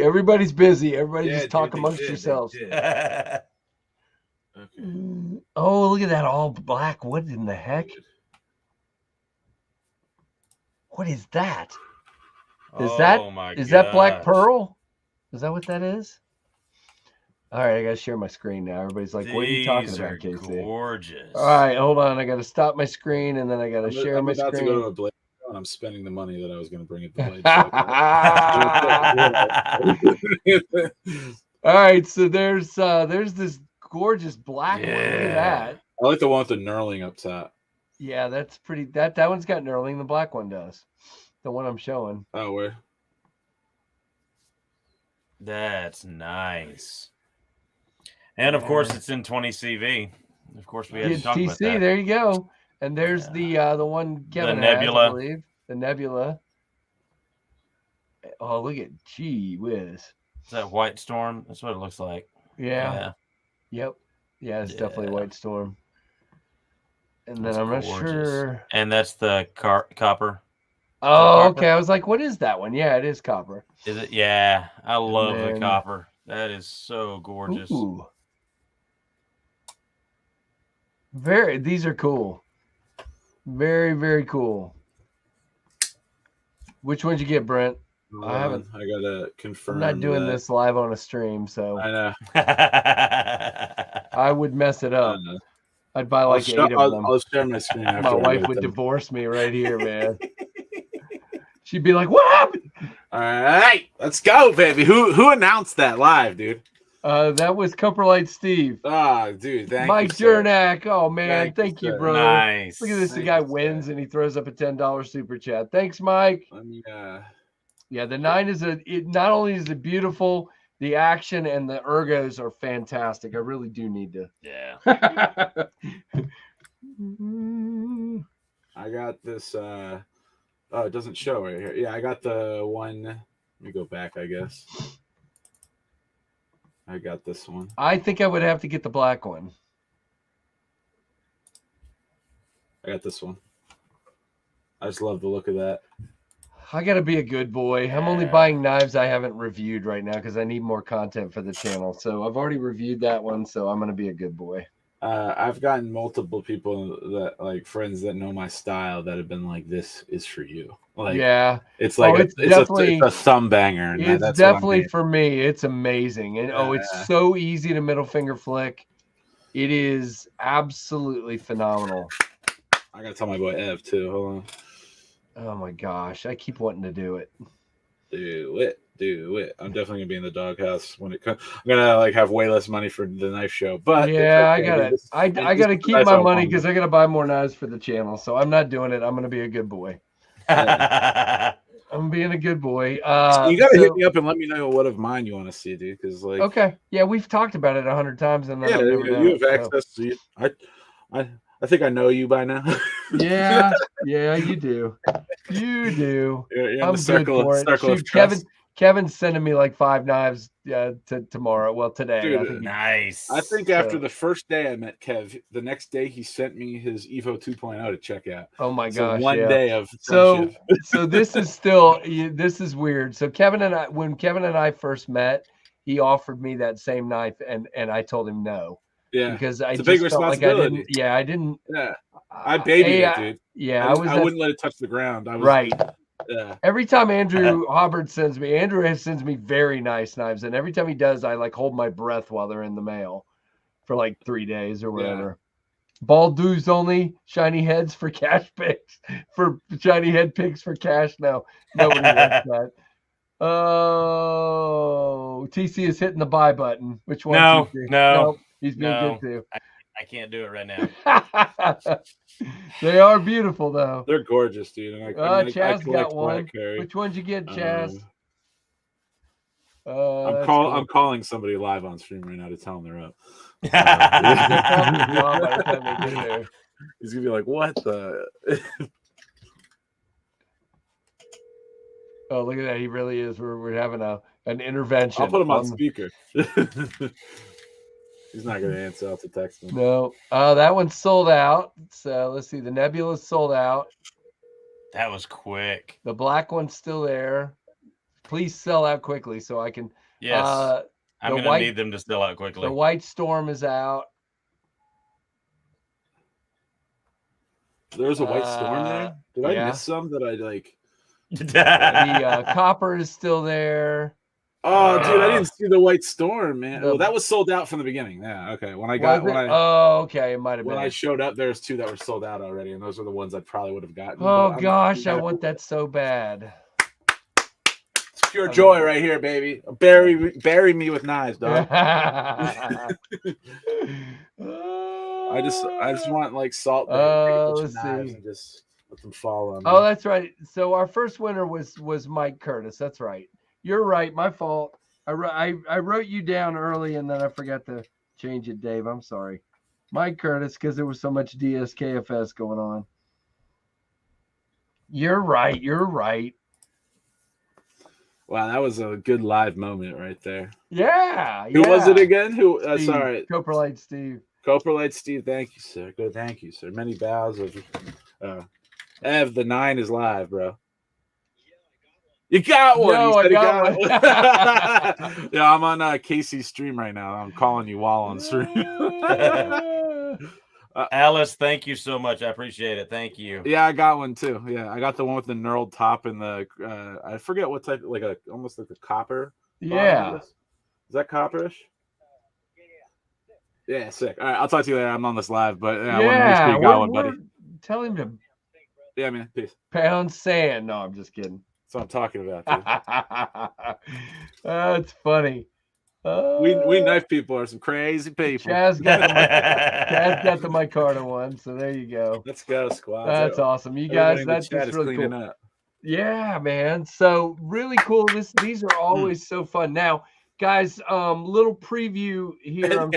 Speaker 1: Everybody's busy. Everybody just talk amongst yourselves.
Speaker 3: Okay.
Speaker 1: Oh, look at that all black. What in the heck? What is that? Is that Black Pearl? Is that what that is? All right, I gotta share my screen now. Everybody's like, "What are you talking about, Casey?"
Speaker 2: Gorgeous.
Speaker 1: All right, hold on. I gotta stop my screen and then I gotta share my screen.
Speaker 3: I'm about to go to a Blade show and I'm spending the money that I was going to bring at the Blade show.
Speaker 1: All right, so there's this gorgeous black one. Look at that.
Speaker 3: I like the one with the knurling up top.
Speaker 1: Yeah, that's pretty. That one's got knurling. The black one does. The one I'm showing.
Speaker 3: Oh, where?
Speaker 2: That's nice. And of course, it's in 20 CV. Of course, we had to talk about that.
Speaker 1: There you go. And there's the one Kevin
Speaker 2: the Nebula.
Speaker 1: has, I believe. The Nebula. Oh, look at gee whiz.
Speaker 2: Is that White Storm? That's what it looks like.
Speaker 1: Yeah. Yep. Yeah, it's definitely White Storm. And then I'm not sure.
Speaker 2: And that's the copper.
Speaker 1: Oh, okay. I was like, what is that one? Yeah, it is copper.
Speaker 2: Is it? Yeah. I love the copper. That is so gorgeous.
Speaker 1: Ooh. These are cool. Very, very cool. Which one'd you get, Brent? I haven't.
Speaker 3: I gotta confirm.
Speaker 1: I'm not doing this live on a stream, so
Speaker 3: I know.
Speaker 1: I would mess it up. I'd buy like 8 of them.
Speaker 3: I'll share my screen.
Speaker 1: My wife would divorce me right here, man. She'd be like, "What happened?"
Speaker 3: All right, let's go, baby. Who announced that live, dude?
Speaker 1: That was Coprolite Steve.
Speaker 3: Ah, dude, thank you,
Speaker 1: Mike Jernak. Oh man, thank you, bro.
Speaker 2: Nice.
Speaker 1: Look at this. The guy wins and he throws up a $10 super chat. Thanks, Mike. Yeah, the 9 is not only is it beautiful, the action and the ergos are fantastic. I really do need to.
Speaker 2: Yeah.
Speaker 3: I got this. Oh, it doesn't show right here. Yeah, I got the one. Let me go back, I guess. I got this one.
Speaker 1: I think I would have to get the black one.
Speaker 3: I got this one. I just love the look of that.
Speaker 1: I got to be a good boy. I'm only buying knives I haven't reviewed right now because I need more content for the channel. So I've already reviewed that one, so I'm going to be a good boy.
Speaker 3: I've gotten multiple people that like friends that know my style that have been like, "This is for you." Like,
Speaker 1: yeah,
Speaker 3: it's like it's a thumb banger. And
Speaker 1: it's
Speaker 3: that's
Speaker 1: definitely for me. It's amazing, and
Speaker 3: yeah.
Speaker 1: It's so easy to middle finger flick. It is absolutely phenomenal.
Speaker 3: I gotta tell my boy Ev too. Hold on.
Speaker 1: Oh my gosh, I keep wanting to do it.
Speaker 3: Do it. I'm definitely gonna be in the doghouse when it comes. I'm gonna like have way less money for the knife show, but
Speaker 1: yeah, okay, I gotta keep my money because I gotta buy more knives for the channel. So I'm not doing it. I'm gonna be a good boy.
Speaker 3: Yeah.
Speaker 1: I'm being a good boy.
Speaker 3: So you gotta hit me up and let me know what of mine you want to see, dude. Because like,
Speaker 1: okay, yeah, we've talked about it 100 times, and then
Speaker 3: I've never done you have access to it. I think I know you by now.
Speaker 1: yeah, you do. You do.
Speaker 3: You're
Speaker 1: I'm good for it. Shoot, Kevin's sending me like 5 knives tomorrow. Well, today.
Speaker 3: Dude,
Speaker 1: I think
Speaker 2: nice.
Speaker 3: I think after the first day I met Kev, the next day he sent me his Evo 2.0 to check out.
Speaker 1: Oh my gosh.
Speaker 3: One day of
Speaker 1: friendship. So this is still, this is weird. So when Kevin and I first met, he offered me that same knife and I told him no.
Speaker 3: Yeah,
Speaker 1: because I
Speaker 3: it's a
Speaker 1: just
Speaker 3: big
Speaker 1: felt like I didn't. Yeah, I didn't.
Speaker 3: Yeah, I babied it, dude.
Speaker 1: Yeah,
Speaker 3: I wouldn't let it touch the ground. I was
Speaker 1: right.
Speaker 3: Yeah.
Speaker 1: Every time Andrew Hubbard sends me very nice knives, and every time he does, I like hold my breath while they're in the mail for like 3 days or whatever. Yeah. Bald dudes only, shiny heads for cash picks, for shiny head picks for cash. No, nobody wants that. Oh, TC is hitting the buy button. Which one?
Speaker 2: No,
Speaker 1: TC?
Speaker 2: no,
Speaker 1: he's being good too.
Speaker 2: I can't do it right now.
Speaker 1: They are beautiful though.
Speaker 3: They're gorgeous, dude. And
Speaker 1: Chaz got one. Which one'd you get, Chaz?
Speaker 3: I'm calling somebody live on stream right now to tell them they're up. He's gonna be like, "What the?"
Speaker 1: Oh, look at that! He really is. We're having an intervention.
Speaker 3: I'll put him on speaker. He's not going to answer. I'll have to text him.
Speaker 1: No. That one's sold out. So let's see. The Nebula's sold out.
Speaker 2: That was quick.
Speaker 1: The black one's still there. Please sell out quickly so I can.
Speaker 2: Yes. I'm going to need them to sell out quickly.
Speaker 1: The White Storm is out.
Speaker 3: There's a White Storm there? Did I miss some that I like?
Speaker 1: The copper is still there.
Speaker 3: Oh, dude, I didn't see the White Storm, man. Well, that was sold out from the beginning. Yeah, okay.
Speaker 1: Okay, it might have been.
Speaker 3: When I showed up, there's 2 that were sold out already, and those are the ones I probably would have gotten.
Speaker 1: Oh gosh, I want that so bad.
Speaker 3: It's pure joy right here, baby. Bury me with knives, dog. I just want like salt.
Speaker 1: Let's see.
Speaker 3: And just let them fall on.
Speaker 1: Oh, that's right. So our first winner was Mike Curtis. That's right. You're right. My fault. I wrote you down early and then I forgot to change it, Dave. I'm sorry. Mike Curtis, because there was so much DSKFS going on. You're right.
Speaker 3: Wow, that was a good live moment right there.
Speaker 1: Yeah.
Speaker 3: Who was it again? Sorry.
Speaker 1: Coprolite Steve.
Speaker 3: Coprolite Steve. Thank you, sir. Good. Thank you, sir. Many bows of. Ev, the 9 is live, bro. You got one.
Speaker 1: No, I got one.
Speaker 3: Yeah, I'm on Casey's stream right now. I'm calling you while on stream.
Speaker 1: Alice, thank you so much. I appreciate it. Thank you.
Speaker 3: Yeah, I got one too. Yeah, I got the one with the knurled top and the I forget what type, like almost like the copper.
Speaker 1: Yeah.
Speaker 3: Is that copperish? Yeah, sick. All right, I'll talk to you later. I'm on this live, but I want to make sure you got one, buddy.
Speaker 1: Tell him to.
Speaker 3: Yeah, man. Peace.
Speaker 1: Pound sand. No, I'm just kidding.
Speaker 3: That's what I'm talking about.
Speaker 1: That's funny.
Speaker 3: We knife people are some crazy people.
Speaker 1: Chaz got the micarta one, so there you go.
Speaker 3: Let's go, squad.
Speaker 1: That's awesome. You guys, that's just really cool. Up. Yeah, man. So really cool. These are always so fun. Now, guys, little preview here.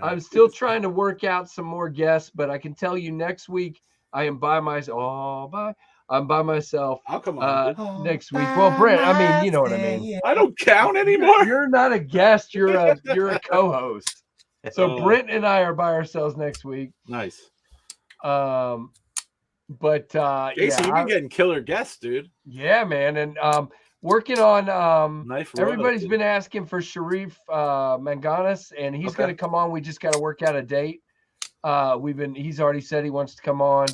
Speaker 1: I'm still trying to work out some more guests, but I can tell you next week I am by myself. I'm by myself.
Speaker 3: I'll come on
Speaker 1: next week. Well, Brent, I mean, you know what I mean.
Speaker 3: I don't count anymore.
Speaker 1: You're not a guest. You're a co-host. So Brent and I are by ourselves next week.
Speaker 3: Nice.
Speaker 1: But
Speaker 3: Jason, you've been getting killer guests, dude.
Speaker 1: Yeah, man, and working on everybody's been asking for Sharif Manganis, and he's going to come on. We just got to work out a date. He's already said he wants to come on.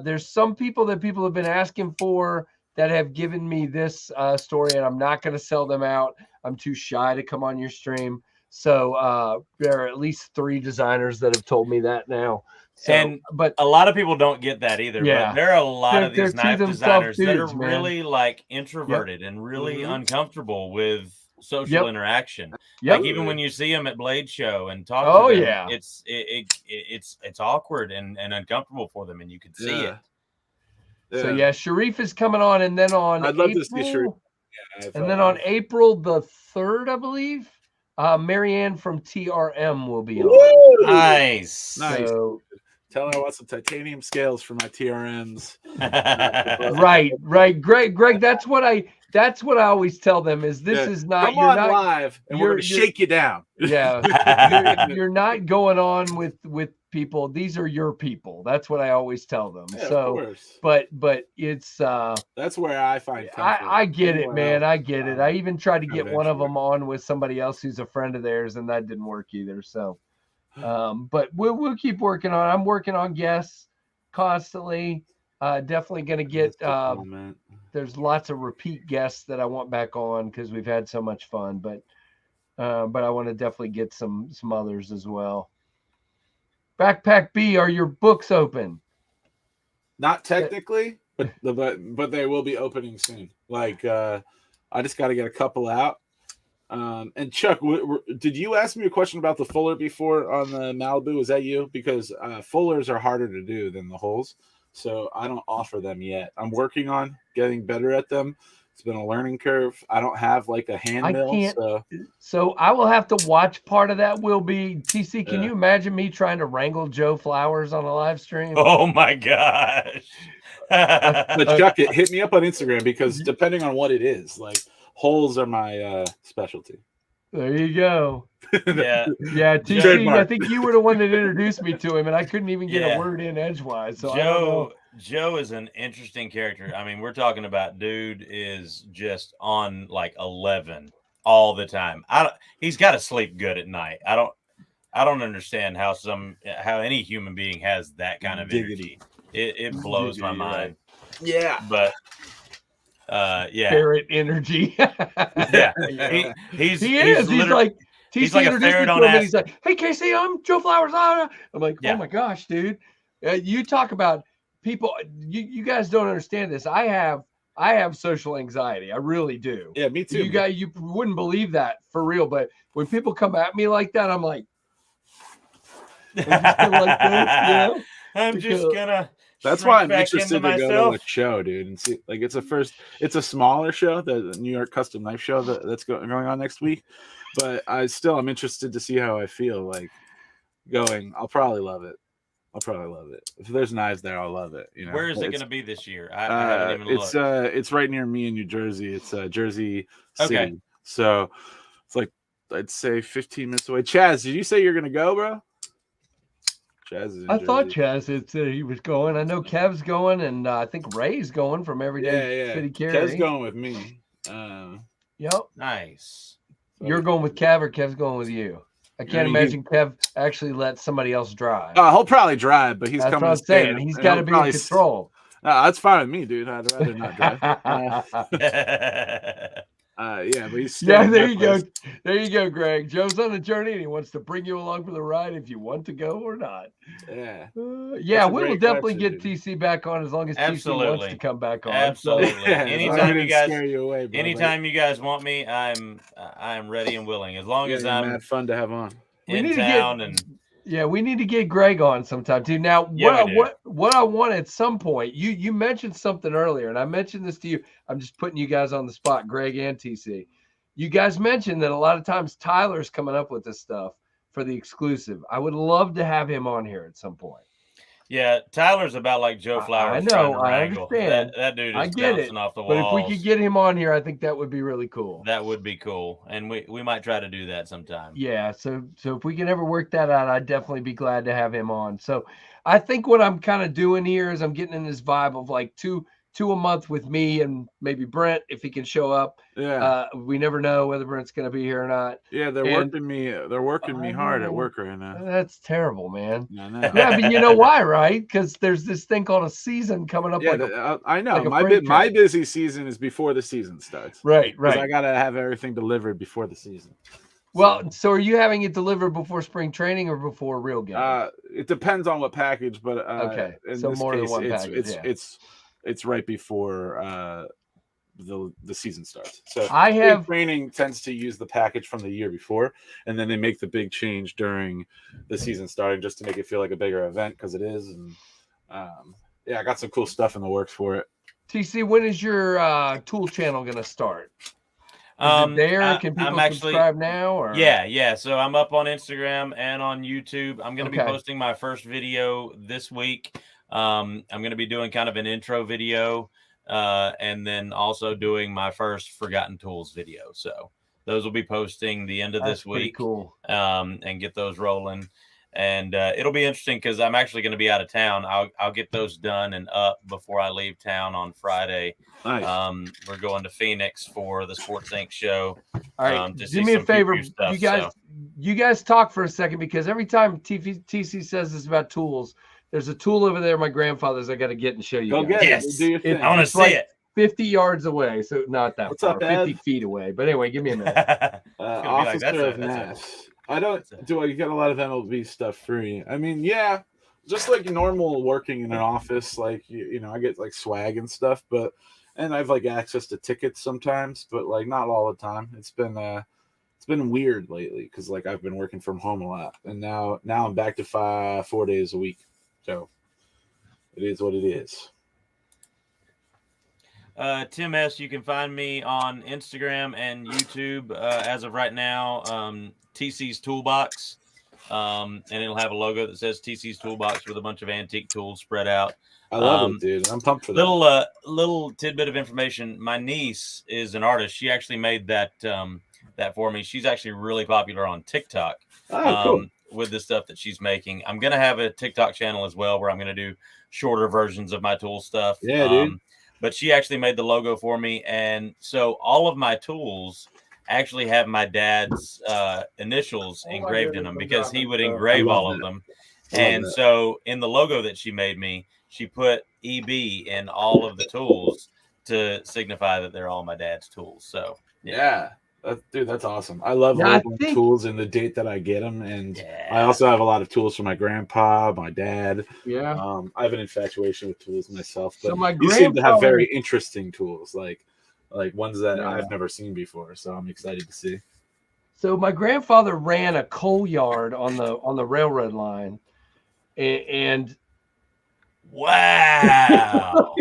Speaker 1: There's some people that people have been asking for that have given me this story, and I'm not going to sell them out. I'm too shy to come on your stream. So there are at least 3 designers that have told me that now. So,
Speaker 2: but a lot of people don't get that either.
Speaker 1: Yeah,
Speaker 2: but there are a lot of these knife designers that are really like introverted and really uncomfortable with social interaction. Like even when you see them at Blade Show and talk to them, it's awkward and uncomfortable for them, and you can see it.
Speaker 1: So Sharif is coming on, and then on
Speaker 3: I'd love to see Sharif.
Speaker 1: And then on April the 3rd, I believe, Marianne from TRM will be on.
Speaker 2: Nice.
Speaker 1: So,
Speaker 3: tell her I want some titanium scales for my TRMs.
Speaker 1: Right. Greg, that's what I always tell them is this is not
Speaker 3: come on live and we're gonna shake you down.
Speaker 1: Yeah. you're not going on with people. These are your people. That's what I always tell them.
Speaker 3: Yeah,
Speaker 1: so
Speaker 3: of course.
Speaker 1: but it's
Speaker 3: that's where I find
Speaker 1: comfort. I get it, man. I get it. I even tried to get one of them on with somebody else who's a friend of theirs, and that didn't work either. So but we'll keep working on it. I'm working on guests constantly. Definitely going to get there's lots of repeat guests that I want back on because we've had so much fun, but I want to definitely get some others as well. Backpack B, are your books open?
Speaker 3: Not technically, but they will be opening soon. Like I just got to get a couple out. And Chuck, did you ask me a question about the fuller before on the Malibu? Is that you? Because fullers are harder to do than the holes, so I don't offer them yet. I'm working on getting better at them. It's been a learning curve. I don't have like a hand mill.
Speaker 1: So I will have to watch part of that. Will be TC. Can you imagine me trying to wrangle Joe Flowers on a live stream?
Speaker 2: Oh my gosh.
Speaker 3: But Chuck, hit me up on Instagram because depending on what it is, like holes are my specialty.
Speaker 1: There you go.
Speaker 2: Yeah.
Speaker 1: TC, trademark. I think you were the one that introduced me to him, and I couldn't even get a word in edgewise. So
Speaker 2: Joe is an interesting character. I mean, we're talking about dude is just on like 11 all the time. He's got to sleep good at night. I don't understand how any human being has that kind of energy. It blows my mind.
Speaker 3: Right. Yeah.
Speaker 2: But
Speaker 1: ferret energy.
Speaker 2: He's
Speaker 1: like
Speaker 2: he's like a ferret on acid.
Speaker 1: He's like, hey Casey, I'm Joe Flowers. I'm like, oh my gosh, dude. You talk about people. You guys don't understand this. I have social anxiety. I really do.
Speaker 3: Yeah, me too.
Speaker 1: You wouldn't believe that for real. But when people come at me like that, I'm like,
Speaker 2: I'm just gonna.
Speaker 3: That's why I'm interested to go to a show, dude, and see. Like, it's a smaller show, the New York Custom Knife Show that's going on next week. But I'm interested to see how I feel like going. I'll probably love it. If there's knives there, I'll love it. You know,
Speaker 2: where is it going to be this year? I haven't even looked.
Speaker 3: It's right near me in New Jersey. It's Jersey City. Okay. So it's like I'd say 15 minutes away. Chaz, did you say you're going to go, bro?
Speaker 1: I thought Chaz said he was going. I know Kev's going, and I think Ray's going from Everyday City Carry.
Speaker 3: Kev's going with me.
Speaker 1: Yep.
Speaker 2: Nice.
Speaker 1: You're going with Kev, or Kev's going with you? I can't imagine Kev actually let somebody else drive.
Speaker 3: He'll probably drive, but he's
Speaker 1: coming. That's what I'm saying. He's got to be in control.
Speaker 3: No, that's fine with me, dude. I'd rather not drive. But he's
Speaker 1: there you go. There you go, Greg. Joe's on a journey and he wants to bring you along for the ride if you want to go or not.
Speaker 3: Yeah.
Speaker 1: We will definitely get TC back on as long as TC wants to come back on.
Speaker 2: Absolutely. Anytime you guys want me, I'm ready and willing. As long as I'm
Speaker 3: fun to have on.
Speaker 2: In town
Speaker 1: we need to get Greg on sometime too. Now, what I want at some point, you mentioned something earlier, and I mentioned this to you. I'm just putting you guys on the spot, Greg and TC. You guys mentioned that a lot of times Tyler's coming up with this stuff for the exclusive. I would love to have him on here at some point.
Speaker 2: Yeah, Tyler's about like Joe Flowers.
Speaker 1: I know, I understand.
Speaker 2: That dude is bouncing off the walls.
Speaker 1: But if we could get him on here, I think that would be really cool.
Speaker 2: That would be cool, and we might try to do that sometime.
Speaker 1: Yeah, so if we can ever work that out, I'd definitely be glad to have him on. So I think what I'm kind of doing here is I'm getting in this vibe of like two 2 a month with me and maybe Brent if he can show up.
Speaker 3: Yeah.
Speaker 1: We never know whether Brent's going to be here or not.
Speaker 3: Yeah, they're working me hard at work right now.
Speaker 1: That's terrible, man.
Speaker 3: I know.
Speaker 1: Yeah, but you know why, right? Because there's this thing called a season coming up.
Speaker 3: Yeah, I know.
Speaker 1: Like
Speaker 3: my busy season is before the season starts.
Speaker 1: Right.
Speaker 3: Because I gotta have everything delivered before the season.
Speaker 1: Well, so are you having it delivered before spring training or before real game?
Speaker 3: It depends on what package, but
Speaker 1: okay.
Speaker 3: In
Speaker 1: so
Speaker 3: this
Speaker 1: more
Speaker 3: case,
Speaker 1: than one package.
Speaker 3: It's right before the season starts. So training tends to use the package from the year before, and then they make the big change during the season starting just to make it feel like a bigger event because it is. And I got some cool stuff in the works for it.
Speaker 1: TC, when is your tool channel gonna start? Is it there? Can people subscribe now? Or?
Speaker 2: Yeah. So I'm up on Instagram and on YouTube. I'm going to be posting my first video this week. I'm going to be doing kind of an intro video, and then also doing my first Forgotten Tools video. So those will be posting the end of this week.
Speaker 1: Cool.
Speaker 2: And get those rolling. And it'll be interesting because I'm actually going to be out of town. I'll get those done and up before I leave town on Friday.
Speaker 3: Nice.
Speaker 2: We're going to Phoenix for the Sports Inc. show.
Speaker 1: All right, do me a favor, you guys talk for a second because every time TC says this about tools, there's a tool over there my grandfather's I got to get and show you.
Speaker 3: Go
Speaker 1: guys.
Speaker 3: get
Speaker 2: yes.
Speaker 3: it. Do your thing.
Speaker 2: I want to see it.
Speaker 1: 50 yards away, so not that far.
Speaker 3: Up,
Speaker 1: 50 feet away. But anyway, give me a minute.
Speaker 3: Officer of Nash. I don't do. I get a lot of MLB stuff free. I mean, yeah, just like normal working in an office, like you know, I get like swag and stuff, and I've like access to tickets sometimes, but like not all the time. It's been weird lately because like I've been working from home a lot, and now I'm back to 4 days a week, so it is what it is.
Speaker 2: Tim S, you can find me on Instagram and YouTube as of right now. TC's Toolbox, and it'll have a logo that says TC's Toolbox with a bunch of antique tools spread out.
Speaker 3: I love it, dude. I'm pumped for that.
Speaker 2: Little tidbit of information. My niece is an artist. She actually made that for me. She's actually really popular on TikTok.
Speaker 3: Cool.
Speaker 2: With the stuff that she's making. I'm gonna have a TikTok channel as well where I'm gonna do shorter versions of my tool stuff.
Speaker 3: Yeah, dude.
Speaker 2: But she actually made the logo for me, and so all of my tools actually have my dad's initials engraved in them because he would engrave all of them. And so in the logo that she made me, she put EB in all of the tools to signify that they're all my dad's tools. So
Speaker 3: yeah. Dude, that's awesome. I love tools and the date that I get them. And I also have a lot of tools for my grandpa, my dad.
Speaker 1: Yeah.
Speaker 3: I have an infatuation with tools myself. But
Speaker 1: so
Speaker 3: you seem to have very interesting tools, like ones that I've never seen before. So I'm excited to see.
Speaker 1: So my grandfather ran a coal yard on the railroad line. And
Speaker 2: wow.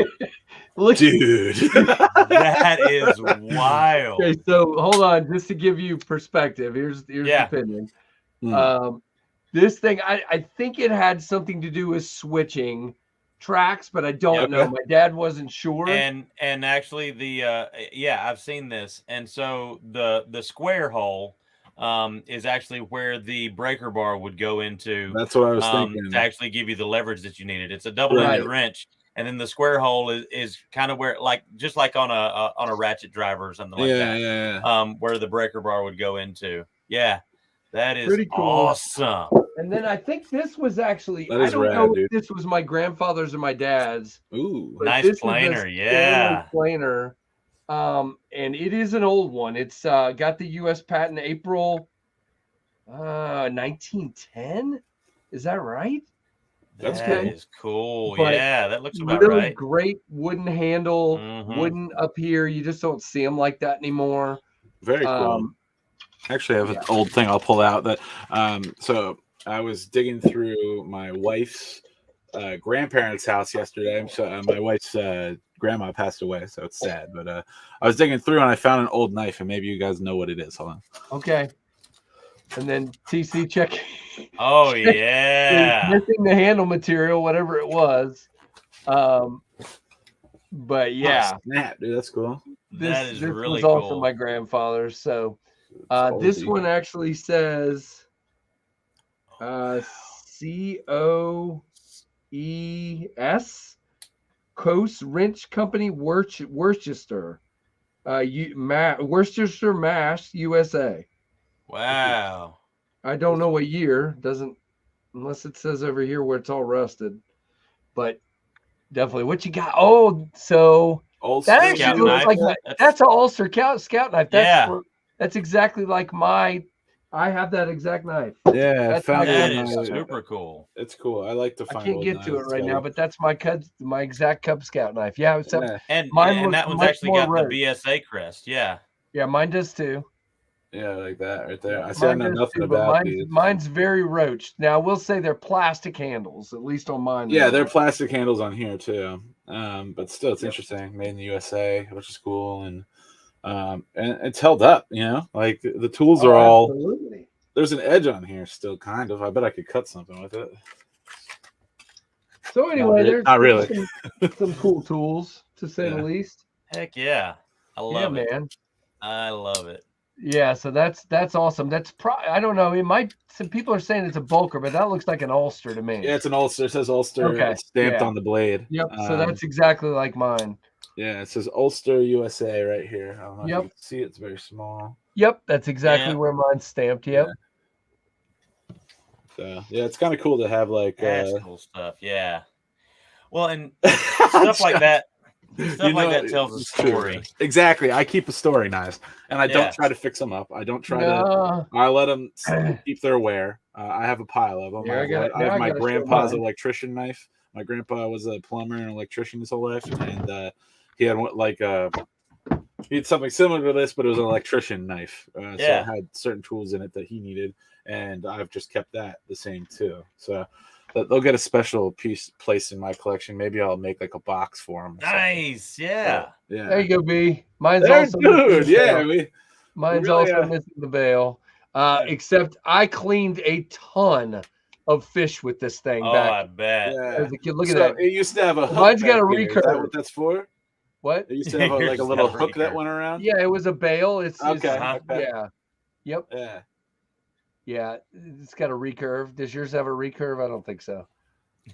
Speaker 1: Look,
Speaker 3: dude,
Speaker 2: that is wild.
Speaker 1: Okay, so hold on, just to give you perspective. Here's the opinion. This thing, I think it had something to do with switching tracks, but I don't know. My dad wasn't sure.
Speaker 2: And actually, I've seen this. And so the square hole is actually where the breaker bar would go into.
Speaker 3: That's what I was thinking.
Speaker 2: To actually give you the leverage that you needed. It's a double-ended wrench. And then the square hole is kind of where, just like on a ratchet driver or something like that.
Speaker 3: Yeah.
Speaker 2: Where the breaker bar would go into. Yeah, that is
Speaker 1: pretty cool.
Speaker 2: Awesome.
Speaker 1: And then I think this was actually,
Speaker 3: I don't
Speaker 1: know if this was my grandfather's or my dad's.
Speaker 3: Ooh,
Speaker 2: nice planer. Yeah,
Speaker 1: planer. And it is an old one. It's got the U.S. patent April 1910. Is that right?
Speaker 3: That's
Speaker 2: that is cool.
Speaker 1: But
Speaker 2: yeah, that looks about
Speaker 1: really
Speaker 2: right.
Speaker 1: Great wooden handle, wooden up here. You just don't see them like that anymore.
Speaker 3: Very cool. Actually, I have an old thing I'll pull out that. So I was digging through my wife's grandparents' house yesterday. So my wife's grandma passed away, so it's sad. But I was digging through and I found an old knife, and maybe you guys know what it is. Hold on.
Speaker 1: Okay. And then TC check.
Speaker 2: Oh yeah,
Speaker 1: missing the handle material, whatever it was. But yeah,
Speaker 3: snap, dude, that's cool.
Speaker 1: This was also my grandfather's. So this one actually says COES Coast Wrench Company, Worcester. Worcester, Mass, USA.
Speaker 2: Wow.
Speaker 1: I don't know what year. Doesn't, unless it says over here where it's all rusted. But definitely, what you got? Oh, so
Speaker 3: Ulster
Speaker 1: that actually looks like that's an Ulster scout knife. That's exactly like my. I have that exact knife.
Speaker 3: Yeah,
Speaker 2: that is super cool.
Speaker 3: It's cool. I like to find.
Speaker 1: I can't get to it right now, but that's my exact Cub Scout knife. Yeah,
Speaker 2: and that one's actually got the BSA crest. Yeah,
Speaker 1: mine does too.
Speaker 3: Yeah, like that right there. I know nothing about these.
Speaker 1: Mine's very roached. Now, I will say they're plastic handles, at least on mine.
Speaker 3: Yeah, they're plastic handles on here too. But still, it's interesting. Made in the USA, which is cool, and it's held up. You know, like the tools are all. Absolutely. There's an edge on here still, kind of. I bet I could cut something with it.
Speaker 1: So anyway, there's
Speaker 3: not really
Speaker 1: some cool tools, to say the least.
Speaker 2: Heck yeah, I love it,
Speaker 1: man.
Speaker 2: I love it.
Speaker 1: Yeah, so that's awesome. That's I don't know. It might. Some people are saying it's a bulker, but that looks like an Ulster to me.
Speaker 3: Yeah, it's an Ulster. It says Ulster stamped on the blade.
Speaker 1: Yep. So that's exactly like mine.
Speaker 3: Yeah, it says Ulster USA right here. I don't know if you can see it. It's very small.
Speaker 1: Yep, that's exactly where mine's stamped. Yep.
Speaker 3: So yeah, it's kind of cool to have like
Speaker 2: that's cool stuff. Yeah. Well, and stuff like that. Stuff like that tells a story.
Speaker 3: True. Exactly. I keep a story nice, and I don't try to fix them up. I don't try to. I let them keep their wear. I have a pile of them.
Speaker 1: Yeah,
Speaker 3: I have my grandpa's electrician knife. My grandpa was a plumber and electrician his whole life, and he had he had something similar to this, but it was an electrician knife. So it had certain tools in it that he needed, and I've just kept that the same too. So. They'll get a special piece placed in my collection. Maybe I'll make like a box for them.
Speaker 2: Nice, yeah.
Speaker 1: There you go, B. Mine's also mine's really also missing the bail. Except I cleaned a ton of fish with this thing back.
Speaker 2: I bet.
Speaker 3: Yeah.
Speaker 1: Look at that.
Speaker 3: It used to have a hook.
Speaker 1: Mine's got a recurve.
Speaker 3: Is that what that's for?
Speaker 1: What?
Speaker 3: It used to have like a little hook that went around.
Speaker 1: Yeah, it was a bail. It's
Speaker 3: okay.
Speaker 1: Yeah. Yep.
Speaker 3: Yeah.
Speaker 1: Yeah, it's got a recurve. Does yours have a recurve? I don't think so.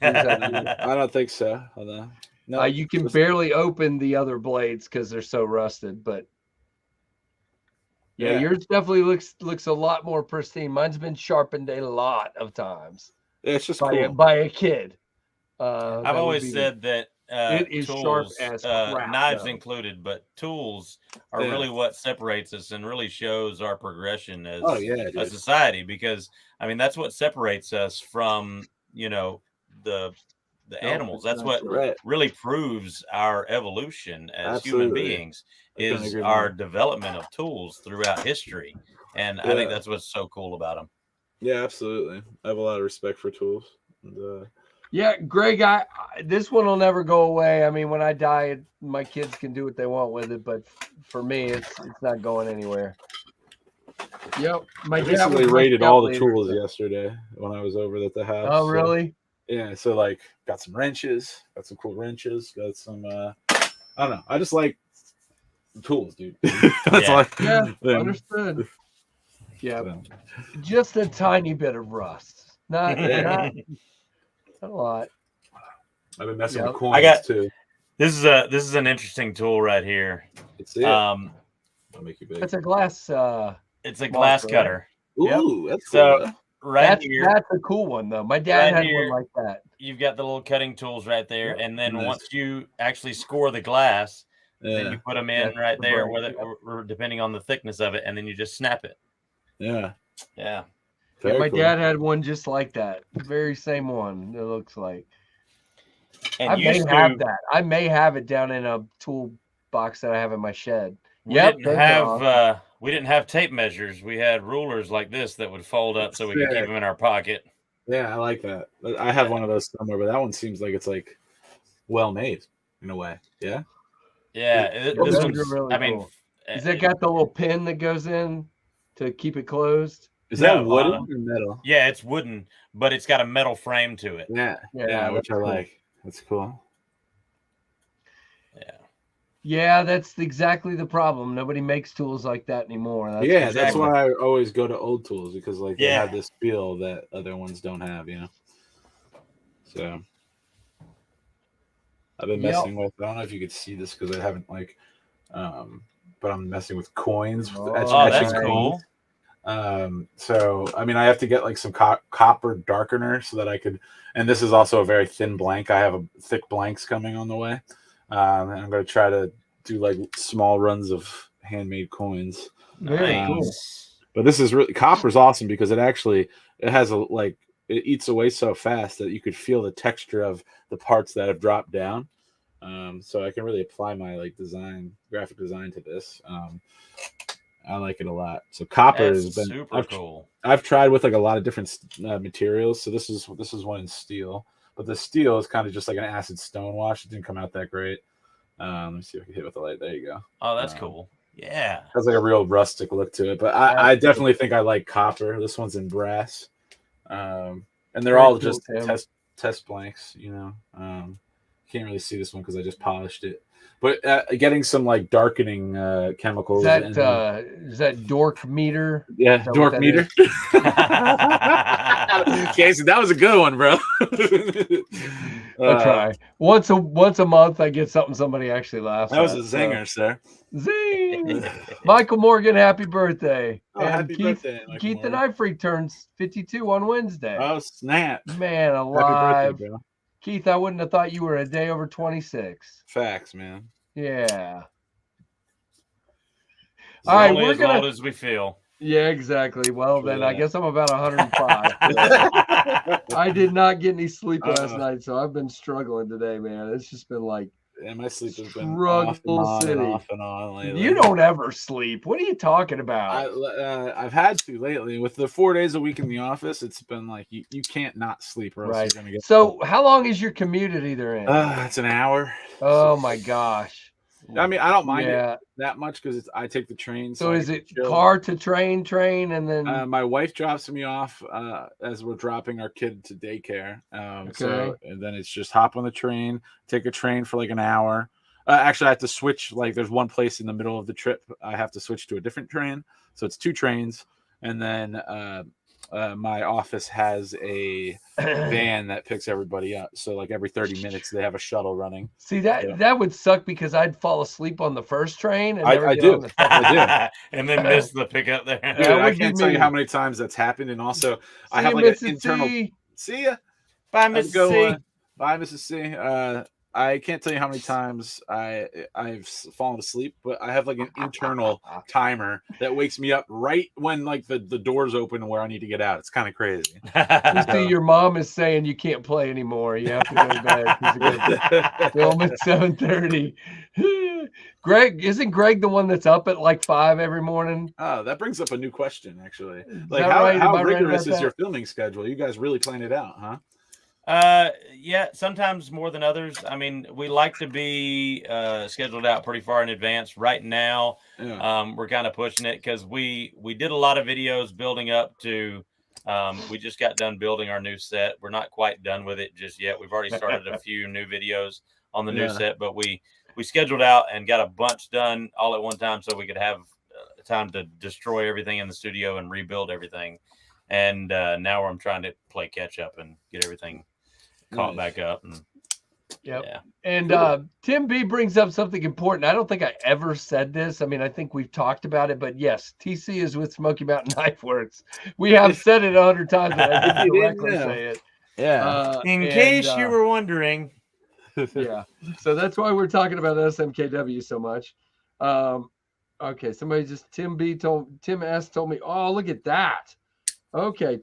Speaker 3: I don't think so.
Speaker 1: No, you can barely open the other blades because they're so rusted. But yours definitely looks a lot more pristine. Mine's been sharpened a lot of times.
Speaker 3: Yeah, it's just
Speaker 1: by a kid.
Speaker 2: I've always said that
Speaker 1: it is
Speaker 2: tools,
Speaker 1: sharp as crap,
Speaker 2: knives included, but tools are really what separates us and really shows our progression as a society. Because I mean, that's what separates us from the animals. That's what really proves our evolution as human beings is our development of tools throughout history. And I think that's what's so cool about them.
Speaker 3: Yeah, absolutely. I have a lot of respect for tools. And,
Speaker 1: yeah, Greg, this one will never go away. I mean, when I die, my kids can do what they want with it, but for me, it's not going anywhere. Yep,
Speaker 3: my dad rated all the tools yesterday when I was over at the house.
Speaker 1: Oh, really?
Speaker 3: Yeah, so like got some wrenches, got some cool wrenches, got some I don't know. I just like tools, dude.
Speaker 1: Understood. Yeah, just a tiny bit of rust. Not a lot.
Speaker 3: I've been messing with coins too.
Speaker 2: This is an interesting tool right here.
Speaker 3: It's I'll make you big.
Speaker 1: It's a glass.
Speaker 2: It's a glass cutter.
Speaker 3: Ooh, that's cool.
Speaker 2: So right here.
Speaker 1: That's a cool one though. My dad had one like that.
Speaker 2: You've got the little cutting tools right there, and then once you actually score the glass, then you put them in right there, or depending on the thickness of it, and then you just snap it.
Speaker 3: Yeah.
Speaker 1: My dad had one just like that. Very same one, it looks like.
Speaker 2: And
Speaker 1: I may have it down in a tool box that I have in my shed.
Speaker 2: We didn't have tape measures. We had rulers like this that would fold up so we could keep them in our pocket.
Speaker 3: Yeah, I like that. I have one of those somewhere, but that one seems like it's like well made in a way. Yeah.
Speaker 2: Yeah. This one's really cool.
Speaker 1: Has it got the little pin that goes in to keep it closed?
Speaker 3: Is that wooden or metal?
Speaker 2: Yeah, it's wooden, but it's got a metal frame to it.
Speaker 3: Yeah, which I like. That's cool.
Speaker 1: Yeah, that's exactly the problem. Nobody makes tools like that anymore.
Speaker 3: That's why I always go to old tools, because like they have this feel that other ones don't have, So I've been messing with. I don't know if you could see this because I haven't but I'm messing with coins.
Speaker 2: Oh, that's cool.
Speaker 3: So I mean, I have to get like some copper darkener so that I could. And this is also a very thin blank. I have a thick blanks coming on the way, and I'm going to try to do like small runs of handmade coins.
Speaker 1: Very cool.
Speaker 3: But this is really copper is awesome because it has it eats away so fast that you could feel the texture of the parts that have dropped down. So I can really apply my graphic design to this. I like it a lot. So copper has been
Speaker 2: super cool.
Speaker 3: I've tried with like a lot of different materials. So this is one in steel, but the steel is kind of just like an acid stone wash. It didn't come out that great. Let me see if I can hit with the light. There you go.
Speaker 2: Oh, that's cool. Yeah,
Speaker 3: it has like a real rustic look to it. But I definitely think I like copper. This one's in brass, and they're all just test blanks. Can't really see this one because I just polished it. But getting some like darkening chemicals.
Speaker 1: Is that dork meter?
Speaker 3: Yeah, dork meter. Casey, that was a good one, bro.
Speaker 1: I try once a month. I get something somebody actually laughs.
Speaker 3: That was a zinger, sir.
Speaker 1: Zing! Michael Morgan, happy birthday!
Speaker 3: Oh, and happy birthday,
Speaker 1: Keith the Night Freak turns 52 on Wednesday.
Speaker 3: Oh snap!
Speaker 1: Man alive!
Speaker 3: Happy birthday, bro.
Speaker 1: Keith, I wouldn't have thought you were a day over 26.
Speaker 3: Facts, man.
Speaker 1: Yeah.
Speaker 2: All right, we're as old as we feel.
Speaker 1: Yeah, exactly. Well, then I guess I'm about 105. I did not get any sleep last night, so I've been struggling today, man. It's just been like
Speaker 3: my sleep has been
Speaker 1: off
Speaker 3: and on lately.
Speaker 1: You don't ever sleep. What are you talking about?
Speaker 3: I've had to lately. With the 4 days a week in the office, it's been like you can't not sleep or else you're gonna get.
Speaker 1: So how long is your commute at either end?
Speaker 3: It's an hour.
Speaker 1: Oh my gosh.
Speaker 3: I mean, I don't mind it that much because I take the train.
Speaker 1: So is it car to train, and then
Speaker 3: my wife drops me off as we're dropping our kid to daycare. So and then it's just hop on the train, take a train for like an hour. Actually, I have to switch. Like, there's one place in the middle of the trip I have to switch to a different train. So it's 2 trains, and then my office has a van that picks everybody up. So like every 30 minutes they have a shuttle running.
Speaker 1: See that would suck because I'd fall asleep on the first train and
Speaker 3: I do
Speaker 2: and then miss the pickup there.
Speaker 3: Dude, I can't tell you how many times that's happened. And also I have like an internal see ya.
Speaker 2: Bye, Mrs. C.
Speaker 3: Bye, Mrs. C. I can't tell you how many times I've fallen asleep, but I have like an internal timer that wakes me up right when like the doors open where I need to get out. It's kind of crazy.
Speaker 1: You see, your mom is saying you can't play anymore. You have to go to bed. Film at 7:30. Greg, isn't Greg the one that's up at like 5 every morning?
Speaker 3: Oh, that brings up a new question, actually. Like, how rigorous is your filming schedule? You guys really plan it out, huh?
Speaker 2: Yeah, sometimes more than others. I mean, we like to be scheduled out pretty far in advance. Right now, we're kind of pushing it because we did a lot of videos building up to. We just got done building our new set. We're not quite done with it just yet. We've already started a few new videos on the new set, but we scheduled out and got a bunch done all at one time so we could have time to destroy everything in the studio and rebuild everything. And now I'm trying to play catch up and get everything caught back up. And
Speaker 1: and Tim B brings up something important. I don't think I ever said this. I mean, I think we've talked about it, but yes, TC is with Smoky Mountain Knife Works. We have said it 100 times, but I didn't directly say it.
Speaker 2: Yeah. In case you were wondering.
Speaker 1: Yeah. So that's why we're talking about SMKW so much. Okay. Somebody just Tim S told me, oh, look at that. Okay.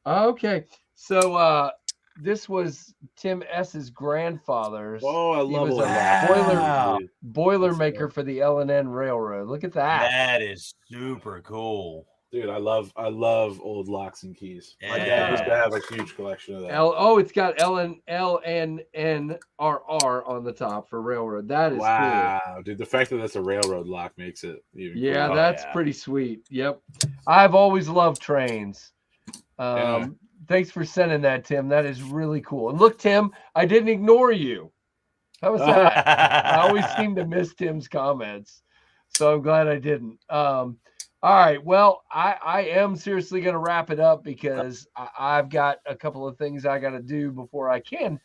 Speaker 1: Okay. So this was Tim S's grandfather's.
Speaker 3: Oh, I love
Speaker 1: a boiler maker for the L&N Railroad. Look at that.
Speaker 2: That is super cool.
Speaker 3: Dude, I love old locks and keys. My dad used to have a huge collection of that.
Speaker 1: It's got LNNRR on the top for railroad. That is cool.
Speaker 3: Wow, dude, the fact that that's a railroad lock makes it even cooler.
Speaker 1: That's pretty sweet. Yep. I've always loved trains. Thanks for sending that, Tim. That is really cool. And look, Tim, I didn't ignore you. How was that? I always seem to miss Tim's comments, so I'm glad I didn't. All right. Well, I am seriously going to wrap it up because I've got a couple of things I got to do before I can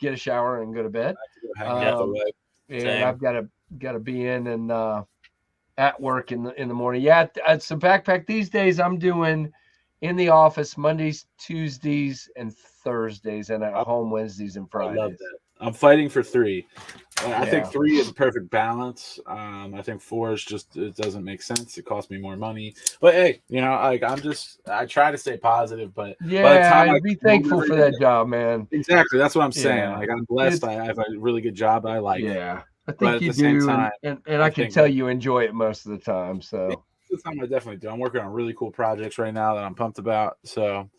Speaker 1: get a shower and go to bed. And I've got to be in and at work in the morning. Yeah, so backpack these days I'm doing in the office Mondays, Tuesdays, and Thursdays, and at home Wednesdays and Fridays.
Speaker 3: I love that. I'm fighting for 3. I think 3 is a perfect balance. I think 4 is just, it doesn't make sense. It costs me more money. But hey, like I try to stay positive, but
Speaker 1: I'd be thankful for that job, man.
Speaker 3: Exactly. That's what I'm saying. Like I'm blessed. I have a really good job that I like.
Speaker 1: Yeah. I think you do, and I can tell you enjoy it most of the time. So
Speaker 3: the time I definitely do. I'm working on really cool projects right now that I'm pumped about. So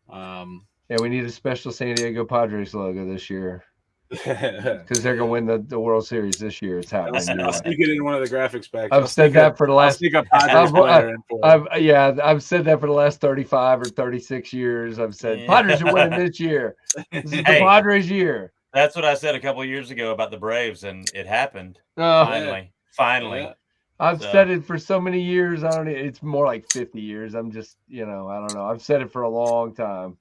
Speaker 1: we need a special San Diego Padres logo this year. Because they're gonna win the World Series this year. It's happening.
Speaker 3: I'll sneak it in one of the graphics packs.
Speaker 1: I've said that for the last. I've said that for the last 35 or 36 years. I've said Padres are winning this year. This is the Padres' year.
Speaker 2: That's what I said a couple of years ago about the Braves, and it happened. Finally. Yeah.
Speaker 1: I've said it for so many years. It's more like 50 years. I'm just, I don't know. I've said it for a long time.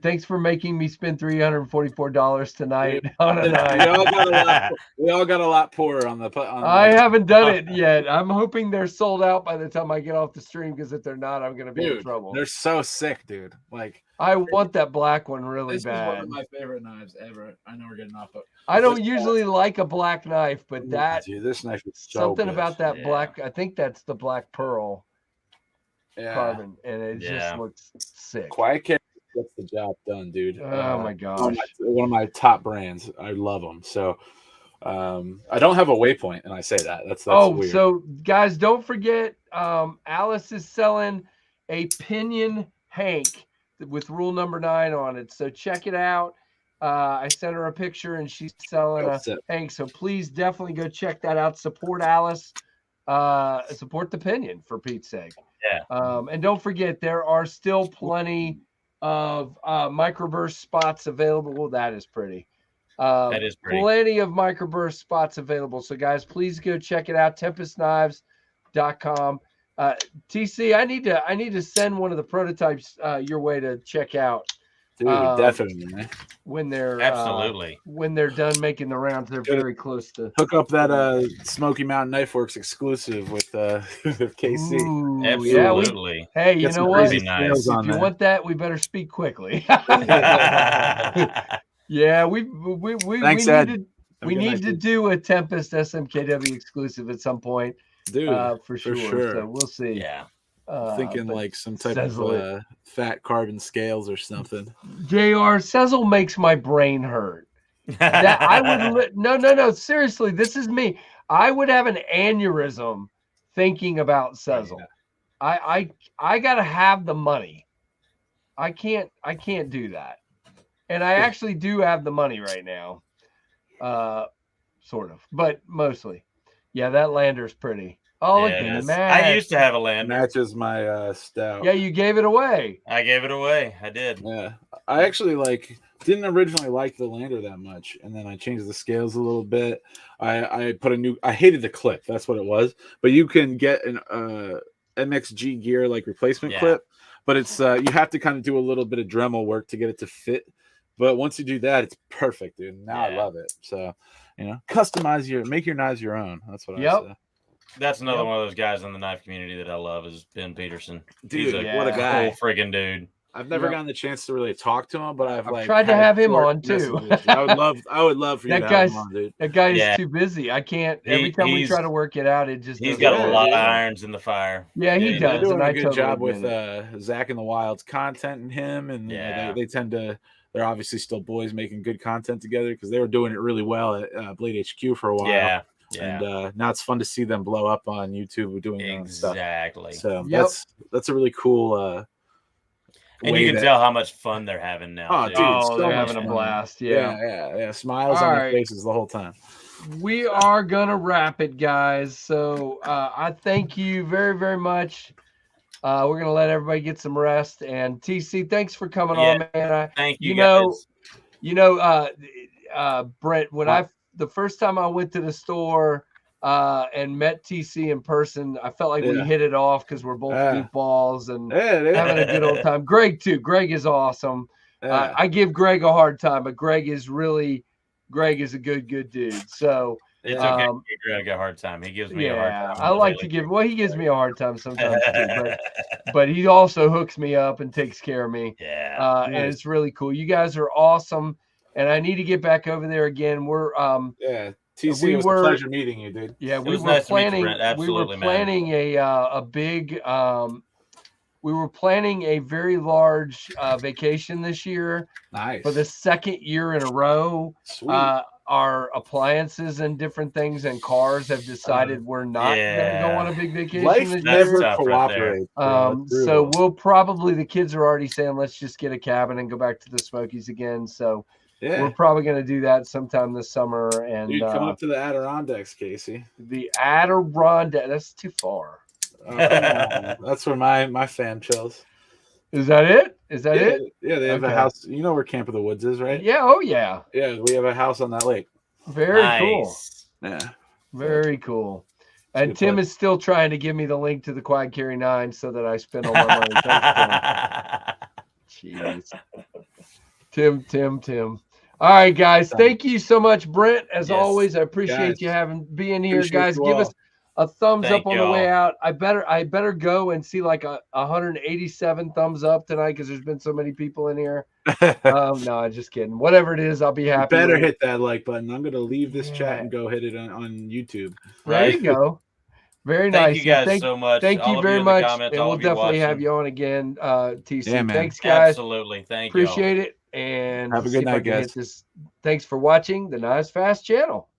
Speaker 1: Thanks for making me spend $344 tonight on a night.
Speaker 3: We all got a lot poorer on the.
Speaker 1: I haven't done it yet. I'm hoping they're sold out by the time I get off the stream, because if they're not, I'm going to be in trouble.
Speaker 3: They're so sick, dude. Like
Speaker 1: I want that black one really bad.
Speaker 3: This is one of my favorite knives ever. I know we're getting off, but
Speaker 1: I don't usually like a black knife, but
Speaker 3: this knife is
Speaker 1: something about that black. I think that's the black pearl carbon, and it just looks sick.
Speaker 3: Quiet Care gets the job done, dude.
Speaker 1: Oh my gosh,
Speaker 3: one of my top brands. I love them. So I don't have a waypoint, and I say that. That's weird.
Speaker 1: So guys, don't forget, Alice is selling a Pinion Hank with rule number 9 on it. So check it out. I sent her a picture, and she's selling a Hank. So please definitely go check that out. Support Alice. Support the Pinion, for Pete's sake.
Speaker 2: Yeah.
Speaker 1: And don't forget, there are still plenty of microburst spots available. That is pretty.
Speaker 2: That is pretty.
Speaker 1: Plenty of microburst spots available. So guys, please go check it out. TempestKnives.com. TC, I need to send one of the prototypes your way to check out.
Speaker 3: Dude, definitely, man.
Speaker 1: When they're
Speaker 2: absolutely
Speaker 1: when they're done making the rounds, they're very close to
Speaker 3: hook up that Smoky Mountain Knife Works exclusive with KC.
Speaker 1: Ooh,
Speaker 2: absolutely.
Speaker 1: Hey, you know what?
Speaker 2: Nice.
Speaker 1: If you want that, we better speak quickly. Yeah, we need to do a Tempest SMKW exclusive at some point,
Speaker 3: dude.
Speaker 1: For sure. So we'll see.
Speaker 2: Yeah.
Speaker 3: Thinking like some type of fat carbon scales or something.
Speaker 1: JR, Sezzle makes my brain hurt. That I would no. Seriously, this is me. I would have an aneurysm thinking about Sezzle. Yeah. I gotta have the money. I can't do that. And I actually do have the money right now. Sort of, but mostly. Yeah, that Lander's pretty. Oh, look at that.
Speaker 2: I used to have a Lander.
Speaker 3: Matches my stout.
Speaker 1: Yeah, you gave it away.
Speaker 2: I gave it away. I did.
Speaker 3: Yeah. I actually didn't originally like the Lander that much, and then I changed the scales a little bit. I put I hated the clip. That's what it was. But you can get an MXG gear replacement clip, but it's you have to kind of do a little bit of Dremel work to get it to fit. But once you do that, it's perfect, dude. Now I love it. So, make your knives your own. That's what I say.
Speaker 2: That's another one of those guys in the knife community that I love is Ben Peterson.
Speaker 3: Dude,
Speaker 2: what a guy. Cool friggin' dude.
Speaker 3: I've never gotten the chance to really talk to him, but I've
Speaker 1: tried to have him on too.
Speaker 3: I would love for you to have him on, dude.
Speaker 1: That guy is too busy. I can't. Every time we try to work it out,
Speaker 2: he's got a lot of irons in the fire.
Speaker 1: Yeah, he does.
Speaker 3: They're doing a good job with Zach and the Wild's content and him, and they tend to. They're obviously still boys making good content together because they were doing it really well at Blade HQ for a while.
Speaker 2: Yeah.
Speaker 3: And now it's fun to see them blow up on YouTube doing their own stuff.
Speaker 2: Exactly.
Speaker 3: So that's a really cool.
Speaker 2: And you can tell how much fun they're having now.
Speaker 3: Oh, dude,
Speaker 1: they're having a blast. Yeah.
Speaker 3: Smiles on their faces the whole time.
Speaker 1: We are gonna wrap it, guys. So I thank you very, very much. We're gonna let everybody get some rest. And TC, thanks for coming on, man.
Speaker 2: Thank you.
Speaker 1: Brent, when the first time I went to the store and met TC in person, I felt like we hit it off because we're both goofballs and having a good old time. Greg too. Greg is awesome. I give Greg a hard time, but Greg is a good dude. So
Speaker 2: it's okay to give Greg a hard time. He gives me a hard time.
Speaker 1: I like to give. Well, he gives me a hard time sometimes too, but he also hooks me up and takes care of me.
Speaker 2: Yeah,
Speaker 1: nice. And it's really cool. You guys are awesome, and I need to get back over there again. We're
Speaker 3: TC, it was a pleasure meeting you, dude.
Speaker 1: Yeah, we were planning. We were planning a big. We were planning a very large vacation this year.
Speaker 3: Nice.
Speaker 1: For the second year in a row.
Speaker 3: Sweet.
Speaker 1: Our appliances and different things and cars have decided we're not going to go on a big vacation.
Speaker 3: Life never cooperates.
Speaker 1: So we'll probably, the kids are already saying, let's just get a cabin and go back to the Smokies again. So we're probably going to do that sometime this summer. And
Speaker 3: dude, come up to the Adirondacks, Casey.
Speaker 1: The Adirondack, that's too far.
Speaker 3: That's where my fam chills.
Speaker 1: Is that it? Is that it?
Speaker 3: Yeah, they have a house. You know where Camp of the Woods is, right?
Speaker 1: Yeah. Oh, yeah.
Speaker 3: Yeah, we have a house on that lake.
Speaker 1: Very cool.
Speaker 3: Yeah.
Speaker 1: Very cool. And Tim is still trying to give me the link to the Quad Carry 9 so that I spend all my money. Jeez. Tim. All right, guys. Thank you so much, Brent. As always, I appreciate you being here, guys. Give us a thumbs up on the way out. I better go and see like 187 thumbs up tonight because there's been so many people in here. No, I'm just kidding. Whatever it is, I'll be happy.
Speaker 3: You better hit that like button. I'm gonna leave this chat and go hit it on YouTube.
Speaker 1: There you go. Very nice.
Speaker 2: Thank you guys so much.
Speaker 1: Thank you very much. And we'll definitely have you on again, TC. Yeah, thanks, guys.
Speaker 2: Absolutely. Thank
Speaker 1: you. Appreciate it. And
Speaker 3: have a good night, guys.
Speaker 1: Thanks for watching the Knives Fast channel.